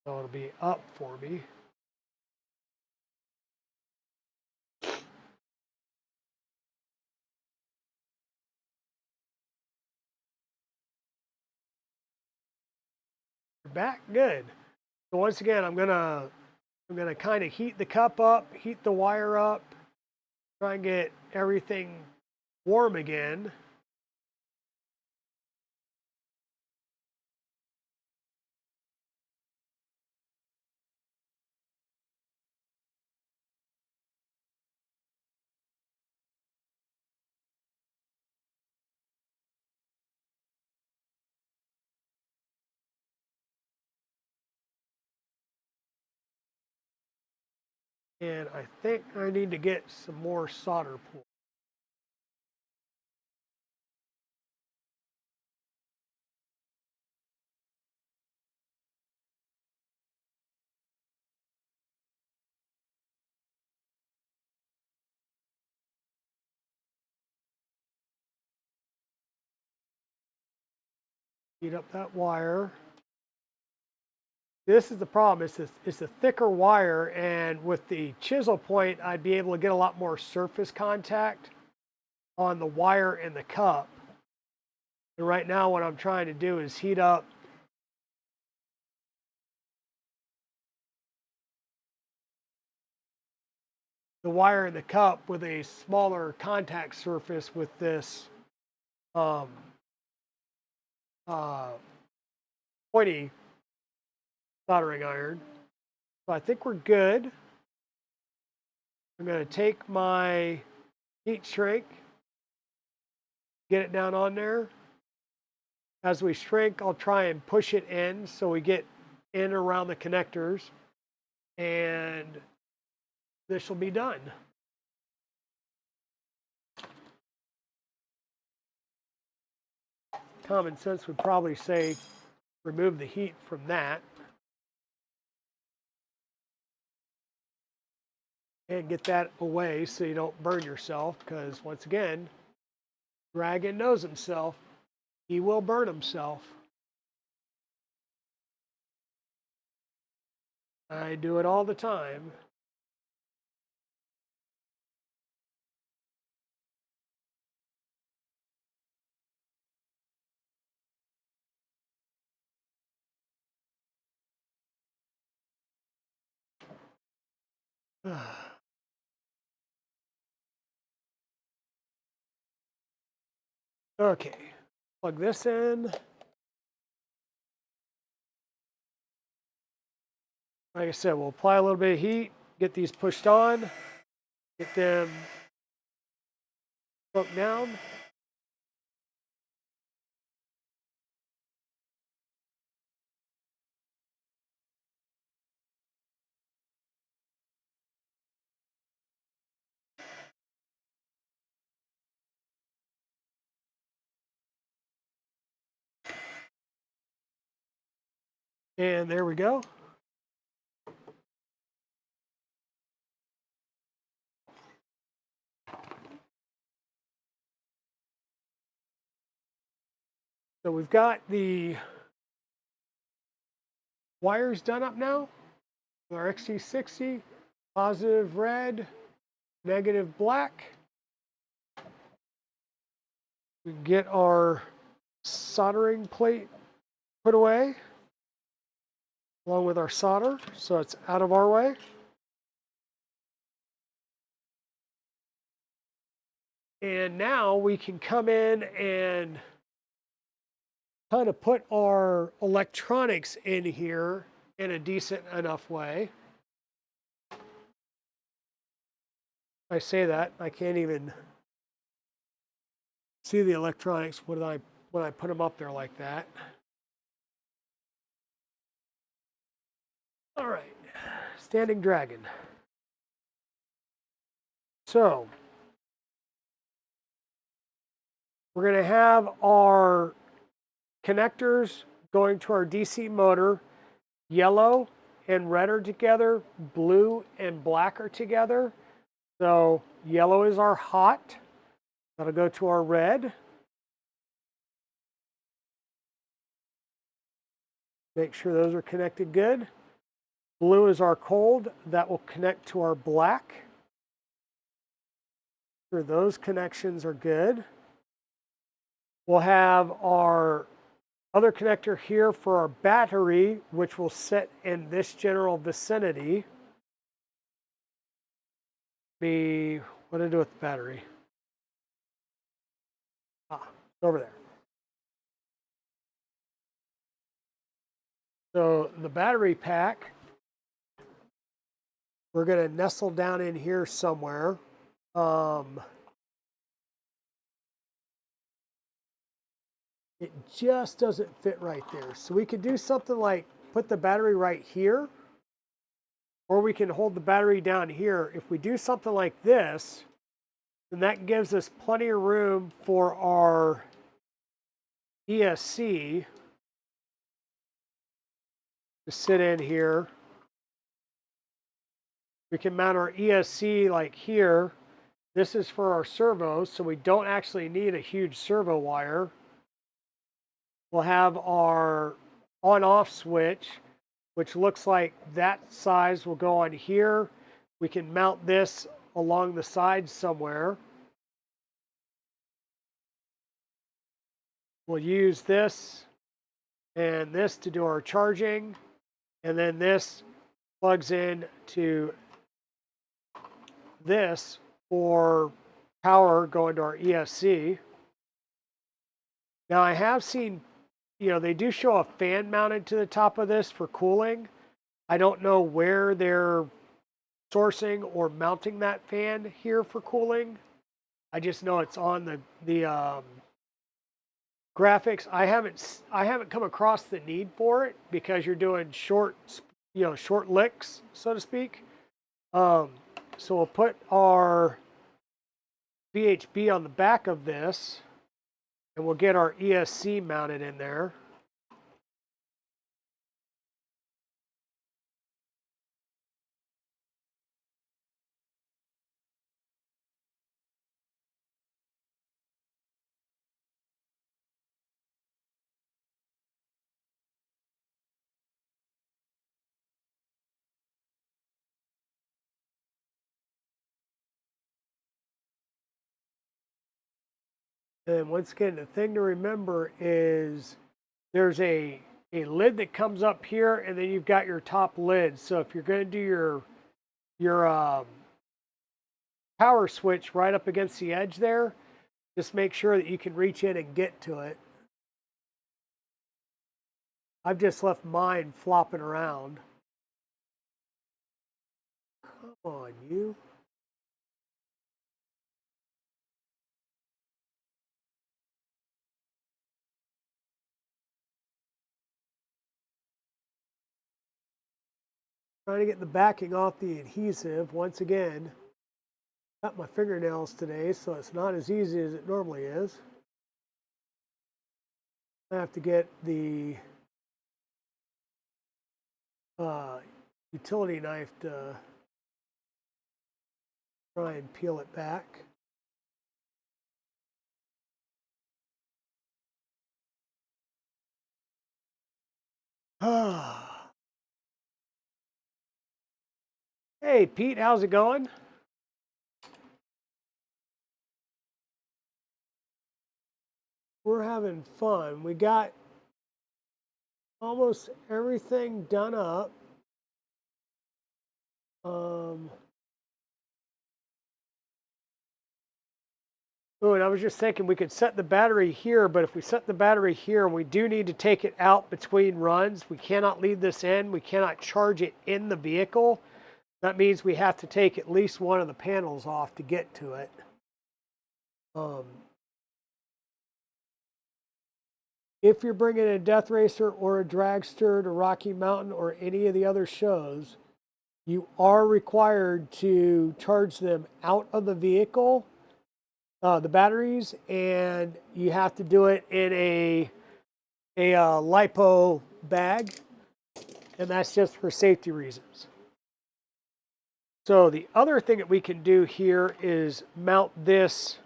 So it'll be up for me. Back, good. So once again, I'm gonna kind of heat the cup up, heat the wire up, try and get everything warm again. And I think I need to get some more solder pool. Heat up that wire. This is the problem. It's a thicker wire, and with the chisel point, I'd be able to get a lot more surface contact on the wire and the cup. And right now, what I'm trying to do is heat up the wire in the cup with a smaller contact surface with this pointy soldering iron. So I think we're good. I'm going to take my heat shrink, get it down on there. As we shrink, I'll try and push it in so we get in around the connectors, and this will be done. Common sense would probably say remove the heat from that and get that away so you don't burn yourself, because once again, Dragon knows himself. He will burn himself. I do it all the time. Okay, plug this in. Like I said, we'll apply a little bit of heat, get these pushed on, get them broke down. And there we go. So we've got the wires done up now with our XT60, positive red, negative black. We can get our soldering plate put away along with our solder so it's out of our way. And now we can come in and kind of put our electronics in here in a decent enough way. I say that, I can't even see the electronics when I put them up there like that. All right, standing dragon. So we're going to have our connectors going to our DC motor. Yellow and red are together, blue and black are together. So yellow is our hot. That'll go to our red. Make sure those are connected good. Blue is our cold. That will connect to our black. Make sure those connections are good. We'll have our other connector here for our battery, which will sit in this general vicinity. What did I do with the battery? It's over there. So the battery pack, we're going to nestle down in here somewhere. It just doesn't fit right there. So we could do something like put the battery right here, or we can hold the battery down here. If we do something like this, then that gives us plenty of room for our ESC to sit in here. We can mount our ESC like here. This is for our servos, so we don't actually need a huge servo wire. We'll have our on-off switch, which looks like that size will go on here. We can mount this along the side somewhere. We'll use this and this to do our charging, and then this plugs in to this for power going to our ESC. Now I have seen, they do show a fan mounted to the top of this for cooling. I don't know where they're sourcing or mounting that fan here for cooling. I just know it's on the graphics. I haven't come across the need for it because you're doing short licks, so to speak. So we'll put our VHB on the back of this, and we'll get our ESC mounted in there. And once again, the thing to remember is there's a lid that comes up here, and then you've got your top lid. So if you're going to do your power switch right up against the edge there, just make sure that you can reach in and get to it. I've just left mine flopping around. Come on, you. Trying to get the backing off the adhesive. Once again, cut my fingernails today, so it's not as easy as it normally is. I have to get the utility knife to try and peel it back. Hey, Pete, how's it going? We're having fun. We got almost everything done up. Oh, and I was just thinking we could set the battery here, but if we set the battery here and we do need to take it out between runs, we cannot leave this in. We cannot charge it in the vehicle. That means we have to take at least one of the panels off to get to it. If you're bringing a Death Racer or a Dragster to Rocky Mountain or any of the other shows, you are required to charge them out of the vehicle, the batteries, and you have to do it in a LiPo bag, and that's just for safety reasons. So the other thing that we can do here is mount this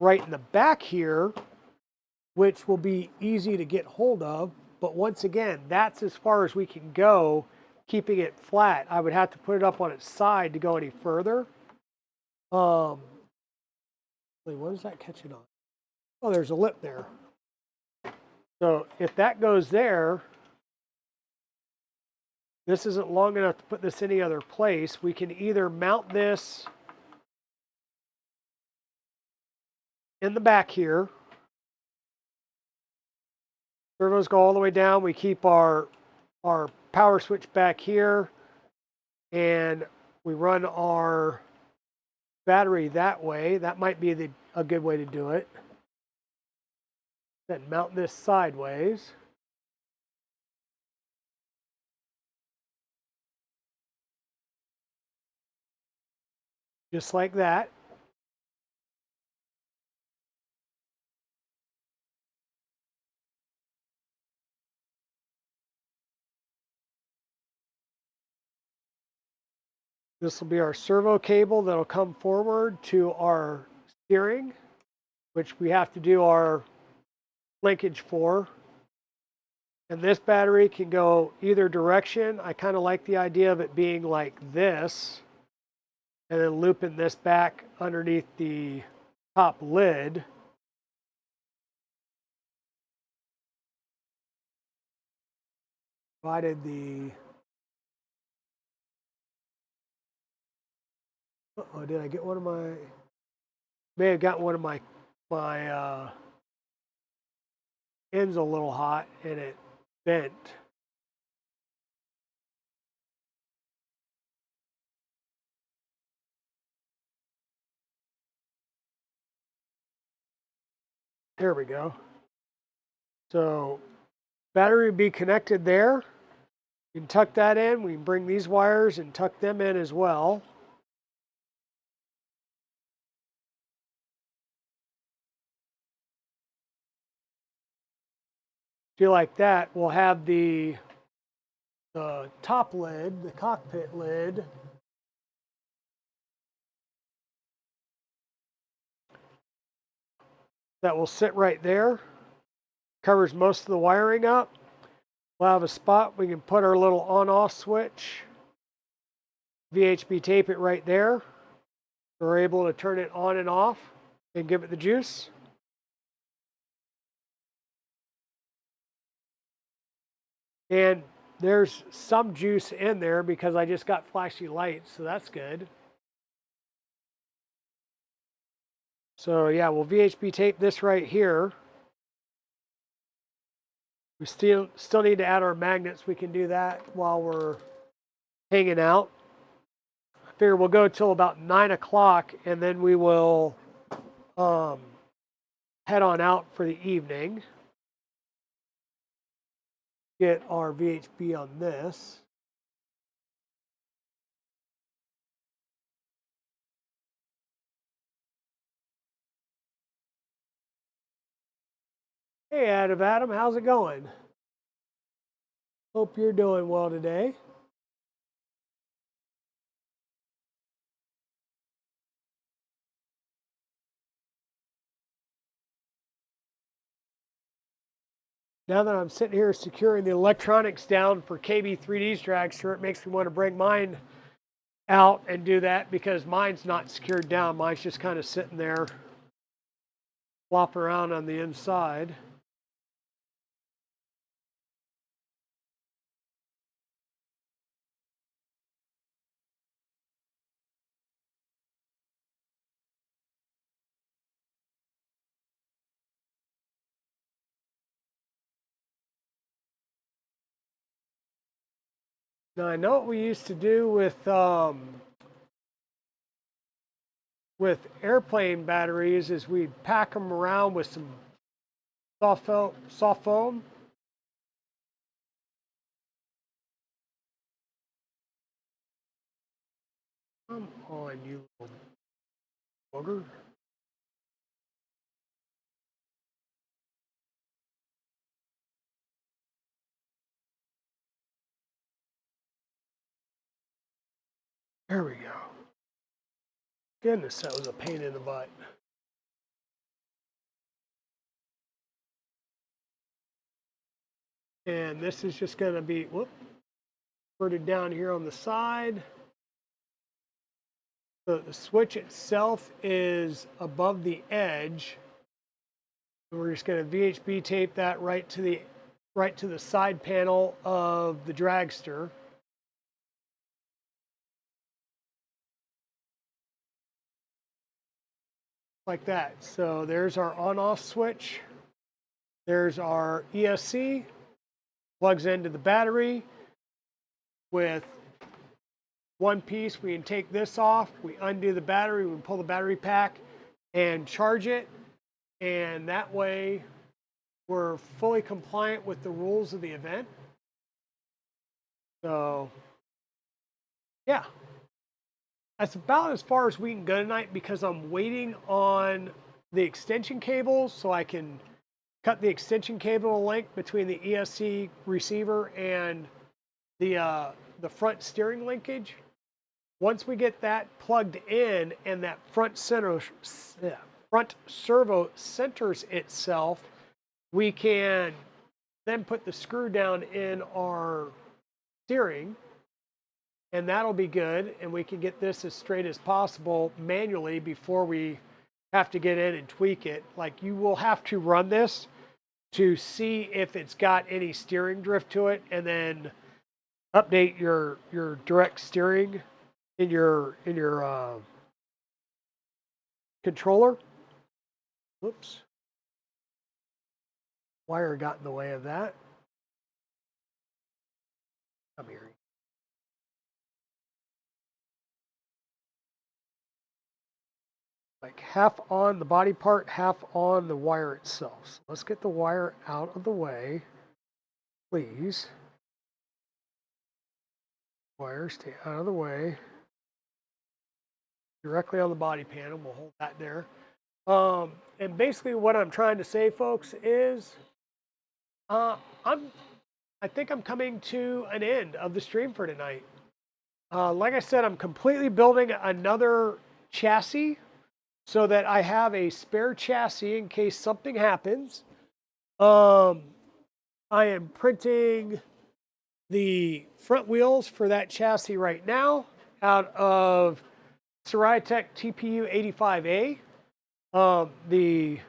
right in the back here, which will be easy to get hold of. But once again, that's as far as we can go, keeping it flat. I would have to put it up on its side to go any further. Wait, what is that catching on? Oh, there's a lip there. So if that goes there, this isn't long enough to put this any other place. We can either mount this in the back here. Servos go all the way down. We keep our power switch back here, and we run our battery that way. That might be a good way to do it. Then mount this sideways. Just like that. This will be our servo cable that'll come forward to our steering, which we have to do our linkage for. And this battery can go either direction. I kind of like the idea of it being like this, and then looping this back underneath the top lid. Provided the, uh-oh, did I get one of my, may have gotten one of my ends a little hot and it bent. There we go. So battery would be connected there. You can tuck that in. We can bring these wires and tuck them in as well. Do like that, we'll have the top lid, the cockpit lid, that will sit right there. Covers most of the wiring up. We'll have a spot we can put our little on-off switch. VHB tape it right there. We're able to turn it on and off and give it the juice. And there's some juice in there because I just got flashy lights, so that's good. So yeah, we'll VHB tape this right here. We still need to add our magnets. We can do that while we're hanging out. I figure we'll go till about 9 o'clock and then we will head on out for the evening. Get our VHB on this. Hey Adam, how's it going? Hope you're doing well today. Now that I'm sitting here securing the electronics down for KB3D's dragster, it makes me want to bring mine out and do that because mine's not secured down. Mine's just kind of sitting there, flopping around on the inside. Now I know what we used to do with airplane batteries is we'd pack them around with some soft foam. Come on, you little booger. There we go. Goodness, that was a pain in the butt. And this is just going to be, inverted down here on the side. So the switch itself is above the edge. And we're just going to VHB tape that right to the side panel of the dragster. Like that. So there's our on-off switch. There's our ESC. Plugs into the battery. With one piece, we can take this off. We undo the battery. We pull the battery pack and charge it. And that way, we're fully compliant with the rules of the event. So, yeah. That's about as far as we can go tonight because I'm waiting on the extension cables so I can cut the extension cable link between the ESC receiver and the front steering linkage. Once we get that plugged in and that front servo centers itself, we can then put the screw down in our steering. And that'll be good, and we can get this as straight as possible manually before we have to get in and tweak it. Like, you will have to run this to see if it's got any steering drift to it, and then update your direct steering in your controller. Whoops. Wire got in the way of that. Come here. Like half on the body part, half on the wire itself. So let's get the wire out of the way, please. Wire, stay out of the way. Directly on the body panel, we'll hold that there. And basically what I'm trying to say, folks, is I think I'm coming to an end of the stream for tonight. Like I said, I'm completely building another chassis so that I have a spare chassis in case something happens. I am printing the front wheels for that chassis right now out of RMRRF TPU85A. The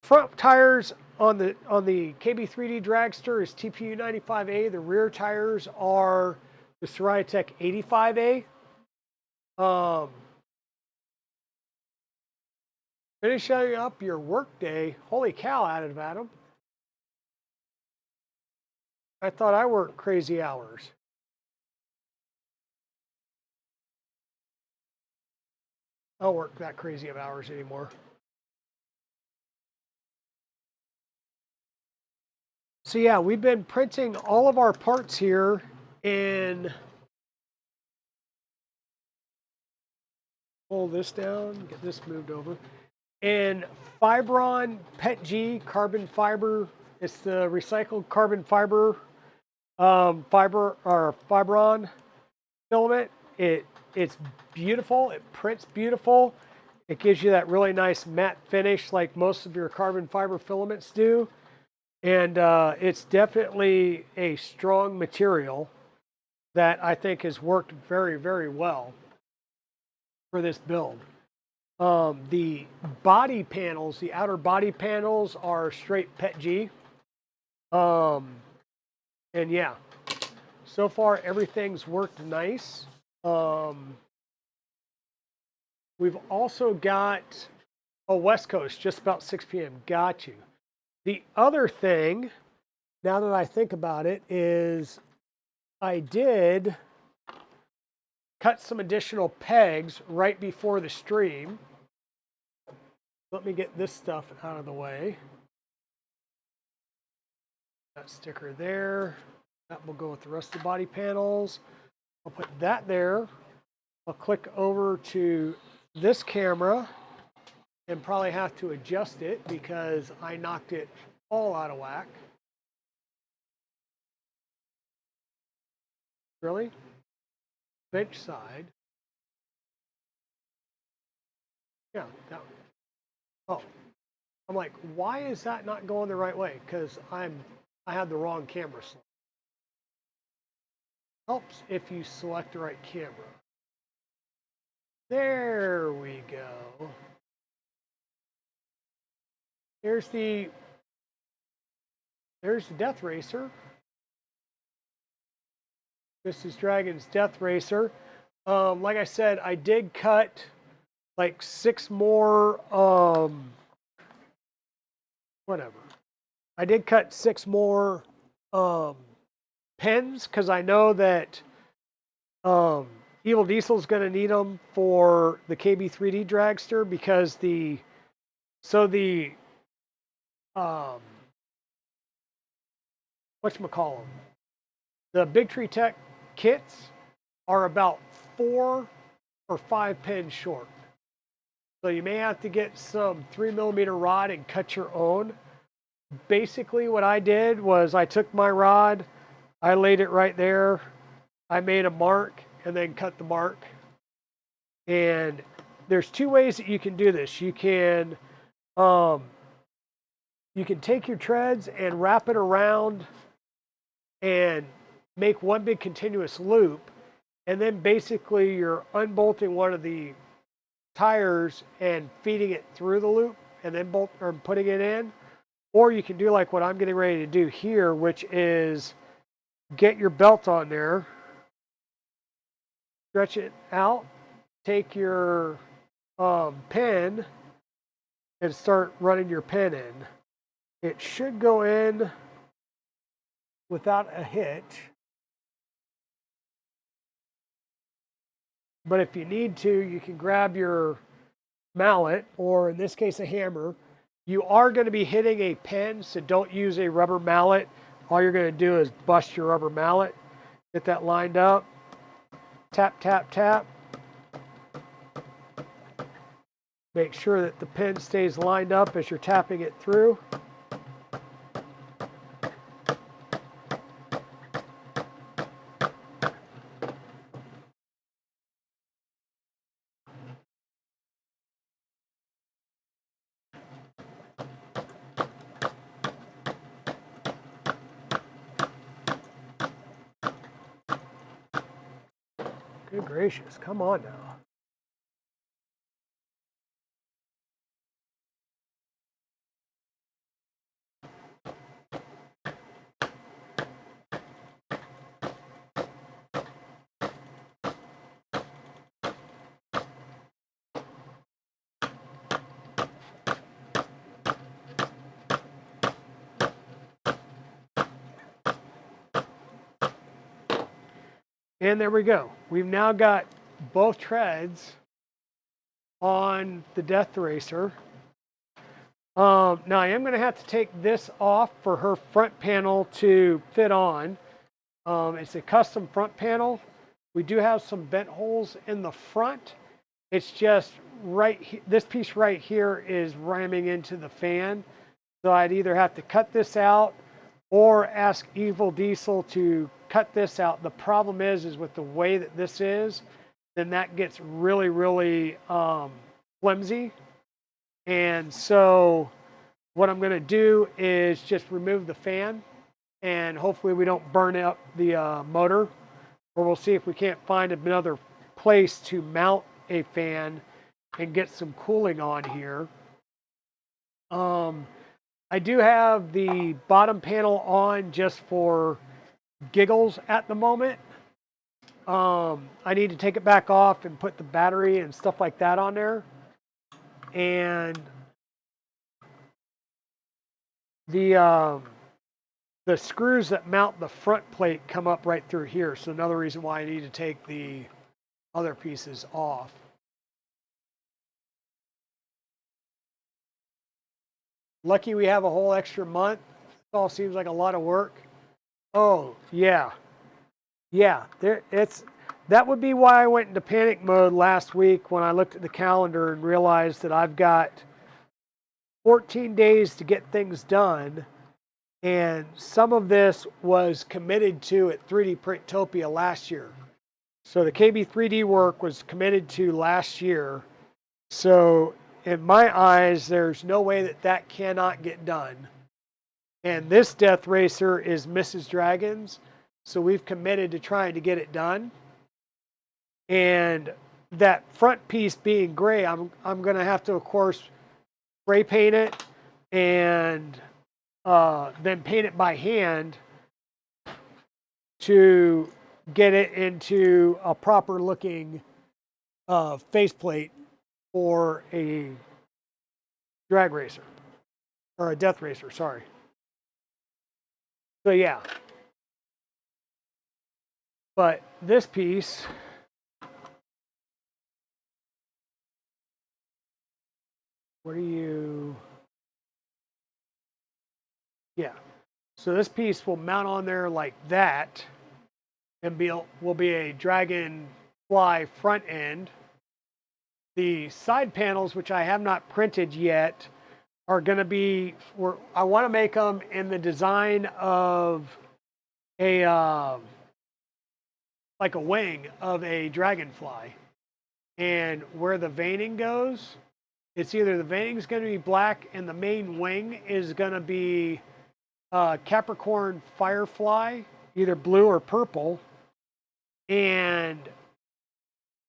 front tires on the KB3D Dragster is TPU95A. The rear tires are the RMRRF 85A. Finishing up your workday. Holy cow, Adam. I thought I worked crazy hours. I don't work that crazy of hours anymore. So yeah, we've been printing all of our parts here in, pull this down, get this moved over, in Fiberon PETG carbon fiber. It's the recycled carbon fiber Fiberon filament. It's beautiful. It prints beautiful. It gives you that really nice matte finish like most of your carbon fiber filaments do. And it's definitely a strong material that I think has worked very, very well for this build. The body panels, the outer body panels are straight PETG. And yeah, so far everything's worked nice. We've also got a West Coast, just about 6 p.m. Got you. The other thing, now that I think about it, is I did cut some additional pegs right before the stream. Let me get this stuff out of the way. That sticker there. That will go with the rest of the body panels. I'll put that there. I'll click over to this camera and probably have to adjust it because I knocked it all out of whack. Really? Bench side. Yeah, that one. Oh, I'm like, why is that not going the right way? Because I had the wrong camera select. Helps if you select the right camera. There we go. There's the Death Racer. This is Dragon's Death Racer. Like I said, I did cut like 6 more, whatever. I did cut 6 more pins because I know that Evil Diesel's going to need them for the KB3D dragster because whatchamacallem, the Big Tree Tech kits are about 4 or 5 pins short. So you may have to get some 3mm rod and cut your own. Basically what I did was I took my rod, I laid it right there, I made a mark and then cut the mark. And there's 2 ways that you can do this. You can take your treads and wrap it around and make one big continuous loop, and then basically you're unbolting one of the tires and feeding it through the loop and then putting it in. Or you can do like what I'm getting ready to do here, which is get your belt on there, stretch it out, take your pin and start running your pin in. It should go in without a hitch. But if you need to, you can grab your mallet, or in this case, a hammer. You are going to be hitting a pin, so don't use a rubber mallet. All you're going to do is bust your rubber mallet, get that lined up, tap, tap, tap. Make sure that the pin stays lined up as you're tapping it through. Good gracious, come on now. And there we go. We've now got both treads on the Death Racer. Now I am going to have to take this off for her front panel to fit on. It's a custom front panel. We do have some vent holes in the front. It's just this piece right here is ramming into the fan. So I'd either have to cut this out or ask Evil Diesel to cut this out. The problem is with the way that this is, then that gets really, really flimsy. And so what I'm going to do is just remove the fan, and hopefully we don't burn up the motor, or we'll see if we can't find another place to mount a fan and get some cooling on here. I do have the bottom panel on just for giggles at the moment. I need to take it back off and put the battery and stuff like that on there. And the the screws that mount the front plate come up right through here. So another reason why I need to take the other pieces off. Lucky we have a whole extra month. It all seems like a lot of work. Oh, yeah. Yeah, that would be why I went into panic mode last week when I looked at the calendar and realized that I've got 14 days to get things done. And some of this was committed to at 3D Printtopia last year. So the KB3D work was committed to last year. So in my eyes, there's no way that that cannot get done. And this Death Racer is Mrs. Dragon's. So we've committed to trying to get it done. And that front piece being gray, I'm going to have to, of course, spray paint it and then paint it by hand to get it into a proper looking faceplate for a drag racer or a death racer, sorry. So yeah, but this piece, what do you, yeah. So this piece will mount on there like that and will be a dragonfly front end. The side panels, which I have not printed yet, are going to be, I want to make them in the design of a, like a wing of a dragonfly. And where the veining goes, it's either the veining is going to be black and the main wing is going to be Capricorn Firefly, either blue or purple. And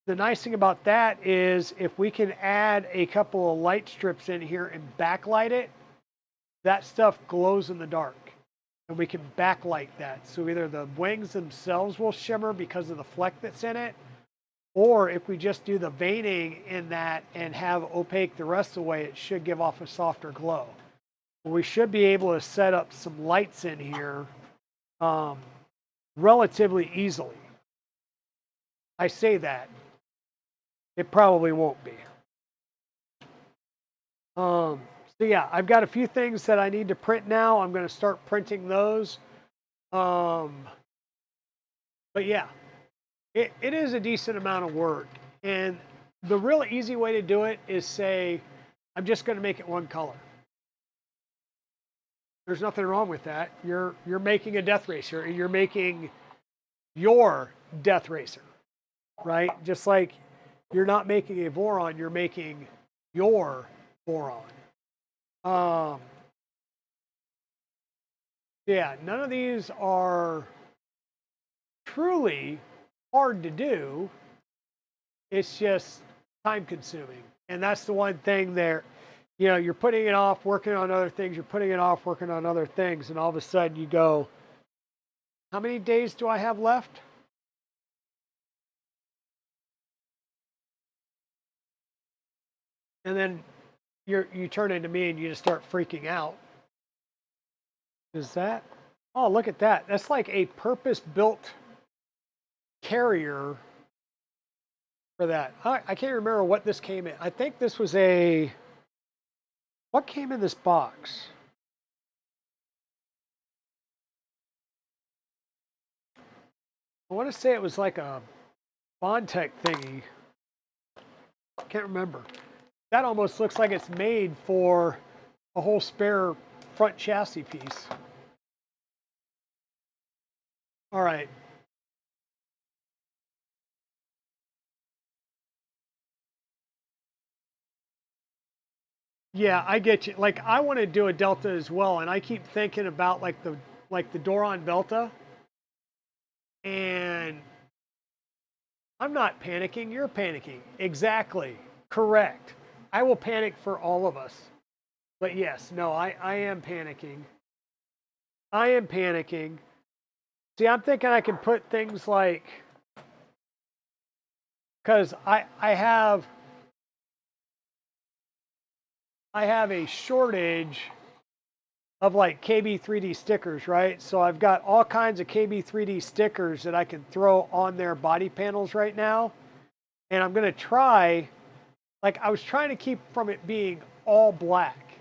the nice thing about that is if we can add a couple of light strips in here and backlight it, that stuff glows in the dark. And we can backlight that. So either the wings themselves will shimmer because of the fleck that's in it, or if we just do the veining in that and have opaque the rest of the way, it should give off a softer glow. We should be able to set up some lights in here relatively easily. I say that. It probably won't be. So yeah, I've got a few things that I need to print now. I'm going to start printing those. But yeah, it is a decent amount of work. And the real easy way to do it is say, I'm just going to make it one color. There's nothing wrong with that. You're making a death racer and you're making your death racer, right? Just like you're not making a Voron, you're making your Voron. Yeah, none of these are truly hard to do. It's just time consuming. And that's the one thing there, you know, you're putting it off, working on other things, you're putting it off, working on other things, and all of a sudden you go, how many days do I have left? And then you turn into me and you just start freaking out. Is that? Oh, look at that. That's like a purpose-built carrier for that. I can't remember what this came in. I think this was a, what came in this box? I want to say it was like a Bondtech thingy. I can't remember. That almost looks like it's made for a whole spare front chassis piece. All right. Yeah, I get you. Like I want to do a Delta as well, and I keep thinking about like the Doron Delta. And I'm not panicking, you're panicking. Exactly. Correct. I will panic for all of us. But yes, no, I am panicking. I am panicking. See, I'm thinking I can put things like, because I have a shortage of like KB3D stickers, right? So I've got all kinds of KB3D stickers that I can throw on their body panels right now. And I'm going to try, like I was trying to keep from it being all black.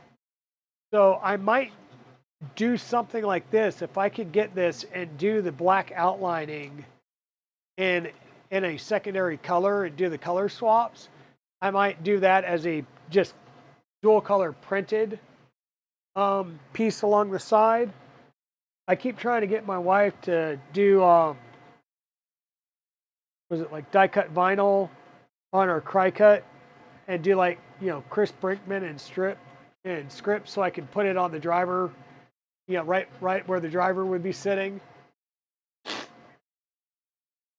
So I might do something like this. If I could get this and do the black outlining in a secondary color and do the color swaps, I might do that as a just dual color printed piece along the side. I keep trying to get my wife to do, was it like die cut vinyl on our cry cut and do like, you know, Chris Brinkman and script so I can put it on the driver, you know, right where the driver would be sitting.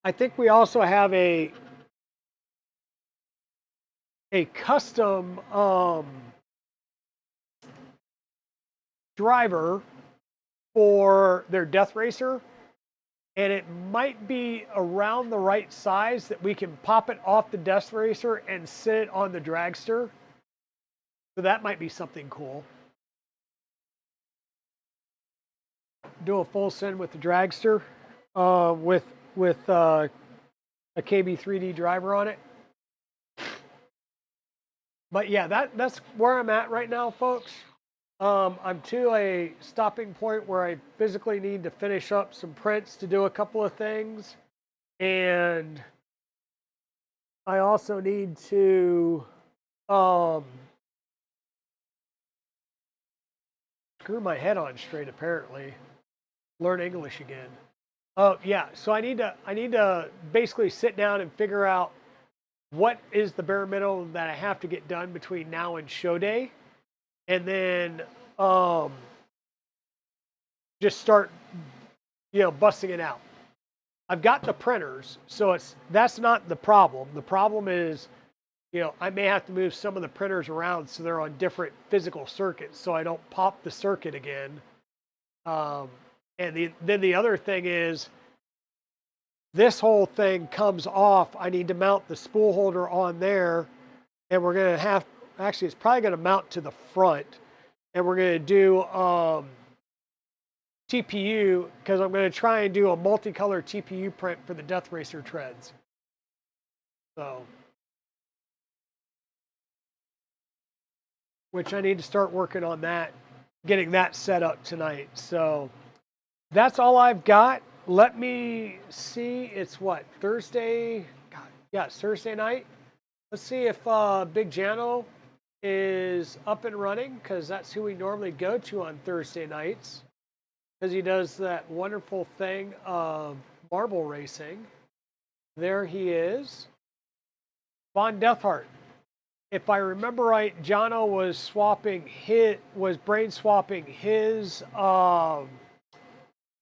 I think we also have a custom driver for their Death Racer, and it might be around the right size that we can pop it off the Death Racer and sit it on the Dragster. So that might be something cool. Do a full send with the Dragster with a KB3D driver on it. But yeah, that's where I'm at right now, folks. I'm to a stopping point where I physically need to finish up some prints to do a couple of things. And I also need to screw my head on straight, apparently. Learn English again. Oh yeah, so I need to basically sit down and figure out what is the bare minimum that I have to get done between now and show day. And then just start, you know, busting it out. I've got the printers, so that's not the problem. The problem is, you know, I may have to move some of the printers around so they're on different physical circuits, so I don't pop the circuit again. And then the other thing is, this whole thing comes off. I need to mount the spool holder on there, and we're gonna have, actually, it's probably gonna mount to the front. And we're going to do TPU, because I'm going to try and do a multicolor TPU print for the Death Racer treads. So, which I need to start working on that, getting that set up tonight. So that's all I've got. Let me see, it's what, Thursday? God, yeah, it's Thursday night. Let's see if Big Jano is up and running, because that's who we normally go to on Thursday nights, because he does that wonderful thing of marble racing. There he is. Von Deathheart. If I remember right, Jono was brain swapping his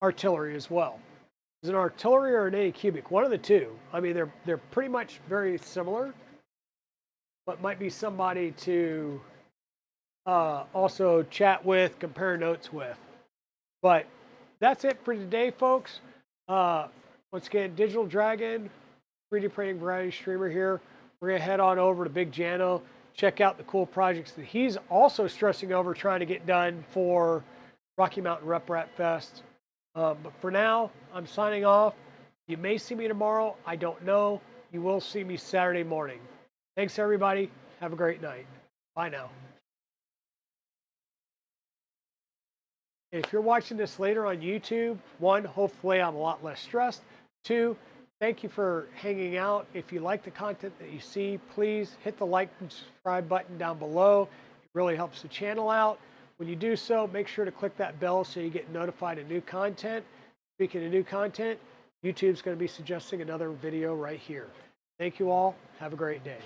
artillery as well. Is it an artillery or an A cubic? One of the two. I mean, they're pretty much very similar, but might be somebody to also chat with, compare notes with. But that's it for today, folks. Once again, Digital Dragon, 3D printing variety streamer here. We're going to head on over to Big Jano, check out the cool projects that he's also stressing over trying to get done for Rocky Mountain Rep Rat Fest. But for now, I'm signing off. You may see me tomorrow. I don't know. You will see me Saturday morning. Thanks, everybody. Have a great night. Bye now. If you're watching this later on YouTube, one, hopefully I'm a lot less stressed. Two, thank you for hanging out. If you like the content that you see, please hit the like and subscribe button down below. It really helps the channel out. When you do so, make sure to click that bell so you get notified of new content. Speaking of new content, YouTube's going to be suggesting another video right here. Thank you all. Have a great day.